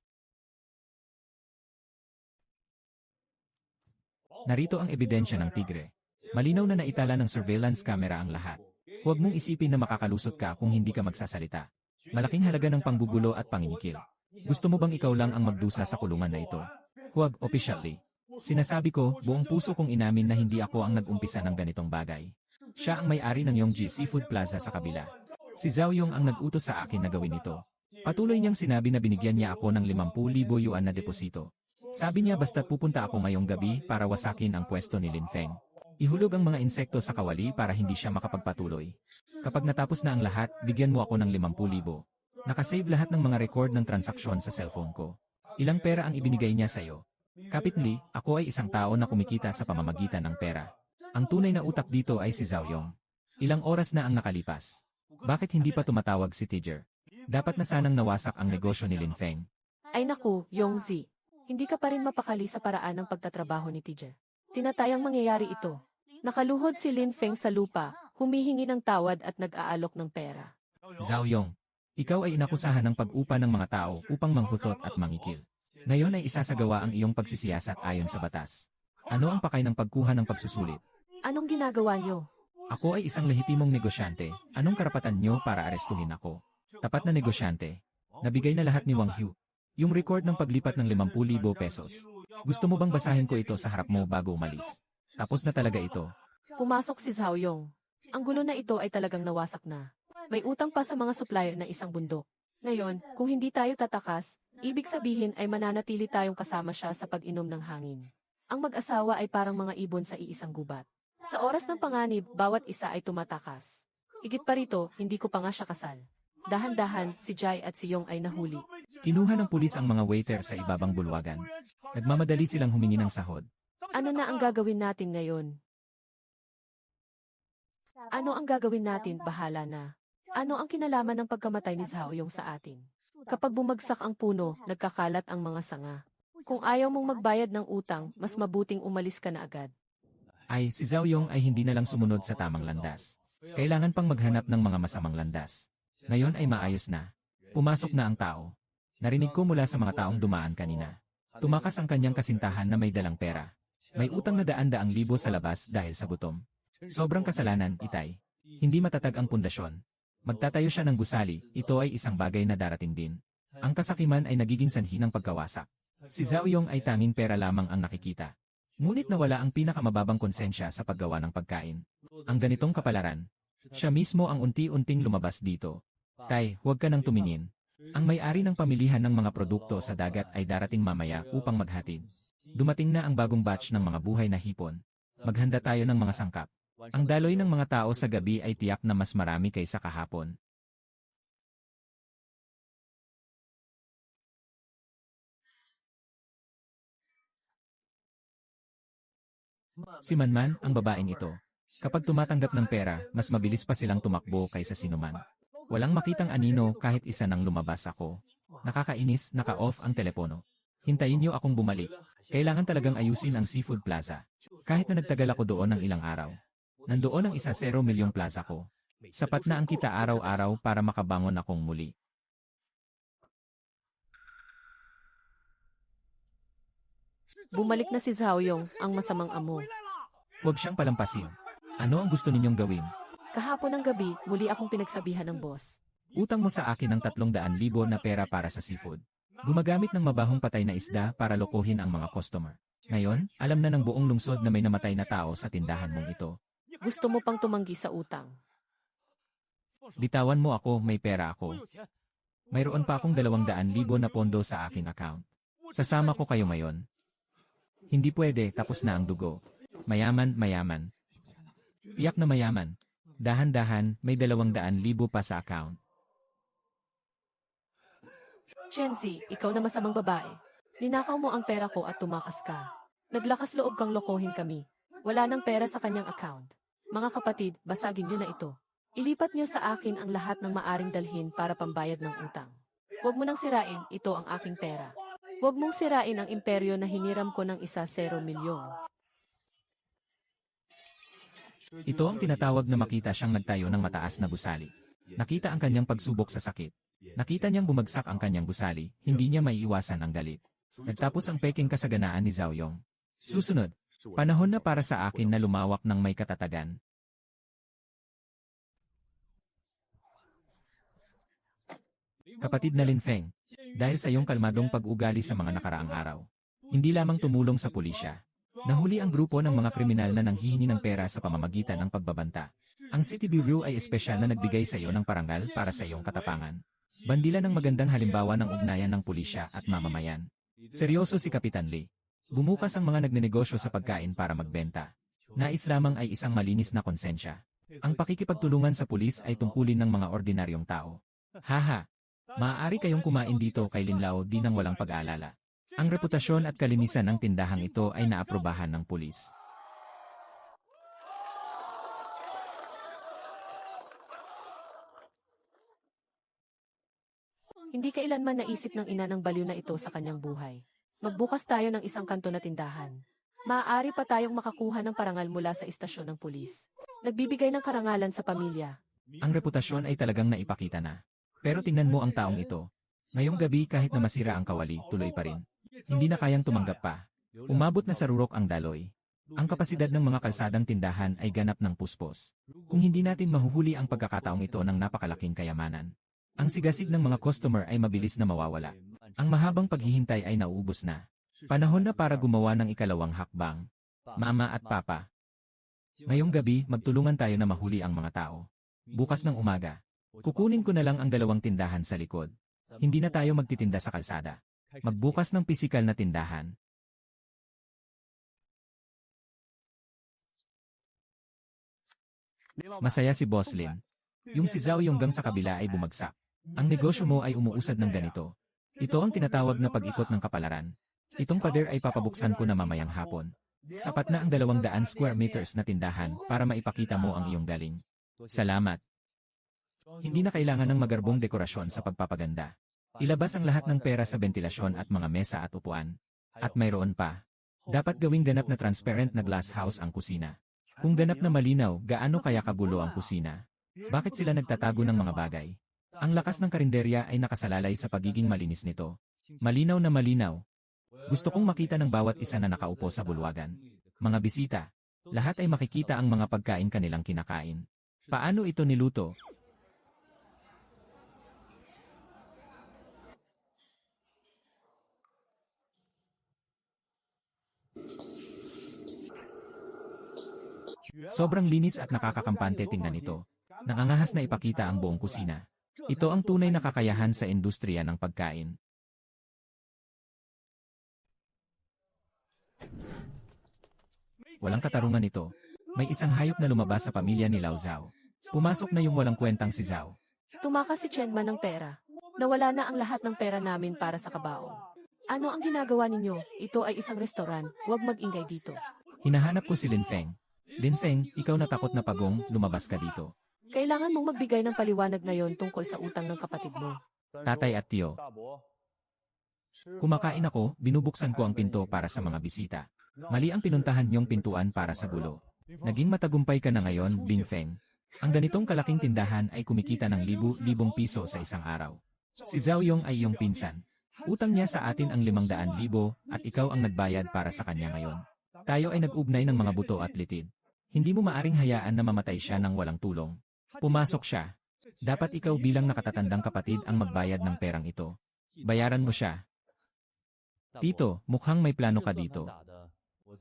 Speaker 1: Narito ang ebidensya ng tigre. Malinaw na naitala ng surveillance camera ang lahat. Huwag mong isipin na makakalusot ka kung hindi ka magsasalita. Malaking halaga ng panggugulo at panginikil. Gusto mo bang ikaw lang ang magdusa sa kulungan na ito? Huwag, officially. Sinasabi ko, buong puso kong inamin na hindi ako ang nag-umpisa ng ganitong bagay. Siya ang may-ari ng Yongji Seafood Plaza sa kabila. Si Zhao Yong ang nag-utos sa akin na gawin ito. Patuloy niyang sinabi na binigyan niya ako ng 50,000 yuan na deposito. Sabi niya basta't pupunta ako ngayong gabi para wasakin ang pwesto ni Lin Feng. Ihulog ang mga insekto sa kawali para hindi siya makapagpatuloy. Kapag natapos na ang lahat, bigyan mo ako ng 50,000. Nakasave lahat ng mga record ng transaksyon sa cellphone ko. Ilang pera ang ibinigay niya sa'yo? Kapitli, ako ay isang tao na kumikita sa pamamagitan ng pera. Ang tunay na utak dito ay si Zhao Yong. Ilang oras na ang nakalipas. Bakit hindi pa tumatawag si Tiger? Dapat na sanang nawasak ang negosyo ni Lin Feng.
Speaker 2: Ay naku, Yongzi. Hindi ka pa rin mapakali sa paraan ng pagtatrabaho ni Tiger. Tinatayang mangyayari ito. Nakaluhod si Lin Feng sa lupa, humihingi ng tawad at nag-aalok ng pera.
Speaker 1: Zhao Yong, ikaw ay inakusahan ng pag-upa ng mga tao upang manghutot at mangikil. Ngayon ay isasagawa ang iyong pagsisiyasat ayon sa batas. Ano ang pakay ng pagkuha ng pagsusulit?
Speaker 2: Anong ginagawa niyo?
Speaker 1: Ako ay isang lehitimong negosyante. Anong karapatan niyo para arestuhin ako? Tapat na negosyante. Nabigay na lahat ni Wang Hu. Yung record ng paglipat ng 50,000 pesos. Gusto mo bang basahin ko ito sa harap mo bago umalis? Tapos na talaga ito.
Speaker 2: Pumasok si Zhao Yong. Ang gulo na ito ay talagang nawasak na. May utang pa sa mga supplier na isang bundok. Ngayon, kung hindi tayo tatakas, ibig sabihin ay mananatili tayong kasama siya sa pag-inom ng hangin. Ang mag-asawa ay parang mga ibon sa iisang gubat. Sa oras ng panganib, bawat isa ay tumatakas. Higit pa rito, hindi ko pa nga siya kasal. Dahan-dahan, si Jai at si Yong ay nahuli.
Speaker 1: Kinuha ng pulis ang mga waiter sa ibabang bulwagan. Nagmamadali silang humingi ng sahod.
Speaker 2: Ano na ang gagawin natin ngayon? Ano ang gagawin natin, bahala na. Ano ang kinalaman ng pagkamatay ni Zhao Yong sa atin? Kapag bumagsak ang puno, nagkakalat ang mga sanga. Kung ayaw mong magbayad ng utang, mas mabuting umalis ka na agad.
Speaker 1: Ay, si Zhao Yong ay hindi na lang sumunod sa tamang landas. Kailangan pang maghanap ng mga masamang landas. Ngayon ay maayos na. Pumasok na ang tao. Narinig ko mula sa mga taong dumaan kanina. Tumakas ang kanyang kasintahan na may dalang pera. May utang na daan-daang libo sa labas dahil sa gutom. Sobrang kasalanan, itay. Hindi matatag ang pundasyon. Magtatayo siya ng gusali, ito ay isang bagay na darating din. Ang kasakiman ay nagiging sanhi ng pagkawasak. Si Zhao Yong ay tanging pera lamang ang nakikita. Ngunit nawala ang pinakamababang konsensya sa paggawa ng pagkain. Ang ganitong kapalaran. Siya mismo ang unti-unting lumabas dito. Tay, huwag ka nang tumingin. Ang may-ari ng pamilihan ng mga produkto sa dagat ay darating mamaya upang maghatid. Dumating na ang bagong batch ng mga buhay na hipon. Maghanda tayo ng mga sangkap. Ang daloy ng mga tao sa gabi ay tiyak na mas marami kaysa kahapon. Si Manman, ang babaeng ito. Kapag tumatanggap ng pera, mas mabilis pa silang tumakbo kaysa sinuman. Walang makitang anino kahit isa nang lumabas ako. Nakakainis, naka-off ang telepono. Hintayin niyo akong bumalik. Kailangan talagang ayusin ang Seafood Plaza. Kahit na nagtagal ako doon ng ilang araw. Nandoon ang 1-0 milyong plaza ko. Sapat na ang kita araw-araw para makabangon akong muli.
Speaker 2: Bumalik na si Zhaoyong, ang masamang amo.
Speaker 1: Huwag siyang palampasin. Ano ang gusto ninyong gawin?
Speaker 2: Kahapon ng gabi, muli akong pinagsabihan ng boss.
Speaker 1: Utang mo sa akin ng 300,000 na pera para sa seafood. Gumagamit ng mabahong patay na isda para lokohin ang mga customer. Ngayon, alam na ng buong lungsod na may namatay na tao sa tindahan mong ito.
Speaker 2: Gusto mo pang tumanggi sa utang.
Speaker 1: Bitawan mo ako, may pera ako. Mayroon pa akong 200,000 na pondo sa aking account. Sasama ko kayo ngayon. Hindi pwede, tapos na ang dugo. Mayaman, mayaman. Tiyak na mayaman. Dahan-dahan, may 200,000 pa sa account.
Speaker 2: Chenzi, ikaw na masamang babae. Ninakaw mo ang pera ko at tumakas ka. Naglakas loob kang lokohin kami. Wala nang pera sa kanyang account. Mga kapatid, basagin niyo na ito. Ilipat niyo sa akin ang lahat ng maaring dalhin para pambayad ng utang. Huwag mo nang sirain, ito ang aking pera. Huwag mong sirain ang imperyo na hiniram ko ng 1-0 milyong.
Speaker 1: Ito ang tinatawag na makita siyang nagtayo ng mataas na gusali. Nakita ang kanyang pagsubok sa sakit. Nakita niyang bumagsak ang kanyang gusali, hindi niya maiiwasan ang galit. Nagtapos ang peking kasaganaan ni Zhaoyong. Susunod, panahon na para sa akin na lumawak ng may katatagan. Kapatid na Lin Feng, dahil sa iyong kalmadong pag-ugali sa mga nakaraang araw, hindi lamang tumulong sa pulisya. Nahuli ang grupo ng mga kriminal na nanghihingi ng pera sa pamamagitan ng pagbabanta. Ang City Bureau ay espesyal na nagbigay sa iyo ng parangal para sa iyong katapangan. Bandila ng magandang halimbawa ng ugnayan ng pulisya at mamamayan. Seryoso si Kapitan Lee. Bumukas ang mga nagnenegosyo sa pagkain para magbenta. Nais lamang ay isang malinis na konsensya. Ang pakikipagtulungan sa pulis ay tungkulin ng mga ordinaryong tao. Haha! Maaari kayong kumain dito kay Linlao di nang walang pag-aalala. Ang reputasyon at kalinisan ng tindahang ito ay naaprobahan ng pulis.
Speaker 2: Hindi kailanman naisip ng ina ng baliw na ito sa kanyang buhay. Magbukas tayo ng isang kanto na tindahan. Maaari pa tayong makakuha ng parangal mula sa istasyon ng pulis. Nagbibigay ng karangalan sa pamilya.
Speaker 1: Ang reputasyon ay talagang naipakita na. Pero tingnan mo ang taong ito. Ngayong gabi kahit na masira ang kawali, tuloy pa rin. Hindi na kayang tumanggap pa. Umabot na sa rurok ang daloy. Ang kapasidad ng mga kalsadang tindahan ay ganap ng puspos. Kung hindi natin mahuhuli ang pagkakataong ito ng napakalaking kayamanan, ang sigasig ng mga customer ay mabilis na mawawala. Ang mahabang paghihintay ay nauubos na. Panahon na para gumawa ng ikalawang hakbang. Mama at Papa. Ngayong gabi, magtulungan tayo na mahuli ang mga tao. Bukas ng umaga, kukunin ko na lang ang 2 tindahan sa likod. Hindi na tayo magtitinda sa kalsada. Magbukas ng pisikal na tindahan. Masaya si Boss Lin. Yung si Zhao Yonggang sa kabila ay bumagsak. Ang negosyo mo ay umuusad ng ganito. Ito ang tinatawag na pag-ikot ng kapalaran. Itong pader ay papabuksan ko na mamayang hapon. Sapat na ang 200 square meters na tindahan para maipakita mo ang iyong galing. Salamat. Hindi na kailangan ng magarbong dekorasyon sa pagpapaganda. Ilabas ang lahat ng pera sa bentilasyon at mga mesa at upuan. At mayroon pa. Dapat gawing ganap na transparent na glass house ang kusina. Kung ganap na malinaw, gaano kaya kagulo ang kusina? Bakit sila nagtatago ng mga bagay? Ang lakas ng karinderya ay nakasalalay sa pagiging malinis nito. Malinaw na malinaw. Gusto kong makita ng bawat isa na nakaupo sa bulwagan. Mga bisita. Lahat ay makikita ang mga pagkain kanilang kinakain. Paano ito niluto? Sobrang linis at nakakakampante tingnan ito. Nangangahas na ipakita ang buong kusina. Ito ang tunay na kakayahan sa industriya ng pagkain. Walang katarungan ito. May isang hayop na lumabas sa pamilya ni Lao Zhao. Pumasok na yung walang kwentang si Zhao.
Speaker 2: Tumakas si Chen Man ng pera. Nawala na ang lahat ng pera namin para sa kabaong. Ano ang ginagawa ninyo? Ito ay isang restoran, huwag mag-ingay dito.
Speaker 1: Hinahanap ko si Lin Feng. Lin Feng, ikaw na takot na pagong, lumabas ka dito.
Speaker 2: Kailangan mong magbigay ng paliwanag ngayon tungkol sa utang ng kapatid mo.
Speaker 1: Tatay at tiyo. Kumakain ako, binubuksan ko ang pinto para sa mga bisita. Mali ang pinuntahan niyong pintuan para sa gulo. Naging matagumpay ka na ngayon, Bing Feng. Ang ganitong kalaking tindahan ay kumikita ng libu-libong piso sa isang araw. Si Zhao Yong ay iyong pinsan. Utang niya sa atin ang 500,000 at ikaw ang nagbayad para sa kanya ngayon. Tayo ay nag-ugnay ng mga buto at litid. Hindi mo maaring hayaan na mamatay siya ng walang tulong. Pumasok siya. Dapat ikaw bilang nakatatandang kapatid ang magbayad ng perang ito. Bayaran mo siya. Tito, mukhang may plano ka dito.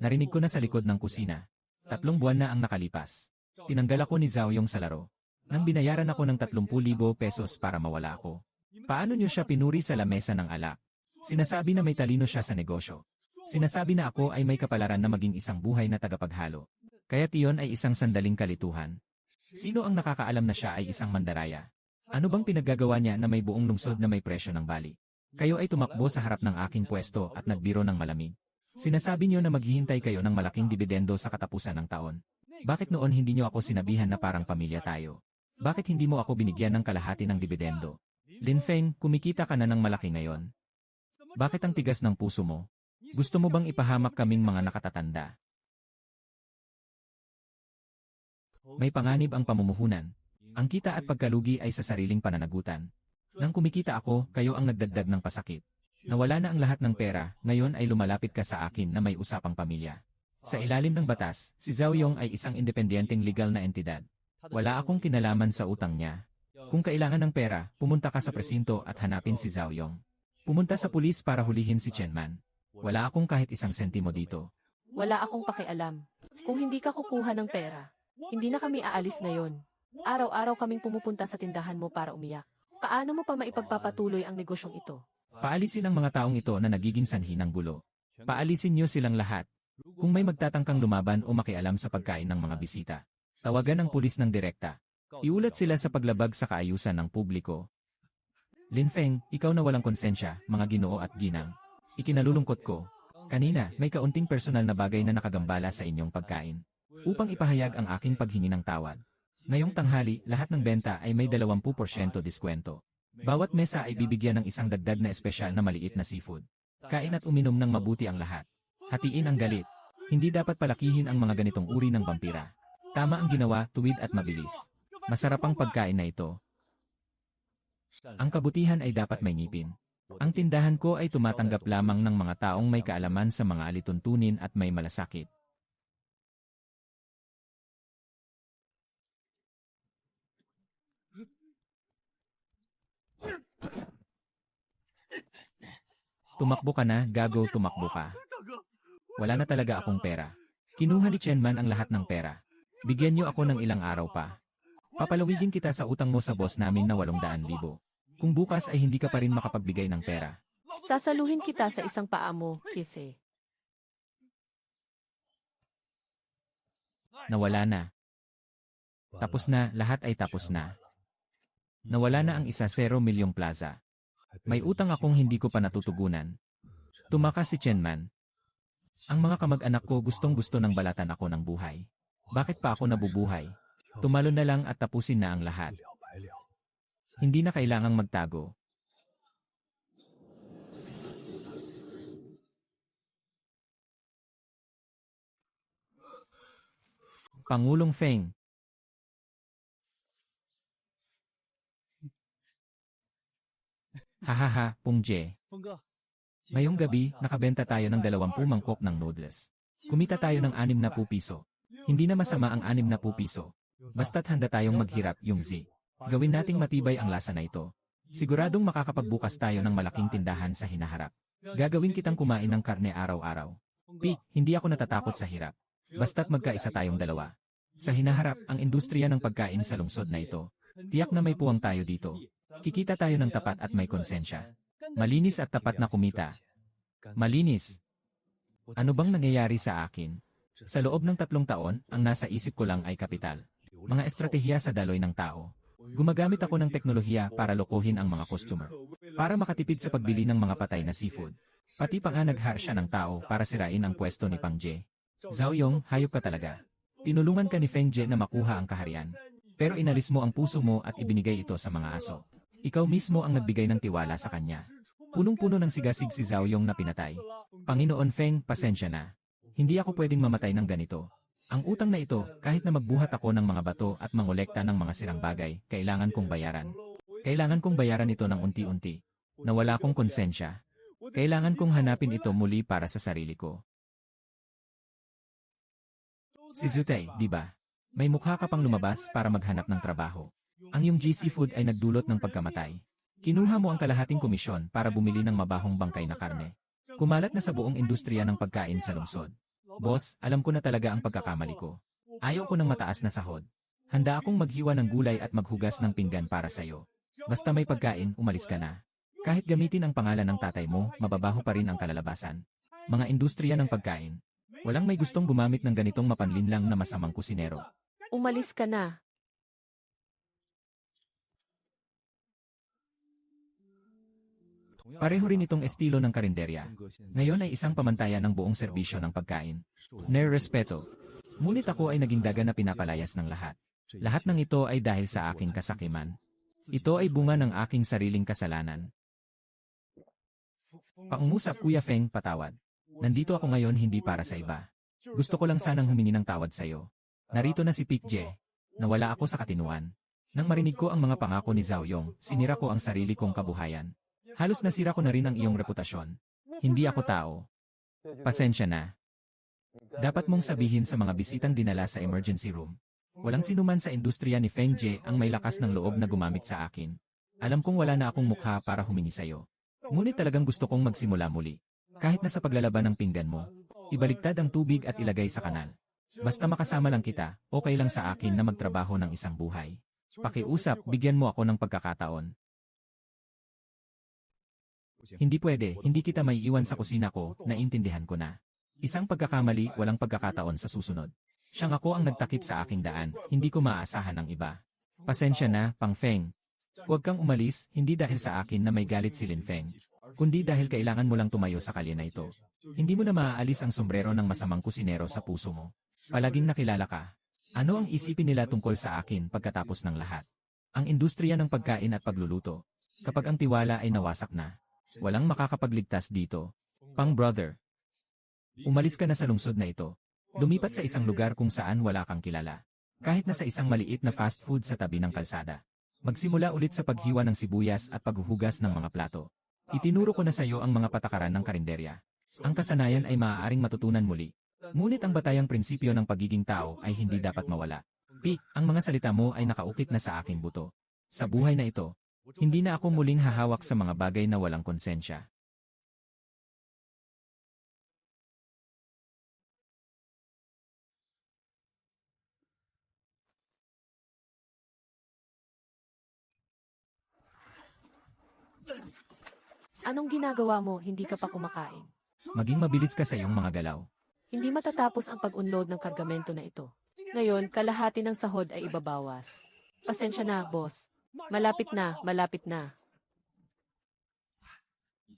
Speaker 1: Narinig ko na sa likod ng kusina. 3 buwan na ang nakalipas. Tinanggal ako ni Zhao Yong sa laro. Nang binayaran ako ng 30,000 pesos para mawala ako. Paano niyo siya pinuri sa lamesa ng alak? Sinasabi na may talino siya sa negosyo. Sinasabi na ako ay may kapalaran na maging isang buhay na tagapaghalo. Kaya't iyon ay isang sandaling kalituhan. Sino ang nakakaalam na siya ay isang mandaraya? Ano bang pinaggagawa niya na may buong lungsod na may presyo ng bali? Kayo ay tumakbo sa harap ng aking pwesto at nagbiro ng malamig. Sinasabi niyo na maghihintay kayo ng malaking dibidendo sa katapusan ng taon. Bakit noon hindi niyo ako sinabihan na parang pamilya tayo? Bakit hindi mo ako binigyan ng kalahati ng dibidendo? Lin Feng, kumikita ka na ng malaki ngayon. Bakit ang tigas ng puso mo? Gusto mo bang ipahamak kaming mga nakatatanda? May panganib ang pamumuhunan. Ang kita at pagkalugi ay sa sariling pananagutan. Nang kumikita ako, kayo ang nagdagdag ng pasakit. Nawala na ang lahat ng pera, ngayon ay lumalapit ka sa akin na may usapang pamilya. Sa ilalim ng batas, si Zhao Yong ay isang independenteng legal na entidad. Wala akong kinalaman sa utang niya. Kung kailangan ng pera, pumunta ka sa presinto at hanapin si Zhao Yong. Pumunta sa pulis para hulihin si Chen Man. Wala akong kahit isang sentimo dito.
Speaker 2: Wala akong pakialam. Kung hindi ka kukuha ng pera, hindi na kami aalis ngayon. Araw-araw kaming pumupunta sa tindahan mo para umiyak. Paano mo pa maipagpapatuloy ang negosyong ito?
Speaker 1: Paalisin ang mga taong ito na nagiging sanhi ng gulo. Paalisin niyo silang lahat. Kung may magtatangkang lumaban o makialam sa pagkain ng mga bisita, tawagan ang pulis ng direkta. Iulat sila sa paglabag sa kaayusan ng publiko. Lin Feng, ikaw na walang konsensya, mga ginoo at ginang. Ikinalulungkot ko. Kanina, may kaunting personal na bagay na nakagambala sa inyong pagkain. Upang ipahayag ang aking paghingi ng tawad. Ngayong tanghali, lahat ng benta ay may 20% diskwento. Bawat mesa ay bibigyan ng isang dagdag na espesyal na maliit na seafood. Kain at uminom ng mabuti ang lahat. Hatiin ang galit. Hindi dapat palakihin ang mga ganitong uri ng vampira. Tama ang ginawa, tuwid at mabilis. Masarap ang pagkain na ito. Ang kabutihan ay dapat may ngipin. Ang tindahan ko ay tumatanggap lamang ng mga taong may kaalaman sa mga alituntunin at may malasakit. Tumakbo ka na, gago, tumakbo ka. Wala na talaga akong pera. Kinuha ni Chen Man ang lahat ng pera. Bigyan niyo ako ng ilang araw pa. Papalawigin kita sa utang mo sa boss namin na 800,000. Kung bukas ay hindi ka pa rin makapagbigay ng pera.
Speaker 2: Sasaluhin kita sa isang paa mo, Kithe.
Speaker 1: Nawala na. Tapos na, lahat ay tapos na. Nawala na ang 1 milyong plaza. May utang akong hindi ko pa natutugunan. Tumakas si Chen Man. Ang mga kamag-anak ko gustong-gusto ng balatan ako ng buhay. Bakit pa ako nabubuhay? Tumalo na lang at tapusin na ang lahat. Hindi na kailangang magtago. Pangulong Feng. Hahaha, Pungje. Ngayong gabi, nakabenta tayo ng 20 mangkok ng noodles. Kumita tayo ng 60 piso. Hindi na masama ang 60 piso. Basta't handa tayong maghirap, yung Z. Gawin nating matibay ang lasa na ito. Siguradong makakapagbukas tayo ng malaking tindahan sa hinaharap. Gagawin kitang kumain ng karne araw-araw. Pi, hindi ako natatakot sa hirap. Basta't magkaisa tayong dalawa. Sa hinaharap, ang industriya ng pagkain sa lungsod na ito. Tiyak na may puwang tayo dito. Kikita tayo ng tapat at may konsensya. Malinis at tapat na kumita. Malinis. Ano bang nangyayari sa akin? Sa loob ng 3 taon, ang nasa isip ko lang ay kapital. Mga estratehiya sa daloy ng tao. Gumagamit ako ng teknolohiya para lokohin ang mga customer. Para makatipid sa pagbili ng mga patay na seafood. Pati pa nga nag-hire siya ng tao para sirain ang pwesto ni Pang Jie. Zhao Yong, hayop ka talaga. Tinulungan ka ni Feng Jie na makuha ang kaharian. Pero inalis mo ang puso mo at ibinigay ito sa mga aso. Ikaw mismo ang nagbigay ng tiwala sa kanya. Punong-puno ng sigasig si Zhao Yong na pinatay. Panginoon Feng, pasensya na. Hindi ako pwedeng mamatay ng ganito. Ang utang na ito, kahit na magbuhat ako ng mga bato at mangolekta ng mga sirang bagay, kailangan kong bayaran. Kailangan kong bayaran ito ng unti-unti. Nawala akong konsensya. Kailangan kong hanapin ito muli para sa sarili ko. Si Zutay, di ba? May mukha ka pang lumabas para maghanap ng trabaho. Ang iyong GC Food ay nagdulot ng pagkamatay. Kinuha mo ang kalahating komisyon para bumili ng mabahong bangkay na karne. Kumalat na sa buong industriya ng pagkain sa lungsod. Boss, alam ko na talaga ang pagkakamali ko. Ayaw ko ng mataas na sahod. Handa akong maghiwa ng gulay at maghugas ng pinggan para sa'yo. Basta may pagkain, umalis ka na. Kahit gamitin ang pangalan ng tatay mo, mababaho pa rin ang kalalabasan. Mga industriya ng pagkain. Walang may gustong gumamit ng ganitong mapanlinlang na masamang kusinero.
Speaker 2: Umalis ka na.
Speaker 1: Pareho rin itong estilo ng karinderya. Ngayon ay isang pamantayan ng buong serbisyo ng pagkain. Respeto. Ngunit ako ay naging daga na pinapalayas ng lahat. Lahat ng ito ay dahil sa aking kasakiman. Ito ay bunga ng aking sariling kasalanan. Pangungusap Kuya Feng, patawad. Nandito ako ngayon hindi para sa iba. Gusto ko lang sanang humingi ng tawad sa'yo. Narito na si Pik Jie. Nawala ako sa katinuan. Nang marinig ko ang mga pangako ni Zhao Yong, sinira ko ang sarili kong kabuhayan. Halos nasira ko na rin ang iyong reputasyon. Hindi ako tao. Pasensya na. Dapat mong sabihin sa mga bisitang dinala sa emergency room. Walang sinuman sa industriya ni Feng Jie ang may lakas ng loob na gumamit sa akin. Alam kong wala na akong mukha para humingi sa'yo. Ngunit talagang gusto kong magsimula muli. Kahit na sa paglalaban ng pinggan mo, ibaligtad ang tubig at ilagay sa kanal. Basta makasama lang kita, okay lang sa akin na magtrabaho ng isang buhay. Pakiusap, bigyan mo ako ng pagkakataon. Hindi pwede, hindi kita may iwan sa kusina ko, naintindihan ko na. Isang pagkakamali, walang pagkakataon sa susunod. Siyang ako ang nagtakip sa aking daan, hindi ko maaasahan ang iba. Pasensya na, Pang Feng. Huwag kang umalis, hindi dahil sa akin na may galit si Lin Feng, kundi dahil kailangan mo lang tumayo sa kalye na ito. Hindi mo na maaalis ang sombrero ng masamang kusinero sa puso mo. Palaging nakilala ka. Ano ang isipin nila tungkol sa akin pagkatapos ng lahat? Ang industriya ng pagkain at pagluluto. Kapag ang tiwala ay nawasak na, walang makakapagligtas dito. Pang brother. Umalis ka na sa lungsod na ito. Lumipat sa isang lugar kung saan wala kang kilala. Kahit na sa isang maliit na fast food sa tabi ng kalsada. Magsimula ulit sa paghiwa ng sibuyas at paghuhugas ng mga plato. Itinuro ko na sa iyo ang mga patakaran ng karinderya. Ang kasanayan ay maaaring matutunan muli. Ngunit ang batayang prinsipyo ng pagiging tao ay hindi dapat mawala. Pik, ang mga salita mo ay nakaukit na sa aking buto. Sa buhay na ito, hindi na ako muling hahawak sa mga bagay na walang konsensya.
Speaker 2: Anong ginagawa mo, hindi ka pa kumakain?
Speaker 1: Maging mabilis ka sa iyong mga galaw.
Speaker 2: Hindi matatapos ang pag-unload ng kargamento na ito. Ngayon, kalahati ng sahod ay ibabawas. Pasensya na, boss. Malapit na, malapit na.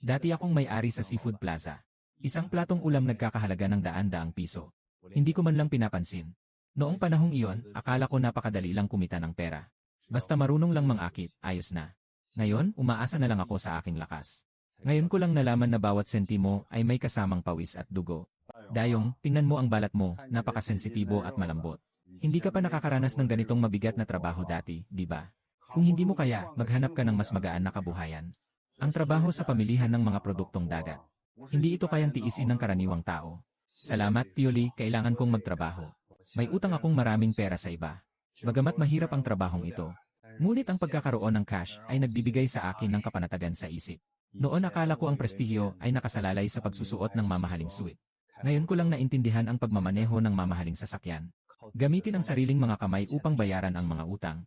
Speaker 1: Dati akong may-ari sa Seafood Plaza. Isang platong ulam nagkakahalaga ng daan-daang piso. Hindi ko man lang pinapansin. Noong panahong iyon, akala ko napakadali lang kumita ng pera. Basta marunong lang mangakit, ayos na. Ngayon, umaasa na lang ako sa aking lakas. Ngayon ko lang nalaman na bawat sentimo ay may kasamang pawis at dugo. Dayong, tingnan mo ang balat mo, napakasensitibo at malambot. Hindi ka pa nakakaranas ng ganitong mabigat na trabaho dati, di ba? Kung hindi mo kaya, maghanap ka ng mas magaan na kabuhayan. Ang trabaho sa pamilihan ng mga produktong dagat. Hindi ito kayang tiisin ng karaniwang tao. Salamat, Pioli, kailangan kong magtrabaho. May utang akong maraming pera sa iba. Bagamat mahirap ang trabahong ito, ngunit ang pagkakaroon ng cash ay nagbibigay sa akin ng kapanatagan sa isip. Noon akala ko ang prestihyo ay nakasalalay sa pagsusuot ng mamahaling suit. Ngayon ko lang naintindihan ang pagmamaneho ng mamahaling sasakyan. Gamitin ang sariling mga kamay upang bayaran ang mga utang.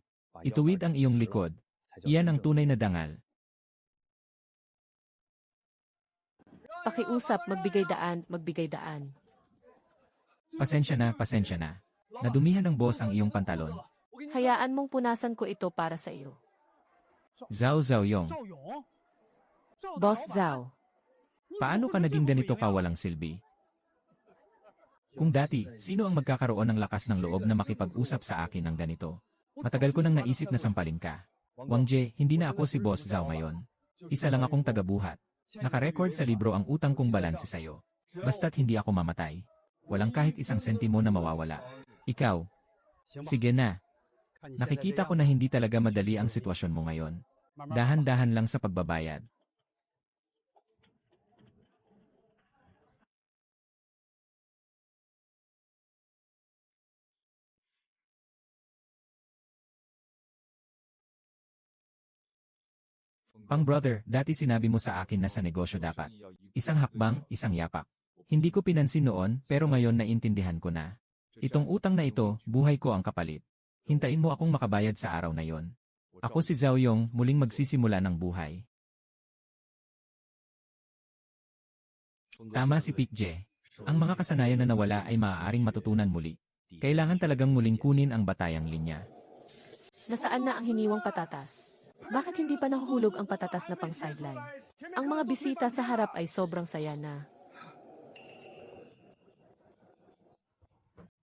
Speaker 1: Ituwid ang iyong likod. Iyan ang tunay na dangal.
Speaker 2: Pakiusap, magbigay daan, magbigay daan.
Speaker 1: Pasensya na, pasensya na. Nadumihan ng boss ang iyong pantalon.
Speaker 2: Hayaan mong punasan ko ito para sa iyo.
Speaker 1: Zhao Zhaoyong,
Speaker 2: Boss Zhao,
Speaker 1: paano ka naging ganito ka walang silbi? Kung dati, sino ang magkakaroon ng lakas ng loob na makipag-usap sa akin ng ganito? Matagal ko nang naisip na sampalin ka. Wang Jie, hindi na ako si Boss Zhao ngayon. Isa lang akong tagabuhat. Nakarecord sa libro ang utang kong balanse sa'yo. Basta't hindi ako mamatay. Walang kahit isang sentimo na mawawala. Ikaw. Sige na. Nakikita ko na hindi talaga madali ang sitwasyon mo ngayon. Dahan-dahan lang sa pagbabayad. Pang brother, dati sinabi mo sa akin na sa negosyo dapat. Isang hakbang, isang yapak. Hindi ko pinansin noon, pero ngayon naintindihan ko na. Itong utang na ito, buhay ko ang kapalit. Hintayin mo akong makabayad sa araw na yon. Ako si Zhao Yong, muling magsisimula ng buhay. Tama si Pic Je. Ang mga kasanayan na nawala ay maaaring matutunan muli. Kailangan talagang muling kunin ang batayang linya.
Speaker 2: nasaan na ang hiniwang patatas? Bakit hindi pa nahuhulog ang patatas na pang sideline? Ang mga bisita sa harap ay sobrang saya na.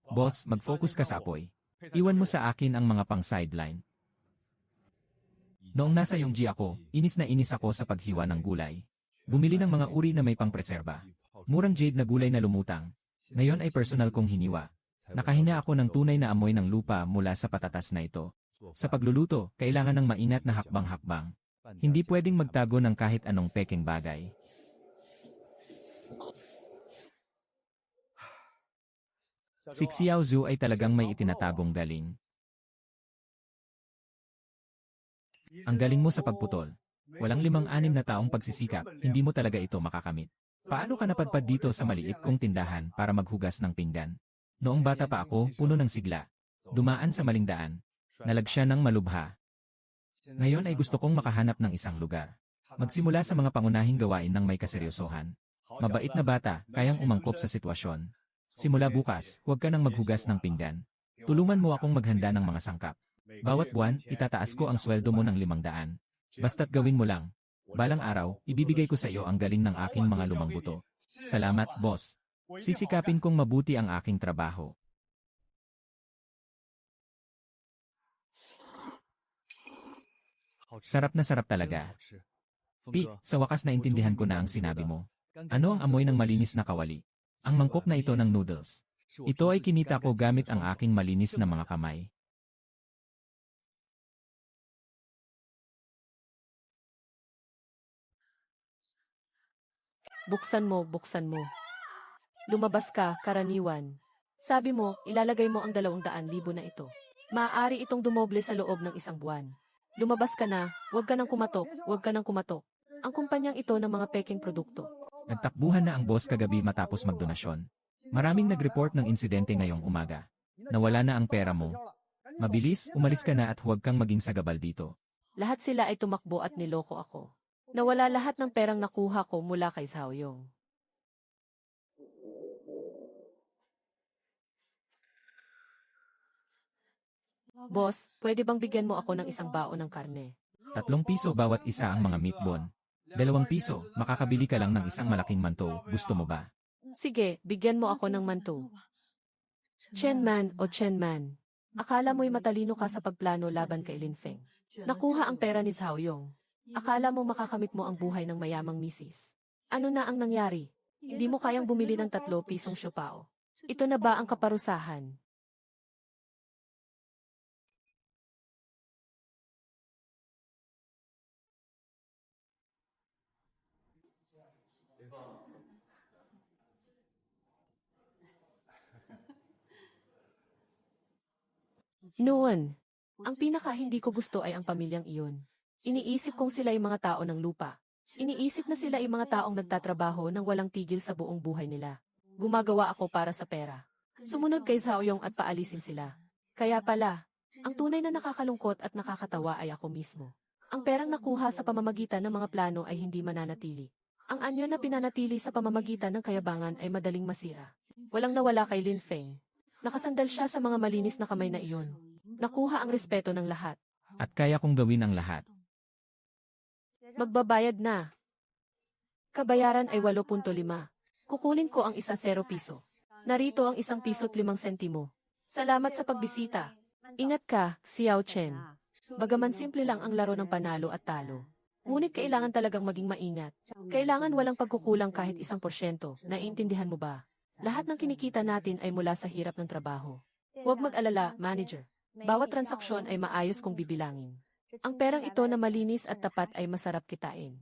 Speaker 1: Boss, mag-focus ka sa apoy. Iwan mo sa akin ang mga pang sideline. Noong nasa Yongji ako, inis na inis ako sa paghiwa ng gulay. Bumili ng mga uri na may pangpreserba. Murang jade na gulay na lumutang. Ngayon ay personal kong hiniwa. Nakahina ako ng tunay na amoy ng lupa mula sa patatas na ito. Sa pagluluto, kailangan ng maingat na hakbang-hakbang. Hindi pwedeng magtago ng kahit anong peking bagay. Si Xiao Zhu ay talagang may itinatagong galing. Ang galing mo sa pagputol. Walang 5-6 na taong pagsisikap, hindi mo talaga ito makakamit. Paano ka napadpad dito sa maliit kong tindahan para maghugas ng pinggan? Noong bata pa ako, puno ng sigla. Dumaan sa maling daan. Nalagsiya ng malubha. Ngayon ay gusto kong makahanap ng isang lugar. Magsimula sa mga pangunahing gawain ng may kaseryosohan. Mabait na bata, kayang umangkop sa sitwasyon. Simula bukas, huwag ka nang maghugas ng pinggan. Tulungan mo akong maghanda ng mga sangkap. Bawat buwan, itataas ko ang sweldo mo ng 500. Basta't gawin mo lang. Balang araw, ibibigay ko sa iyo ang galing ng aking mga lumang buto. Salamat, boss. Sisikapin kong mabuti ang aking trabaho. Sarap na sarap talaga. Pi, sa wakas naintindihan ko na ang sinabi mo. Ano ang amoy ng malinis na kawali? Ang mangkok na ito ng noodles. Ito ay kinita ko gamit ang aking malinis na mga kamay.
Speaker 2: Buksan mo, buksan mo. Lumabas ka, karaniwan. Sabi mo, ilalagay mo ang 200,000 na ito. Maaari itong dumoble sa loob ng 1 buwan. Lumabas ka na, huwag ka nang kumatok, huwag ka nang kumatok. Ang kumpanyang ito ng mga peking produkto.
Speaker 1: Nagtakbuhan na ang boss kagabi matapos magdonasyon. Maraming nag-report ng insidente ngayong umaga. Nawala na ang pera mo. Mabilis, umalis ka na at huwag kang maging sagabal dito.
Speaker 2: Lahat sila ay tumakbo at niloko ako. Nawala lahat ng perang nakuha ko mula kay Zhao Yong. Boss, pwede bang bigyan mo ako ng 1 baon ng karne?
Speaker 1: 3 piso bawat isa ang mga meatball. 2 piso, makakabili ka lang ng isang malaking manto. Gusto mo ba?
Speaker 2: Sige, bigyan mo ako ng manto. Chen Man o Chen Man. Akala mo'y matalino ka sa pagplano laban kay Lin Feng. Nakuha ang pera ni Zhao Yong. Akala mo makakamit mo ang buhay ng mayamang misis. Ano na ang nangyari? Hindi mo kayang bumili ng 3 pisong siopao. Ito na ba ang kaparusahan? Noon, ang pinaka hindi ko gusto ay ang pamilyang iyon. Iniisip kong sila ay mga tao ng lupa. Iniisip na sila ay mga taong nagtatrabaho ng walang tigil sa buong buhay nila. Gumagawa ako para sa pera. Sumunod kay Zhao Yong at paalisin sila. Kaya pala, ang tunay na nakakalungkot at nakakatawa ay ako mismo. Ang perang nakuha sa pamamagitan ng mga plano ay hindi mananatili. Ang anyo na pinanatili sa pamamagitan ng kayabangan ay madaling masira. Walang nawala kay Lin Feng. Nakasandal siya sa mga malinis na kamay na iyon. Nakuha ang respeto ng lahat.
Speaker 1: At kaya kong gawin ang lahat.
Speaker 2: Magbabayad na. Kabayaran ay 8.5. Kukunin ko ang isa 0 piso. Narito ang 1 piso at 5 sentimo. Salamat sa pagbisita. Ingat ka, Xiao Chen. Bagaman simple lang ang laro ng panalo at talo. Ngunit kailangan talagang maging maingat. Kailangan walang pagkukulang kahit 1%. Naiintindihan mo ba? Lahat ng kinikita natin ay mula sa hirap ng trabaho. Huwag mag-alala, manager. Bawat transaksyon ay maayos kung bibilangin. Ang perang ito na malinis at tapat ay masarap kitain.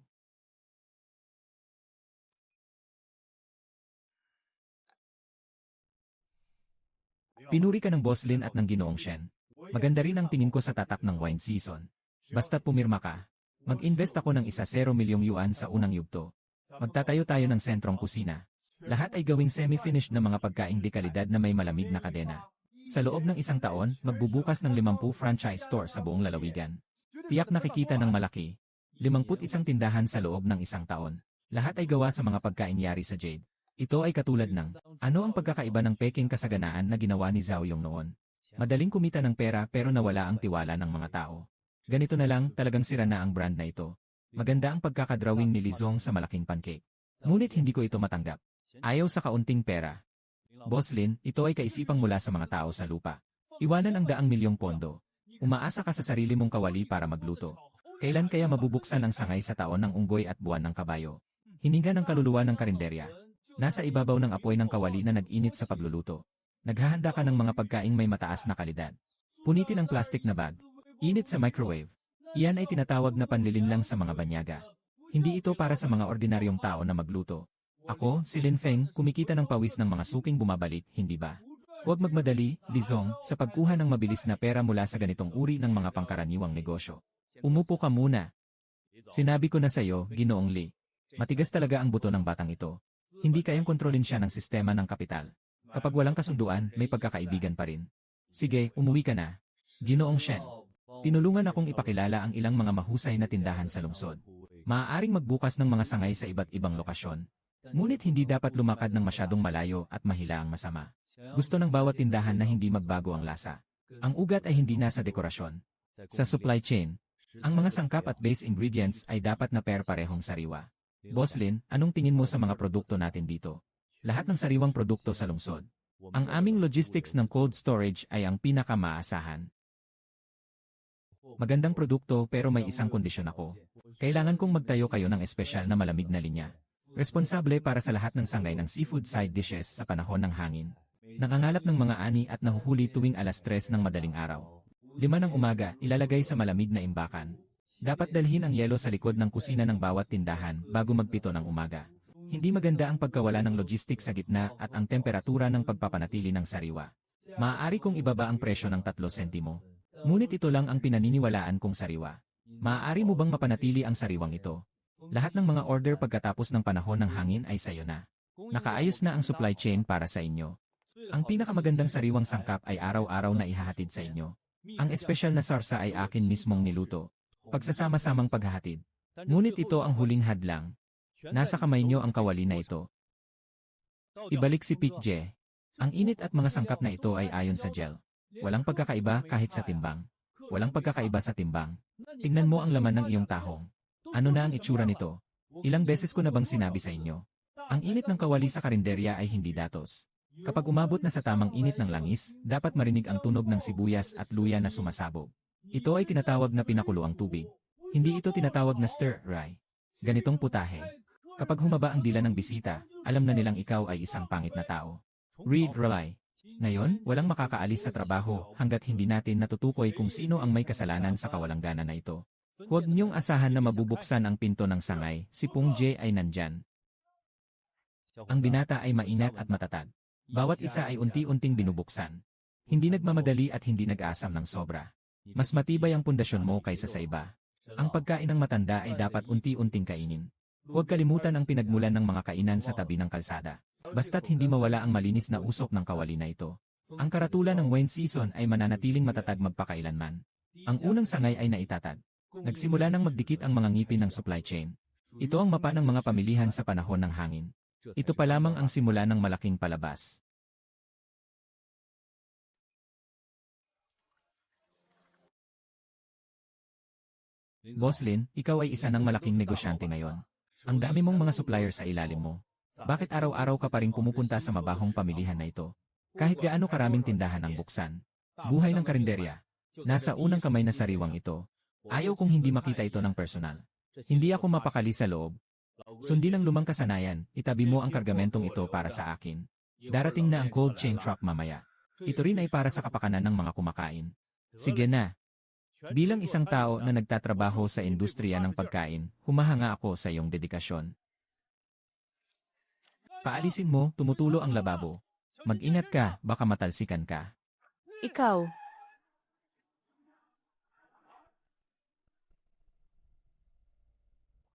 Speaker 1: Pinuri ka ng Boss Lin at ng Ginoong Shen. Maganda rin ang tingin ko sa tatak ng wine season. Basta pumirma ka. Mag-invest ako ng 1 milyong yuan sa unang yugto. Magtatayo tayo ng sentrong kusina. Lahat ay gawing semi-finished na mga pagkaing de kalidad na may malamig na kadena. Sa loob ng 1 taon, magbubukas ng 50 franchise store sa buong lalawigan. Tiyak nakikita ng malaki. 51 tindahan sa loob ng 1 taon. Lahat ay gawa sa mga pagkain yari sa Jade. Ito ay katulad ng, ano ang pagkakaiba ng peking kasaganaan na ginawa ni Zhao Yong noon? Madaling kumita ng pera pero nawala ang tiwala ng mga tao. Ganito na lang, talagang sira na ang brand na ito. Maganda ang pagkakadrawing ni Lizong sa malaking pancake. Ngunit hindi ko ito matanggap. Ayaw sa kaunting pera. Boss Lin, ito ay kaisipang mula sa mga tao sa lupa. Iwanan ang 100 milyong pondo. Umaasa ka sa sarili mong kawali para magluto. Kailan kaya mabubuksan ang sangay sa taon ng unggoy at buwan ng kabayo? Hininga ng kaluluwa ng karinderya. Nasa ibabaw ng apoy ng kawali na nag-init sa pagluluto. Naghahanda ka ng mga pagkaing may mataas na kalidad. Punitin ang plastic na bag. Init sa microwave. Iyan ay tinatawag na panlilinlang sa mga banyaga. Hindi ito para sa mga ordinaryong tao na magluto. Ako, si Lin Feng, kumikita ng pawis ng mga suking bumabalik, hindi ba? Huwag magmadali, Lizong, sa pagkuha ng mabilis na pera mula sa ganitong uri ng mga pangkaraniwang negosyo. Umupo ka muna. Sinabi ko na sa iyo, Ginoong Li. Matigas talaga ang buto ng batang ito. Hindi kayang kontrolin siya ng sistema ng kapital. Kapag walang kasunduan, may pagkakaibigan pa rin. Sige, umuwi ka na. Ginoong Shen. Tinulungan akong ipakilala ang ilang mga mahusay na tindahan sa lungsod. Maaaring magbukas ng mga sangay sa iba't ibang lokasyon. Ngunit hindi dapat lumakad ng masyadong malayo at mahila ang masama. Gusto ng bawat tindahan na hindi magbago ang lasa. Ang ugat ay hindi nasa dekorasyon. Sa supply chain, ang mga sangkap at base ingredients ay dapat na parehong sariwa. Boss Lin, anong tingin mo sa mga produkto natin dito? Lahat ng sariwang produkto sa lungsod. Ang aming logistics ng cold storage ay ang pinakamaasahan. Magandang produkto pero may isang kondisyon ako. Kailangan kong magtayo kayo ng espesyal na malamig na linya. Responsable para sa lahat ng sangay ng seafood side dishes sa panahon ng hangin. Nakangalap ng mga ani at nahuhuli tuwing 3:00 ng madaling araw. 5 ng umaga, ilalagay sa malamig na imbakan. Dapat dalhin ang yelo sa likod ng kusina ng bawat tindahan bago mag-7 ng umaga. Hindi maganda ang pagkawala ng logistics sa gitna at ang temperatura ng pagpapanatili ng sariwa. Maaari kong ibaba ang presyo ng 3 sentimo. Ngunit ito lang ang pinaniniwalaan kong sariwa. Maaari mo bang mapanatili ang sariwang ito? Lahat ng mga order pagkatapos ng panahon ng hangin ay sayo na. Nakaayos na ang supply chain para sa inyo. Ang pinakamagandang sariwang sangkap ay araw-araw na ihahatid sa inyo. Ang espesyal na sarsa ay akin mismong niluto. Pagsasama-samang paghahatid. Ngunit ito ang huling hadlang. Nasa kamay nyo ang kawali na ito. Ibalik si Pic Je. Ang init at mga sangkap na ito ay ayon sa gel. Walang pagkakaiba kahit sa timbang. Walang pagkakaiba sa timbang. Tingnan mo ang laman ng iyong tahong. Ano na ang itsura nito? Ilang beses ko na bang sinabi sa inyo? Ang init ng kawali sa karinderya ay hindi datos. Kapag umabot na sa tamang init ng langis, dapat marinig ang tunog ng sibuyas at luya na sumasabog. Ito ay tinatawag na pinakuloang tubig. Hindi ito tinatawag na stir-fry. Ganitong putahe. Kapag humaba ang dila ng bisita, alam na nilang ikaw ay isang pangit na tao. Read Rely. Ngayon, walang makakaalis sa trabaho hanggat hindi natin natutukoy kung sino ang may kasalanan sa kawalanggana na ito. Huwag niyong asahan na mabubuksan ang pinto ng sangay, si Pung Jie ay nandyan. Ang binata ay mainat at matatag. Bawat isa ay unti-unting binubuksan. Hindi nagmamadali at hindi nag-aasam ng sobra. Mas matibay ang pundasyon mo kaysa sa iba. Ang pagkain ng matanda ay dapat unti-unting kainin. Huwag kalimutan ang pinagmulan ng mga kainan sa tabi ng kalsada. Basta't hindi mawala ang malinis na usok ng kawali na ito. Ang karatulan ng wine season ay mananatiling matatag magpakailanman. Ang unang sangay ay naitatag. Nagsimula nang magdikit ang mga ngipin ng supply chain. Ito ang mapa ng mga pamilihan sa panahon ng hangin. Ito pa lamang ang simula ng malaking palabas. Boss Lin, ikaw ay isa ng malaking negosyante ngayon. Ang dami mong mga supplier sa ilalim mo. Bakit araw-araw ka pa rin pumupunta sa mabahong pamilihan na ito? Kahit gaano karaming tindahan ang buksan. Buhay ng karinderya. Nasa unang kamay na sariwang ito. Ayaw kong hindi makita ito ng personal. Hindi ako mapakali sa loob. Sundin ang lumang kasanayan, itabi mo ang kargamentong ito para sa akin. Darating na ang cold chain truck mamaya. Ito rin ay para sa kapakanan ng mga kumakain. Sige na. Bilang isang tao na nagtatrabaho sa industriya ng pagkain, humahanga ako sa iyong dedikasyon. Paalisin mo, tumutulo ang lababo. Mag-ingat ka, baka matalsikan ka.
Speaker 2: Ikaw.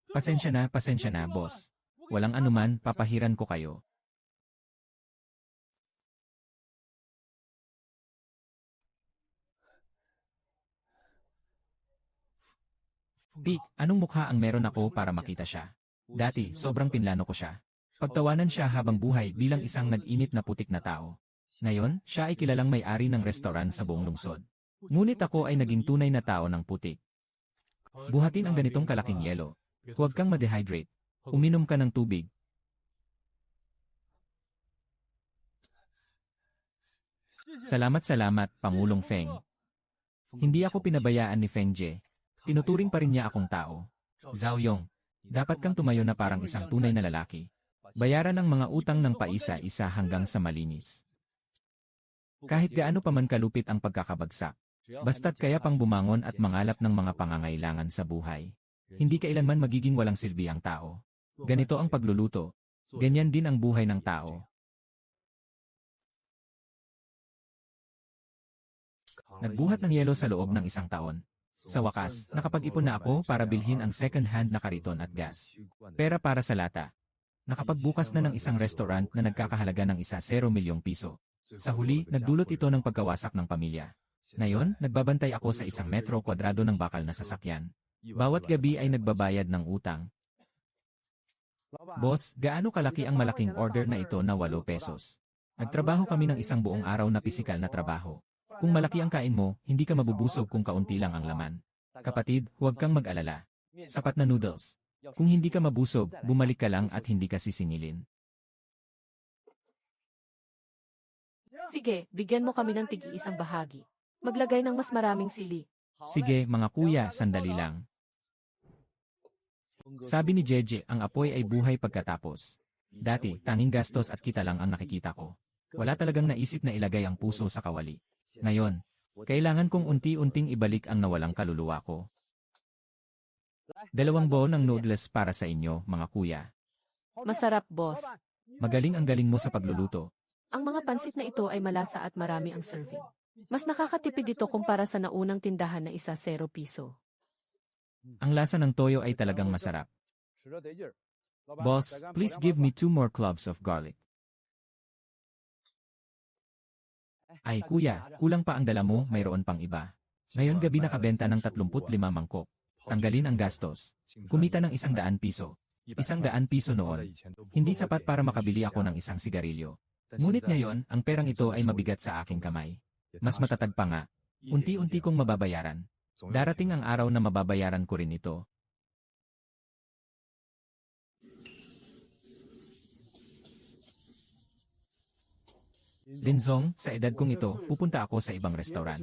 Speaker 1: Pasensya na, boss. Walang anuman, papahiran ko kayo. Pik, anong mukha ang meron ako para makita siya? Dati, sobrang pinlano ko siya. Pagtawanan siya habang buhay bilang isang nag-init na putik na tao. Ngayon, siya ay kilalang may-ari ng restoran sa buong lungsod. Ngunit ako ay naging tunay na tao ng putik. Buhatin ang ganitong kalaking yelo. Huwag kang ma-dehydrate. Uminom ka ng tubig. Salamat, Pangulong Feng. Hindi ako pinabayaan ni Feng Jie. Tinuturing pa rin niya akong tao. Zhao Yong, dapat kang tumayo na parang isang tunay na lalaki. Bayaran ang mga utang ng paisa-isa hanggang sa malinis. Kahit gaano pa man kalupit ang pagkakabagsak, basta't kaya pang bumangon at mangalap ng mga pangangailangan sa buhay. Hindi kailanman magiging walang silbi ang tao. Ganito ang pagluluto. Ganyan din ang buhay ng tao. Nagbuhat ng yelo sa loob ng isang taon. Sa wakas, nakapag-ipon na ako para bilhin ang second-hand na kariton at gas. Pera para sa lata. Nakapagbukas na ng isang restaurant na nagkakahalaga ng 1 milyong piso. Sa huli, nagdulot ito ng pagkawasak ng pamilya. Ngayon, nagbabantay ako sa 1 metro kwadrado ng bakal na sasakyan. Bawat gabi ay nagbabayad ng utang. Boss, gaano kalaki ang malaking order na ito na 8 pesos? Nagtrabaho kami ng isang buong araw na pisikal na trabaho. Kung malaki ang kain mo, hindi ka mabubusog kung kaunti lang ang laman. Kapatid, huwag kang mag-alala. Sapat na noodles. Kung hindi ka mabusog, bumalik ka lang at hindi ka sisingilin.
Speaker 2: Sige, bigyan mo kami ng tig-iisang bahagi. Maglagay ng mas maraming sili.
Speaker 1: Sige, mga kuya, sandali lang. Sabi ni Jeje, ang apoy ay buhay pagkatapos. Dati, tanging gastos at kita lang ang nakikita ko. Wala talagang naisip na ilagay ang puso sa kawali. Ngayon, kailangan kong unti-unting ibalik ang nawalang kaluluwa ko. 2 bowl ng noodles para sa inyo, mga kuya.
Speaker 2: Masarap, boss.
Speaker 1: Magaling ang galing mo sa pagluluto.
Speaker 2: Ang mga pansit na ito ay malasa at marami ang serving. Mas nakakatipid ito kumpara sa naunang tindahan na 0 piso.
Speaker 1: Ang lasa ng toyo ay talagang masarap. Boss, please give me 2 more cloves of garlic. Ay kuya, kulang pa ang dala mo, mayroon pang iba. Ngayon gabi nakabenta ng 35 mangkok. Tanggalin ang gastos. Kumita ng 100 piso. 100 piso noon. Hindi sapat para makabili ako ng isang sigarilyo. Ngunit ngayon, ang perang ito ay mabigat sa aking kamay. Mas matatag pa nga. Unti-unti kong mababayaran. Darating ang araw na mababayaran ko rin ito. Linzong, sa edad kong ito, pupunta ako sa ibang restaurant.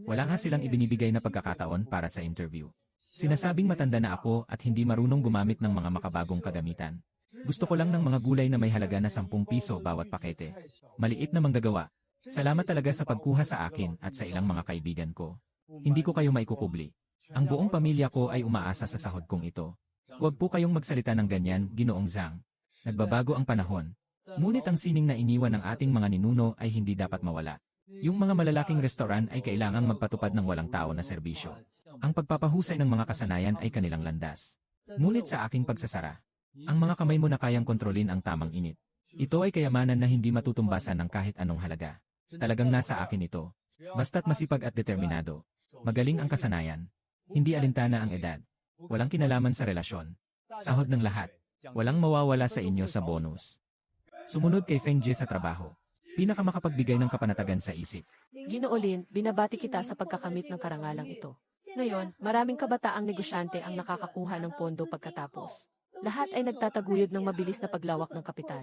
Speaker 1: Wala nga silang ibinibigay na pagkakataon para sa interview. Sinasabing matanda na ako at hindi marunong gumamit ng mga makabagong kagamitan. Gusto ko lang ng mga gulay na may halaga na 10 piso bawat pakete. Maliit na manggagawa. Salamat talaga sa pagkuha sa akin at sa ilang mga kaibigan ko. Hindi ko kayo maikukubli. Ang buong pamilya ko ay umaasa sa sahod kong ito. Huwag po kayong magsalita ng ganyan, Ginoong Zhang. Nagbabago ang panahon. Ngunit ang sining na iniwan ng ating mga ninuno ay hindi dapat mawala. Yung mga malalaking restoran ay kailangang magpatupad ng walang tao na serbisyo. Ang pagpapahusay ng mga kasanayan ay kanilang landas. Ngunit sa aking pagsasara, ang mga kamay mo na kayang kontrolin ang tamang init. Ito ay kayamanan na hindi matutumbasan ng kahit anong halaga. Talagang nasa akin ito. Basta't masipag at determinado. Magaling ang kasanayan. Hindi alintana ang edad. Walang kinalaman sa relasyon. Sahod ng lahat. Walang mawawala sa inyo sa bonus. Sumunod kay Feng Jie sa trabaho. Pinakamakapagbigay ng kapanatagan sa isip.
Speaker 2: Ginoo Lin, binabati kita sa pagkakamit ng karangalang ito. Ngayon, maraming kabataang negosyante ang nakakakuha ng pondo pagkatapos. Lahat ay nagtataguyod ng mabilis na paglawak ng kapital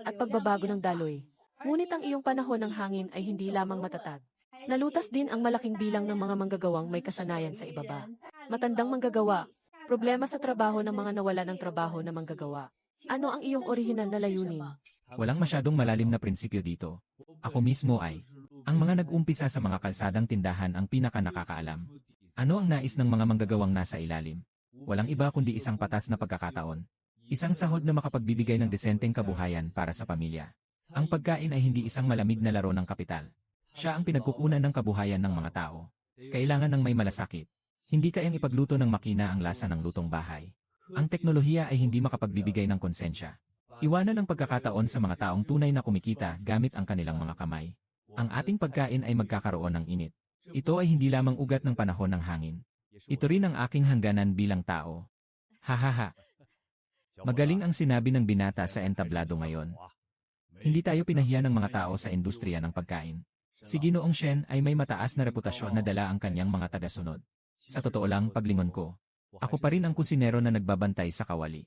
Speaker 2: at pagbabago ng daloy. Ngunit ang iyong panahon ng hangin ay hindi lamang matatag. Nalutas din ang malaking bilang ng mga manggagawang may kasanayan sa ibaba. Matandang manggagawa, problema sa trabaho ng mga nawala ng trabaho na manggagawa. Ano ang iyong orihinal na layunin?
Speaker 1: Walang masyadong malalim na prinsipyo dito. Ako mismo ay, ang mga nag-umpisa sa mga kalsadang tindahan ang pinaka nakakaalam. Ano ang nais ng mga manggagawang nasa ilalim? Walang iba kundi isang patas na pagkakataon. Isang sahod na makapagbibigay ng desenteng kabuhayan para sa pamilya. Ang pagkain ay hindi isang malamig na laro ng kapital. Siya ang pinagkukunan ng kabuhayan ng mga tao. Kailangan ng may malasakit. Hindi kayang ipagluto ng makina ang lasa ng lutong bahay. Ang teknolohiya ay hindi makapagbibigay ng konsensya. Iwanan ang pagkakataon sa mga taong tunay na kumikita gamit ang kanilang mga kamay. Ang ating pagkain ay magkakaroon ng init. Ito ay hindi lamang ugat ng panahon ng hangin. Ito rin ang aking hangganan bilang tao. Hahaha. Magaling ang sinabi ng binata sa entablado ngayon. Hindi tayo pinahiya ng mga tao sa industriya ng pagkain. Si Ginoong Shen ay may mataas na reputasyon na dala ang kanyang mga tagasunod. Sa totoo lang, paglingon ko, ako pa rin ang kusinero na nagbabantay sa kawali.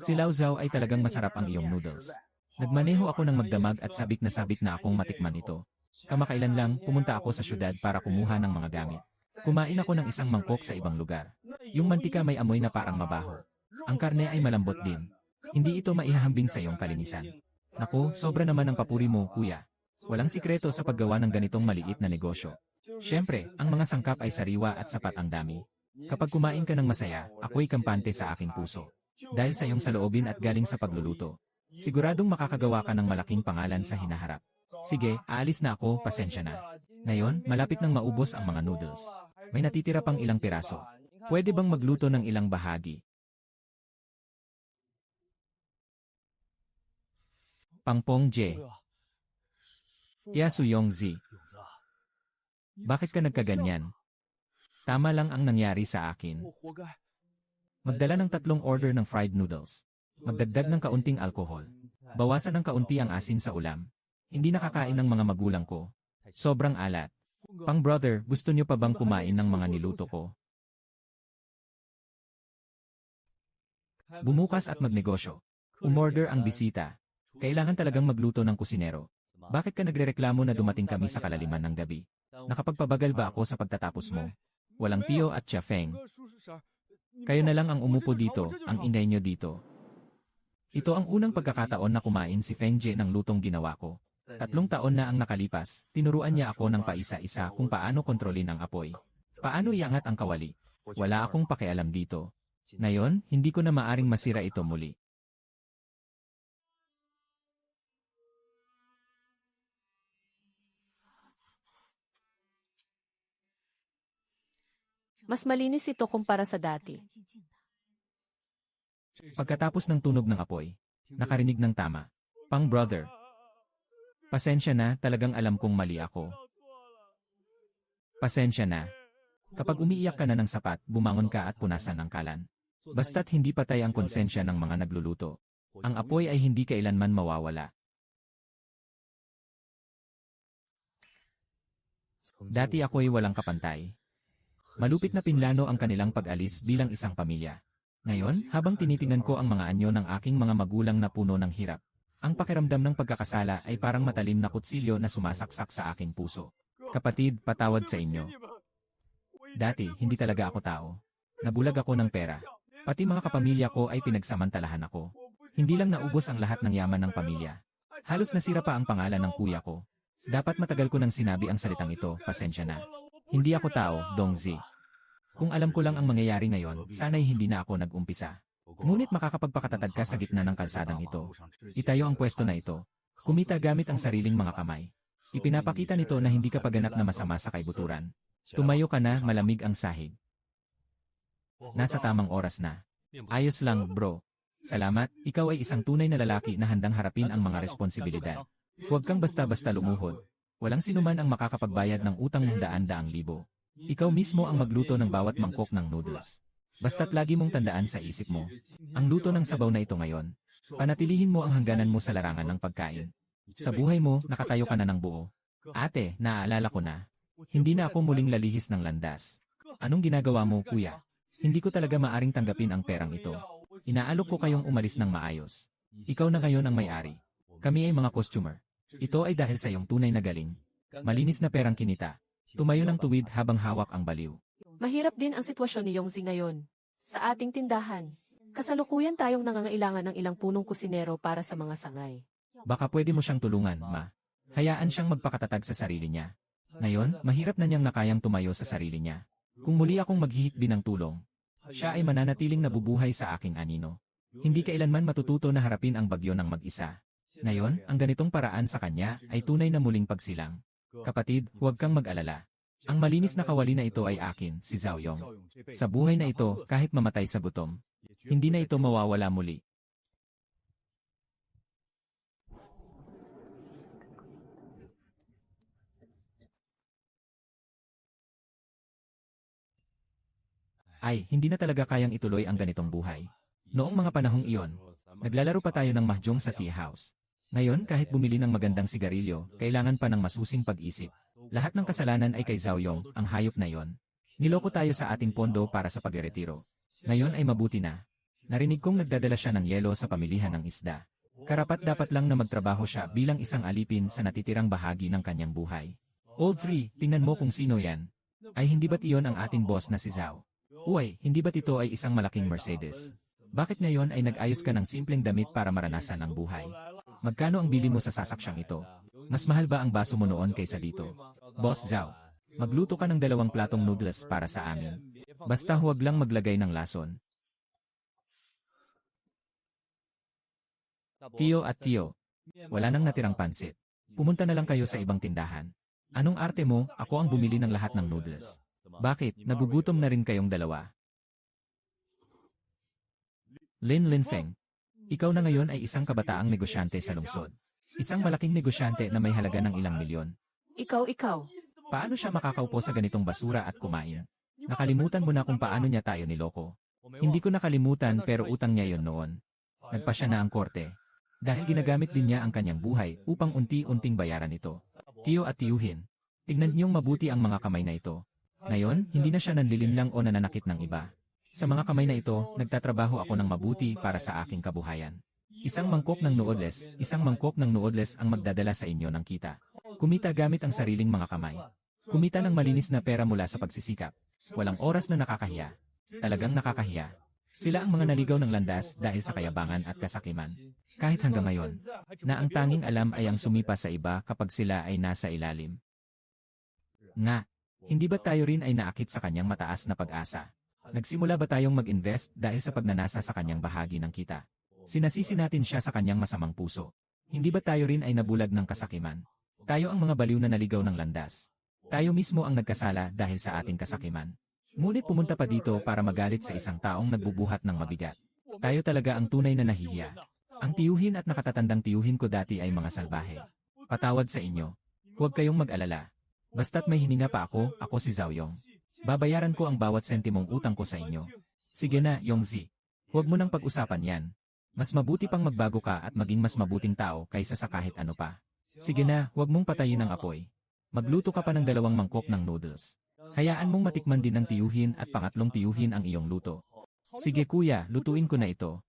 Speaker 1: Si Lao Zhao ay talagang masarap ang iyong noodles. Nagmaneho ako ng magdamag at sabik na akong matikman ito. Kamakailan lang, pumunta ako sa syudad para kumuha ng mga gamit. Kumain ako ng isang mangkok sa ibang lugar. Yung mantika may amoy na parang mabaho. Ang karne ay malambot din. Hindi ito maihahambing sa iyong kalinisan. Naku, sobra naman ang papuri mo, kuya. Walang sikreto sa paggawa ng ganitong maliit na negosyo. Siyempre, ang mga sangkap ay sariwa at sapat ang dami. Kapag kumain ka ng masaya, ako'y kampante sa aking puso. Dahil sa iyong saloobin at galing sa pagluluto. Siguradong makakagawa ka ng malaking pangalan sa hinaharap. Sige, aalis na ako, pasensya na. Ngayon, malapit nang maubos ang mga noodles. May natitira pang ilang piraso. Pwede bang magluto ng ilang bahagi? Pangpong J. Suyong Z. Bakit ka nagkaganyan? Tama lang ang nangyari sa akin. Magdala ng 3 order ng fried noodles. Magdagdag ng kaunting alkohol. Bawasan ng kaunti ang asin sa ulam. Hindi nakakain ng mga magulang ko. Sobrang alat. Pang brother, gusto niyo pa bang kumain ng mga niluto ko? Bumukas at magnegosyo. Umorder ang bisita. Kailangan talagang magluto ng kusinero. Bakit ka nagrereklamo na dumating kami sa kalaliman ng gabi? Nakapagpabagal ba ako sa pagtatapos mo? Walang Tio at Chia Feng. Kayo na lang ang umupo dito, ang ingay nyo dito. Ito ang unang pagkakataon na kumain si Feng Jie ng lutong ginawa ko. 3 taon na ang nakalipas, tinuruan niya ako ng paisa-isa kung paano kontrolin ang apoy. Paano iangat ang kawali. Wala akong pakialam dito. Ngayon, hindi ko na maaring masira ito muli.
Speaker 2: Mas malinis ito kumpara sa dati.
Speaker 1: Pagkatapos ng tunog ng apoy, nakarinig ng tama. Pang brother. Pasensya na, talagang alam kong mali ako. Pasensya na. Kapag umiiyak ka na ng sapat, bumangon ka at punasan ang kalan. Basta't hindi patay ang konsensya ng mga nagluluto. Ang apoy ay hindi kailanman mawawala. Dati ako'y walang kapantay. Malupit na pinlano ang kanilang pag-alis bilang isang pamilya. Ngayon, habang tinitingnan ko ang mga anyo ng aking mga magulang na puno ng hirap, ang pakiramdam ng pagkakasala ay parang matalim na kutsilyo na sumasaksak sa aking puso. Kapatid, patawad sa inyo. Dati, hindi talaga ako tao. Nabulag ako ng pera. Pati mga kapamilya ko ay pinagsamantalahan ako. Hindi lang naubos ang lahat ng yaman ng pamilya. Halos nasira pa ang pangalan ng kuya ko. Dapat matagal ko nang sinabi ang salitang ito, pasensya na. Hindi ako tao, Dongzi. Kung alam ko lang ang mangyayari ngayon, sana'y hindi na ako nag-umpisa. Ngunit makakapagpakatatag ka sa gitna ng kalsadang ito. Itayo ang pwesto na ito. Kumita gamit ang sariling mga kamay. Ipinapakita nito na hindi ka paganap na masama sa kaibuturan. Tumayo ka na, malamig ang sahig. Nasa tamang oras na. Ayos lang, bro. Salamat, ikaw ay isang tunay na lalaki na handang harapin ang mga responsibilidad. Huwag kang basta-basta lumuhod. Walang sinuman ang makakapagbayad ng utang ng daan-daang libo. Ikaw mismo ang magluto ng bawat mangkok ng noodles. Basta't lagi mong tandaan sa isip mo. Ang luto ng sabaw na ito ngayon. Panatilihin mo ang hangganan mo sa larangan ng pagkain. Sa buhay mo, nakatayo ka na ng buo. Ate, naaalala ko na. Hindi na ako muling lalihis ng landas. Anong ginagawa mo, kuya? Hindi ko talaga maaring tanggapin ang perang ito. Inaalok ko kayong umalis ng maayos. Ikaw na ngayon ang may-ari. Kami ay mga customer. Ito ay dahil sa iyong tunay na galing. Malinis na perang kinita. Tumayo ng tuwid habang hawak ang baliw.
Speaker 2: Mahirap din ang sitwasyon ni Yongzi ngayon. Sa ating tindahan, kasalukuyan tayong nangangailangan ng ilang punong kusinero para sa mga sangay.
Speaker 1: Baka pwede mo siyang tulungan, ma. Hayaan siyang magpakatatag sa sarili niya. Ngayon, mahirap na niyang nakayang tumayo sa sarili niya. Kung muli akong maghihikbi ng tulong, siya ay mananatiling nabubuhay sa aking anino. Hindi kailanman matututo na harapin ang bagyo ng mag-isa. Ngayon, ang ganitong paraan sa kanya ay tunay na muling pagsilang. Kapatid, huwag kang mag-alala. Ang malinis na kawali na ito ay akin, si Zhao Yong. Sa buhay na ito, kahit mamatay sa gutom, hindi na ito mawawala muli. Ay, hindi na talaga kayang ituloy ang ganitong buhay. Noong mga panahong iyon, naglalaro pa tayo ng mahjong sa tea house. Ngayon, kahit bumili ng magandang sigarilyo, kailangan pa ng masusing pag-isip. Lahat ng kasalanan ay kay Zhao Yong, ang hayop na iyon. Niloko tayo sa ating pondo para sa pagretiro. Ngayon ay mabuti na. Narinig kong nagdadala siya ng yelo sa pamilihan ng isda. Karapat-dapat lang na magtrabaho siya bilang isang alipin sa natitirang bahagi ng kanyang buhay. Old Free, tingnan mo kung sino yan. Ay hindi ba't iyon ang ating boss na si Zhao? Uy, hindi ba't ito ay isang malaking Mercedes? Bakit ngayon ay nag-ayos ka ng simpleng damit para maranasan ang buhay? Magkano ang bili mo sa sasaksyang ito? Mas mahal ba ang baso mo noon kaysa dito? Boss Zhao, magluto ka ng 2 platong noodles para sa amin. Basta huwag lang maglagay ng lason. Tio at Tio, wala nang natirang pansit. Pumunta na lang kayo sa ibang tindahan. Anong arte mo? Ako ang bumili ng lahat ng noodles. Bakit? Nagugutom na rin kayong dalawa. Lin Linfeng, ikaw na ngayon ay isang kabataang negosyante sa lungsod. Isang malaking negosyante na may halaga ng ilang milyon.
Speaker 2: Ikaw.
Speaker 1: Paano siya makakaupo sa ganitong basura at kumain? Nakalimutan mo na kung paano niya tayo niloko. Hindi ko nakalimutan pero utang niya yon noon. Nagpa siya na ang korte. Dahil ginagamit din niya ang kanyang buhay upang unti-unting bayaran ito. Tio at tiyuhin, tignan niyong mabuti ang mga kamay na ito. Ngayon, hindi na siya nanlilinlang o nananakit ng iba. Sa mga kamay na ito, nagtatrabaho ako ng mabuti para sa aking kabuhayan. Isang mangkok ng noodles ang magdadala sa inyo ng kita. Kumita gamit ang sariling mga kamay. Kumita ng malinis na pera mula sa pagsisikap. Walang oras na nakakahiya. Talagang nakakahiya. Sila ang mga naligaw ng landas dahil sa kayabangan at kasakiman. Kahit hanggang ngayon, na ang tanging alam ay ang sumipa sa iba kapag sila ay nasa ilalim. Nga, hindi ba tayo rin ay naakit sa kanyang mataas na pag-asa? Nagsimula ba tayong mag-invest dahil sa pagnanasa sa kanyang bahagi ng kita? Sinasisi natin siya sa kanyang masamang puso. Hindi ba tayo rin ay nabulag ng kasakiman? Tayo ang mga baliw na naligaw ng landas. Tayo mismo ang nagkasala dahil sa ating kasakiman. Ngunit pumunta pa dito para magalit sa isang taong nagbubuhat ng mabigat. Tayo talaga ang tunay na nahihiya. Ang tiyuhin at nakatatandang tiyuhin ko dati ay mga salbahe. Patawad sa inyo. Huwag kayong mag-alala. Basta't may hininga pa ako si Zhao Yong. Babayaran ko ang bawat sentimong utang ko sa inyo. Sige na, Yongzi. Huwag mo nang pag-usapan yan. Mas mabuti pang magbago ka at maging mas mabuting tao kaysa sa kahit ano pa. Sige na, huwag mong patayin ang apoy. Magluto ka pa ng 2 mangkok ng noodles. Hayaan mong matikman din ng tiyuhin at pangatlong tiyuhin ang iyong luto. Sige kuya, lutuin ko na ito.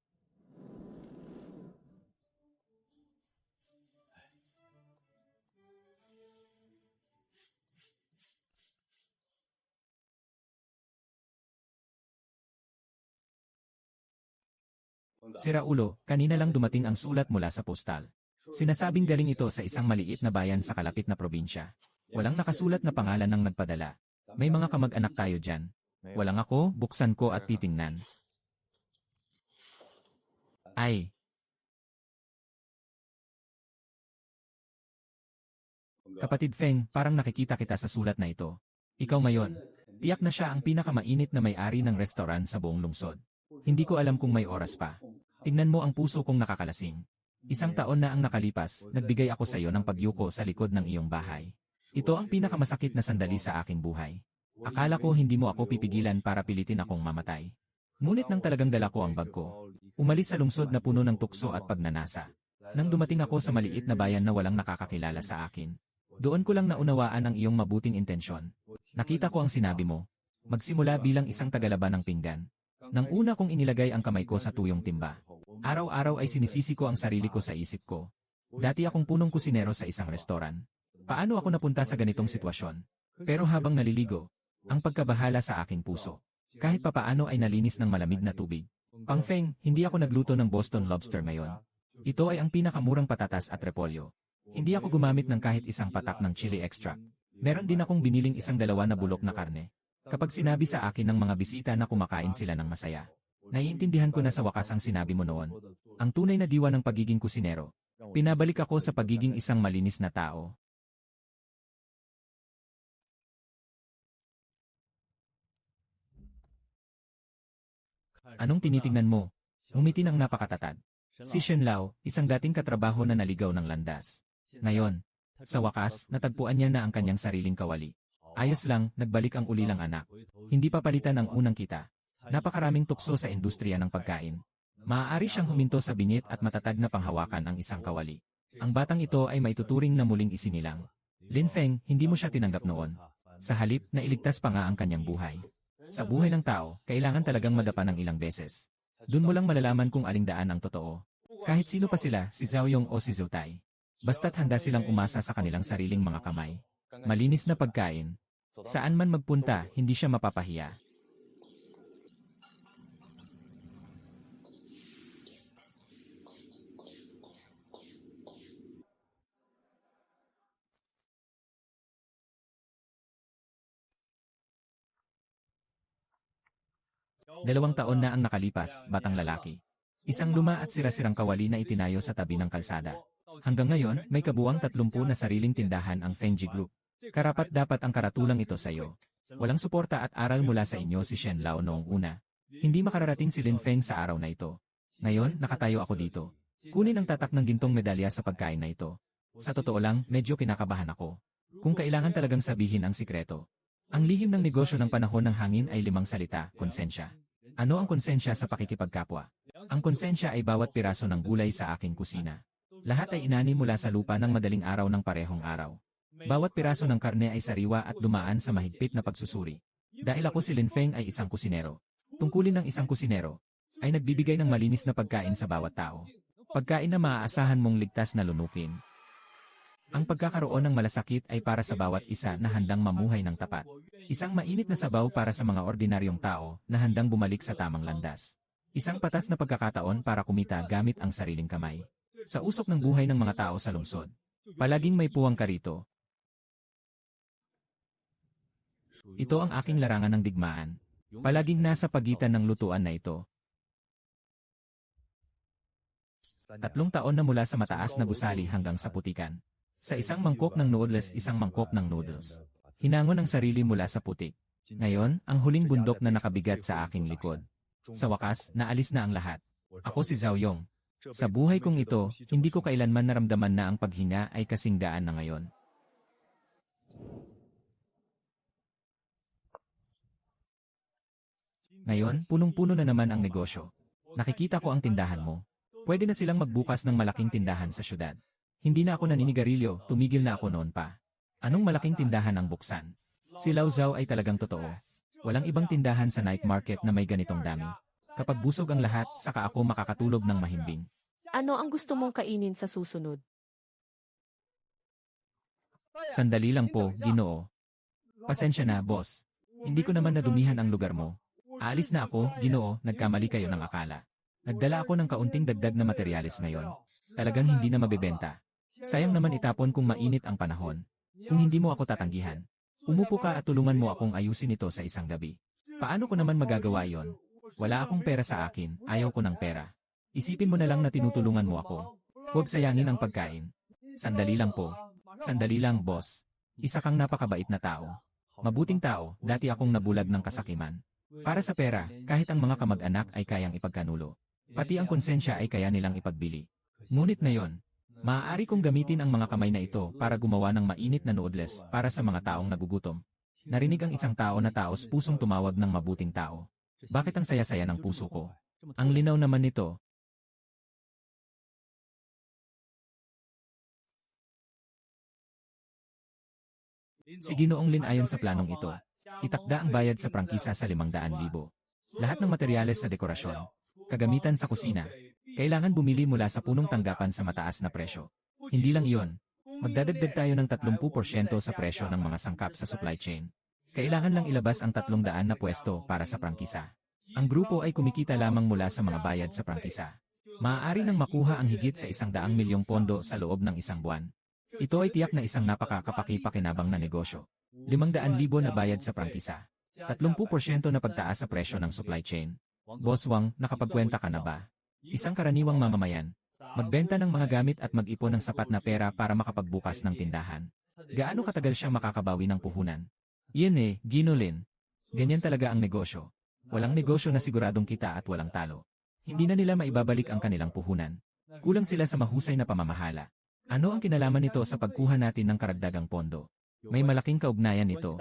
Speaker 1: Sira ulo, kanina lang dumating ang sulat mula sa postal. Sinasabing galing ito sa isang maliit na bayan sa kalapit na probinsya. Walang nakasulat na pangalan ng nagpadala. May mga kamag-anak tayo dyan. Walang ako, buksan ko at titingnan. Ay! Kapatid Feng, parang nakikita kita sa sulat na ito. Ikaw mayon. Tiyak na siya ang pinakamainit na may-ari ng restaurant sa buong lungsod. Hindi ko alam kung may oras pa. Tingnan mo ang puso kong nakakalasing. 1 taon na ang nakalipas, nagbigay ako sa iyo ng pagyuko sa likod ng iyong bahay. Ito ang pinakamasakit na sandali sa aking buhay. Akala ko hindi mo ako pipigilan para pilitin akong mamatay. Ngunit nang talagang dala ko ang bag ko, umalis sa lungsod na puno ng tukso at pagnanasa. Nang dumating ako sa maliit na bayan na walang nakakakilala sa akin, doon ko lang naunawaan ang iyong mabuting intensyon. Nakita ko ang sinabi mo. Magsimula bilang isang tagalaban ng pinggan. Nang una kong inilagay ang kamay ko sa tuyong timba, araw-araw ay sinisisi ko ang sarili ko sa isip ko. Dati akong punong kusinero sa isang restoran. Paano ako napunta sa ganitong sitwasyon? Pero habang naliligo, ang pagkabahala sa aking puso. Kahit papaano ay nalinis ng malamig na tubig. Pang Feng, hindi ako nagluto ng Boston lobster ngayon. Ito ay ang pinakamurang patatas at repolyo. Hindi ako gumamit ng kahit isang patak ng chili extract. Meron din akong biniling 1-2 na bulok na karne. Kapag sinabi sa akin ng mga bisita na kumakain sila ng masaya, naiintindihan ko na sa wakas ang sinabi mo noon. Ang tunay na diwa ng pagiging kusinero. Pinabalik ako sa pagiging isang malinis na tao. Anong tinitingnan mo? Umiti ng napakatatag. Si Shen Lao, isang dating katrabaho na naligaw ng landas. Ngayon, sa wakas, natagpuan niya na ang kanyang sariling kawali. Ayos lang, nagbalik ang ulilang anak. Hindi pa palitan ang unang kita. Napakaraming tukso sa industriya ng pagkain. Maaari siyang huminto sa bingit at matatag na panghawakan ang isang kawali. Ang batang ito ay maituturing na muling isinilang. Lin Feng, hindi mo siya tinanggap noon. Sa halip, nailigtas pa nga ang kanyang buhay. Sa buhay ng tao, kailangan talagang madapa ng ilang beses. Doon mo lang malalaman kung aling daan ang totoo. Kahit sino pa sila, si Zhao Yong o si Zhou Tai. Basta't handa silang umasa sa kanilang sariling mga kamay. Malinis na pagkain. Saan man magpunta, hindi siya mapapahiya. Dalawang taon na ang nakalipas, batang lalaki. Isang luma at sira-sirang kawali na itinayo sa tabi ng kalsada. Hanggang ngayon, may kabuwang 30 na sariling tindahan ang Fengji Group. Karapat dapat ang karatulang ito sa iyo. Walang suporta at aral mula sa inyo si Shen Lao noong una. Hindi makararating si Lin Feng sa araw na ito. Ngayon, nakatayo ako dito. Kunin ang tatak ng gintong medalya sa pagkain na ito. Sa totoo lang, medyo kinakabahan ako. Kung kailangan talagang sabihin ang sikreto. Ang lihim ng negosyo ng panahon ng hangin ay 5 salita, konsensya. Ano ang konsensya sa pakikipagkapwa? Ang konsensya ay bawat piraso ng gulay sa aking kusina. Lahat ay inani mula sa lupa ng madaling araw ng parehong araw. Bawat piraso ng karne ay sariwa at dumaan sa mahigpit na pagsusuri. Dahil ako si Lin Feng ay isang kusinero. Tungkulin ng isang kusinero ay nagbibigay ng malinis na pagkain sa bawat tao. Pagkain na maaasahan mong ligtas na lunukin. Ang pagkakaroon ng malasakit ay para sa bawat isa na handang mamuhay ng tapat. Isang mainit na sabaw para sa mga ordinaryong tao na handang bumalik sa tamang landas. Isang patas na pagkakataon para kumita gamit ang sariling kamay. Sa usok ng buhay ng mga tao sa lungsod. Palaging may puwang ka rito. Ito ang aking larangan ng digmaan. Palaging nasa pagitan ng lutuan na ito. 3 taon na mula sa mataas na gusali hanggang sa putikan. Sa isang mangkok ng noodles, isang mangkok ng noodles. Hinangon ang sarili mula sa putik. Ngayon, ang huling bundok na nakabigat sa aking likod. Sa wakas, naalis na ang lahat. Ako si Zhao Yong. Sa buhay kong ito, hindi ko kailanman naramdaman na ang paghinga ay kasing gaan na ngayon. Ngayon, punong-puno na naman ang negosyo. Nakikita ko ang tindahan mo. Pwede na silang magbukas ng malaking tindahan sa syudad. Hindi na ako naninigarilyo, tumigil na ako noon pa. Anong malaking tindahan ang buksan? Si Lao Zhao ay talagang totoo. Walang ibang tindahan sa night market na may ganitong dami. Kapag busog ang lahat, saka ako makakatulog ng mahimbing.
Speaker 2: Ano ang gusto mong kainin sa susunod?
Speaker 1: Sandali lang po, Ginoo. Pasensya na, boss. Hindi ko naman nadumihan ang lugar mo. Aalis na ako, Ginoo, nagkamali kayo ng akala. Nagdala ako ng kaunting dagdag na materyales ngayon. Talagang hindi na mabebenta. Sayang naman itapon kung mainit ang panahon. Kung hindi mo ako tatanggihan. Umupo ka at tulungan mo akong ayusin ito sa isang gabi. Paano ko naman magagawa yon? Wala akong pera sa akin, ayaw ko ng pera. Isipin mo na lang na tinutulungan mo ako. Huwag sayangin ang pagkain. Sandali lang po. Sandali lang, boss. Isa kang napakabait na tao. Mabuting tao, dati akong nabulag ng kasakiman. Para sa pera, kahit ang mga kamag-anak ay kayang ipagkanulo. Pati ang konsensya ay kaya nilang ipagbili. Ngunit ngayon, maaari kong gamitin ang mga kamay na ito para gumawa ng mainit na noodles para sa mga taong nagugutom. Narinig ang isang tao na taos pusong tumawag ng mabuting tao. Bakit ang saya-saya ng puso ko? Ang linaw naman nito. Si Ginoong Lin ayon sa planong ito, itakda ang bayad sa prangkisa sa 500,000. Lahat ng materyales sa dekorasyon, kagamitan sa kusina, kailangan bumili mula sa punong tanggapan sa mataas na presyo. Hindi lang iyon, magdadagdag tayo ng 30% sa presyo ng mga sangkap sa supply chain. Kailangan lang ilabas ang 300 na pwesto para sa prangkisa. Ang grupo ay kumikita lamang mula sa mga bayad sa prangkisa. Maaari nang makuha ang higit sa 100 milyong pondo sa loob ng isang buwan. Ito ay tiyak na isang napakakapaki-pakinabang na negosyo. 500,000 na bayad sa prangkisa. 30% na pagtaas sa presyo ng supply chain. Boss Wang, nakapagkwenta ka na ba? Isang karaniwang mamamayan. Magbenta ng mga gamit at mag-ipon ng sapat na pera para makapagbukas ng tindahan. Gaano katagal siya makakabawi ng puhunan? Iyan Gino Lin. Ganyan talaga ang negosyo. Walang negosyo na siguradong kita at walang talo. Hindi na nila maibabalik ang kanilang puhunan. Kulang sila sa mahusay na pamamahala. Ano ang kinalaman nito sa pagkuha natin ng karagdagang pondo? May malaking kaugnayan nito.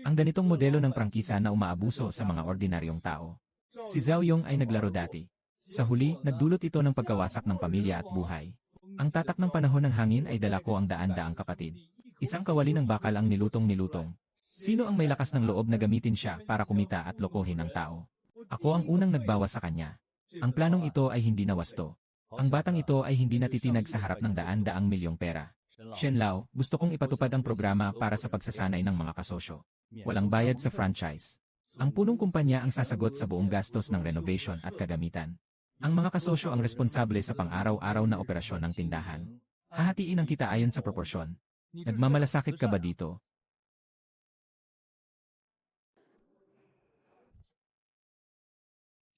Speaker 1: Ang ganitong modelo ng prangkisa na umaabuso sa mga ordinaryong tao. Si Zhao Yong ay naglaro dati. Sa huli, nagdulot ito ng pagkawasak ng pamilya at buhay. Ang tatak ng panahon ng hangin ay dala ko ang daan-daang kapatid. Isang kawali ng bakal ang nilutong-nilutong. Sino ang may lakas ng loob na gamitin siya para kumita at lokohin ang tao? Ako ang unang nagbawas sa kanya. Ang planong ito ay hindi nawasto. Ang batang ito ay hindi natitinag sa harap ng daan-daang milyong pera. Shen Lao, gusto kong ipatupad ang programa para sa pagsasanay ng mga kasosyo. Walang bayad sa franchise. Ang punong kumpanya ang sasagot sa buong gastos ng renovation at kagamitan. Ang mga kasosyo ang responsable sa pang-araw-araw na operasyon ng tindahan. Hahatiin ang kita ayon sa proporsyon. Nagmamalasakit ka ba dito?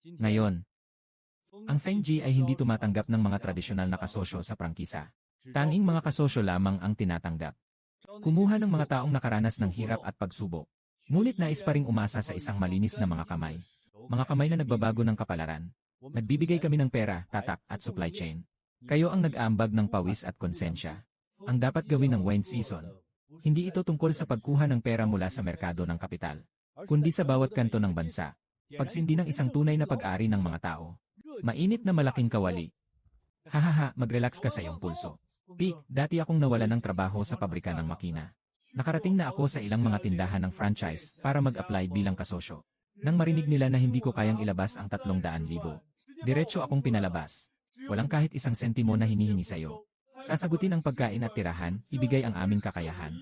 Speaker 1: Ngayon, ang Feng Ji ay hindi tumatanggap ng mga tradisyonal na kasosyo sa prangkisa. Tanging mga kasosyo lamang ang tinatanggap. Kumuha ng mga taong nakaranas ng hirap at pagsubok. Ngunit nais pa ring umasa sa isang malinis na mga kamay. Mga kamay na nagbabago ng kapalaran. Nagbibigay kami ng pera, tatak at supply chain. Kayo ang nag-aambag ng pawis at konsensya. Ang dapat gawin ng wine season. Hindi ito tungkol sa pagkuha ng pera mula sa merkado ng kapital, kundi sa bawat kanto ng bansa. Pagsindi ng isang tunay na pag-ari ng mga tao. Mainit na malaking kawali. Hahaha, mag-relax ka sa iyong pulso. Pik, dati akong nawala ng trabaho sa pabrika ng makina. Nakarating na ako sa ilang mga tindahan ng franchise para mag-apply bilang kasosyo. Nang marinig nila na hindi ko kayang ilabas ang 300,000, diretso akong pinalabas. Walang kahit isang sentimo na hinihingi sa'yo. Sasagutin ang pagkain at tirahan, ibigay ang aming kakayahan.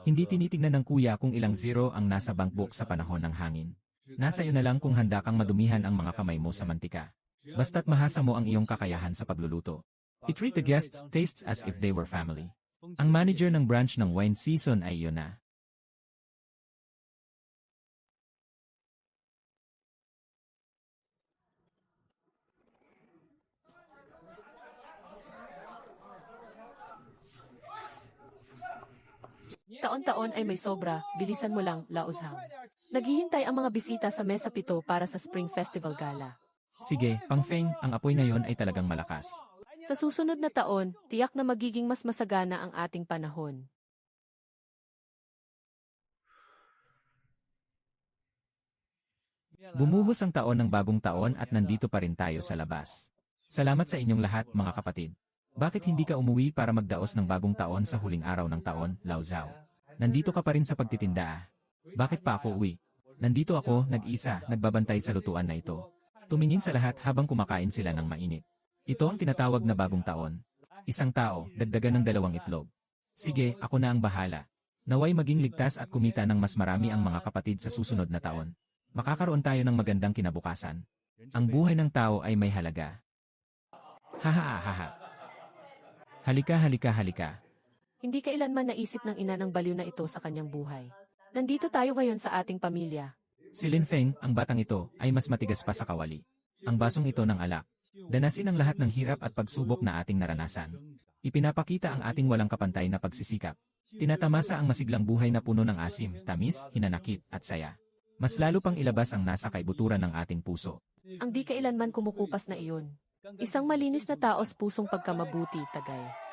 Speaker 1: Hindi tinitignan ng kuya kung ilang zero ang nasa bankbook sa panahon ng hangin. Nasa iyo na lang kung handa kang madumihan ang mga kamay mo sa mantika. Basta't mahasa mo ang iyong kakayahan sa pagluluto. I-treat the guests' tastes as if they were family. Ang manager ng branch ng wine season ay iyon na.
Speaker 2: Taon-taon ay may sobra, bilisan mo lang, Laozhang. Naghihintay ang mga bisita sa Mesa 7 para sa Spring Festival Gala.
Speaker 1: Sige, Pang Feng, ang apoy na yon ay talagang malakas.
Speaker 2: Sa susunod na taon, tiyak na magiging mas masagana ang ating panahon.
Speaker 1: Bumuhos ang taon ng bagong taon at nandito pa rin tayo sa labas. Salamat sa inyong lahat, mga kapatid. Bakit hindi ka umuwi para magdaos ng bagong taon sa huling araw ng taon, Lao Zhao? Nandito ka pa rin sa pagtitinda. Bakit pa ako uwi? Nandito ako, nag-isa, nagbabantay sa lutuan na ito. Tumingin sa lahat habang kumakain sila ng mainit. Ito ang tinatawag na bagong taon. Isang tao, dagdagan ng 2 itlog. Sige, ako na ang bahala. Naway maging ligtas at kumita ng mas marami ang mga kapatid sa susunod na taon. Makakaroon tayo ng magandang kinabukasan. Ang buhay ng tao ay may halaga. Haha. Halika, halika, halika.
Speaker 2: Hindi kailanman naisip ng ina ng baliw na ito sa kanyang buhay. Nandito tayo ngayon sa ating pamilya.
Speaker 1: Si Lin Feng, ang batang ito, ay mas matigas pa sa kawali. Ang basong ito ng alak. Danasin ang lahat ng hirap at pagsubok na ating naranasan. Ipinapakita ang ating walang kapantay na pagsisikap. Tinatamasa ang masiglang buhay na puno ng asim, tamis, hinanakit, at saya. Mas lalo pang ilabas ang nasa kaibuturan ng ating puso.
Speaker 2: Ang di kailanman kumukupas na iyon. Isang malinis na taos pusong pagkamabuti, Tagay.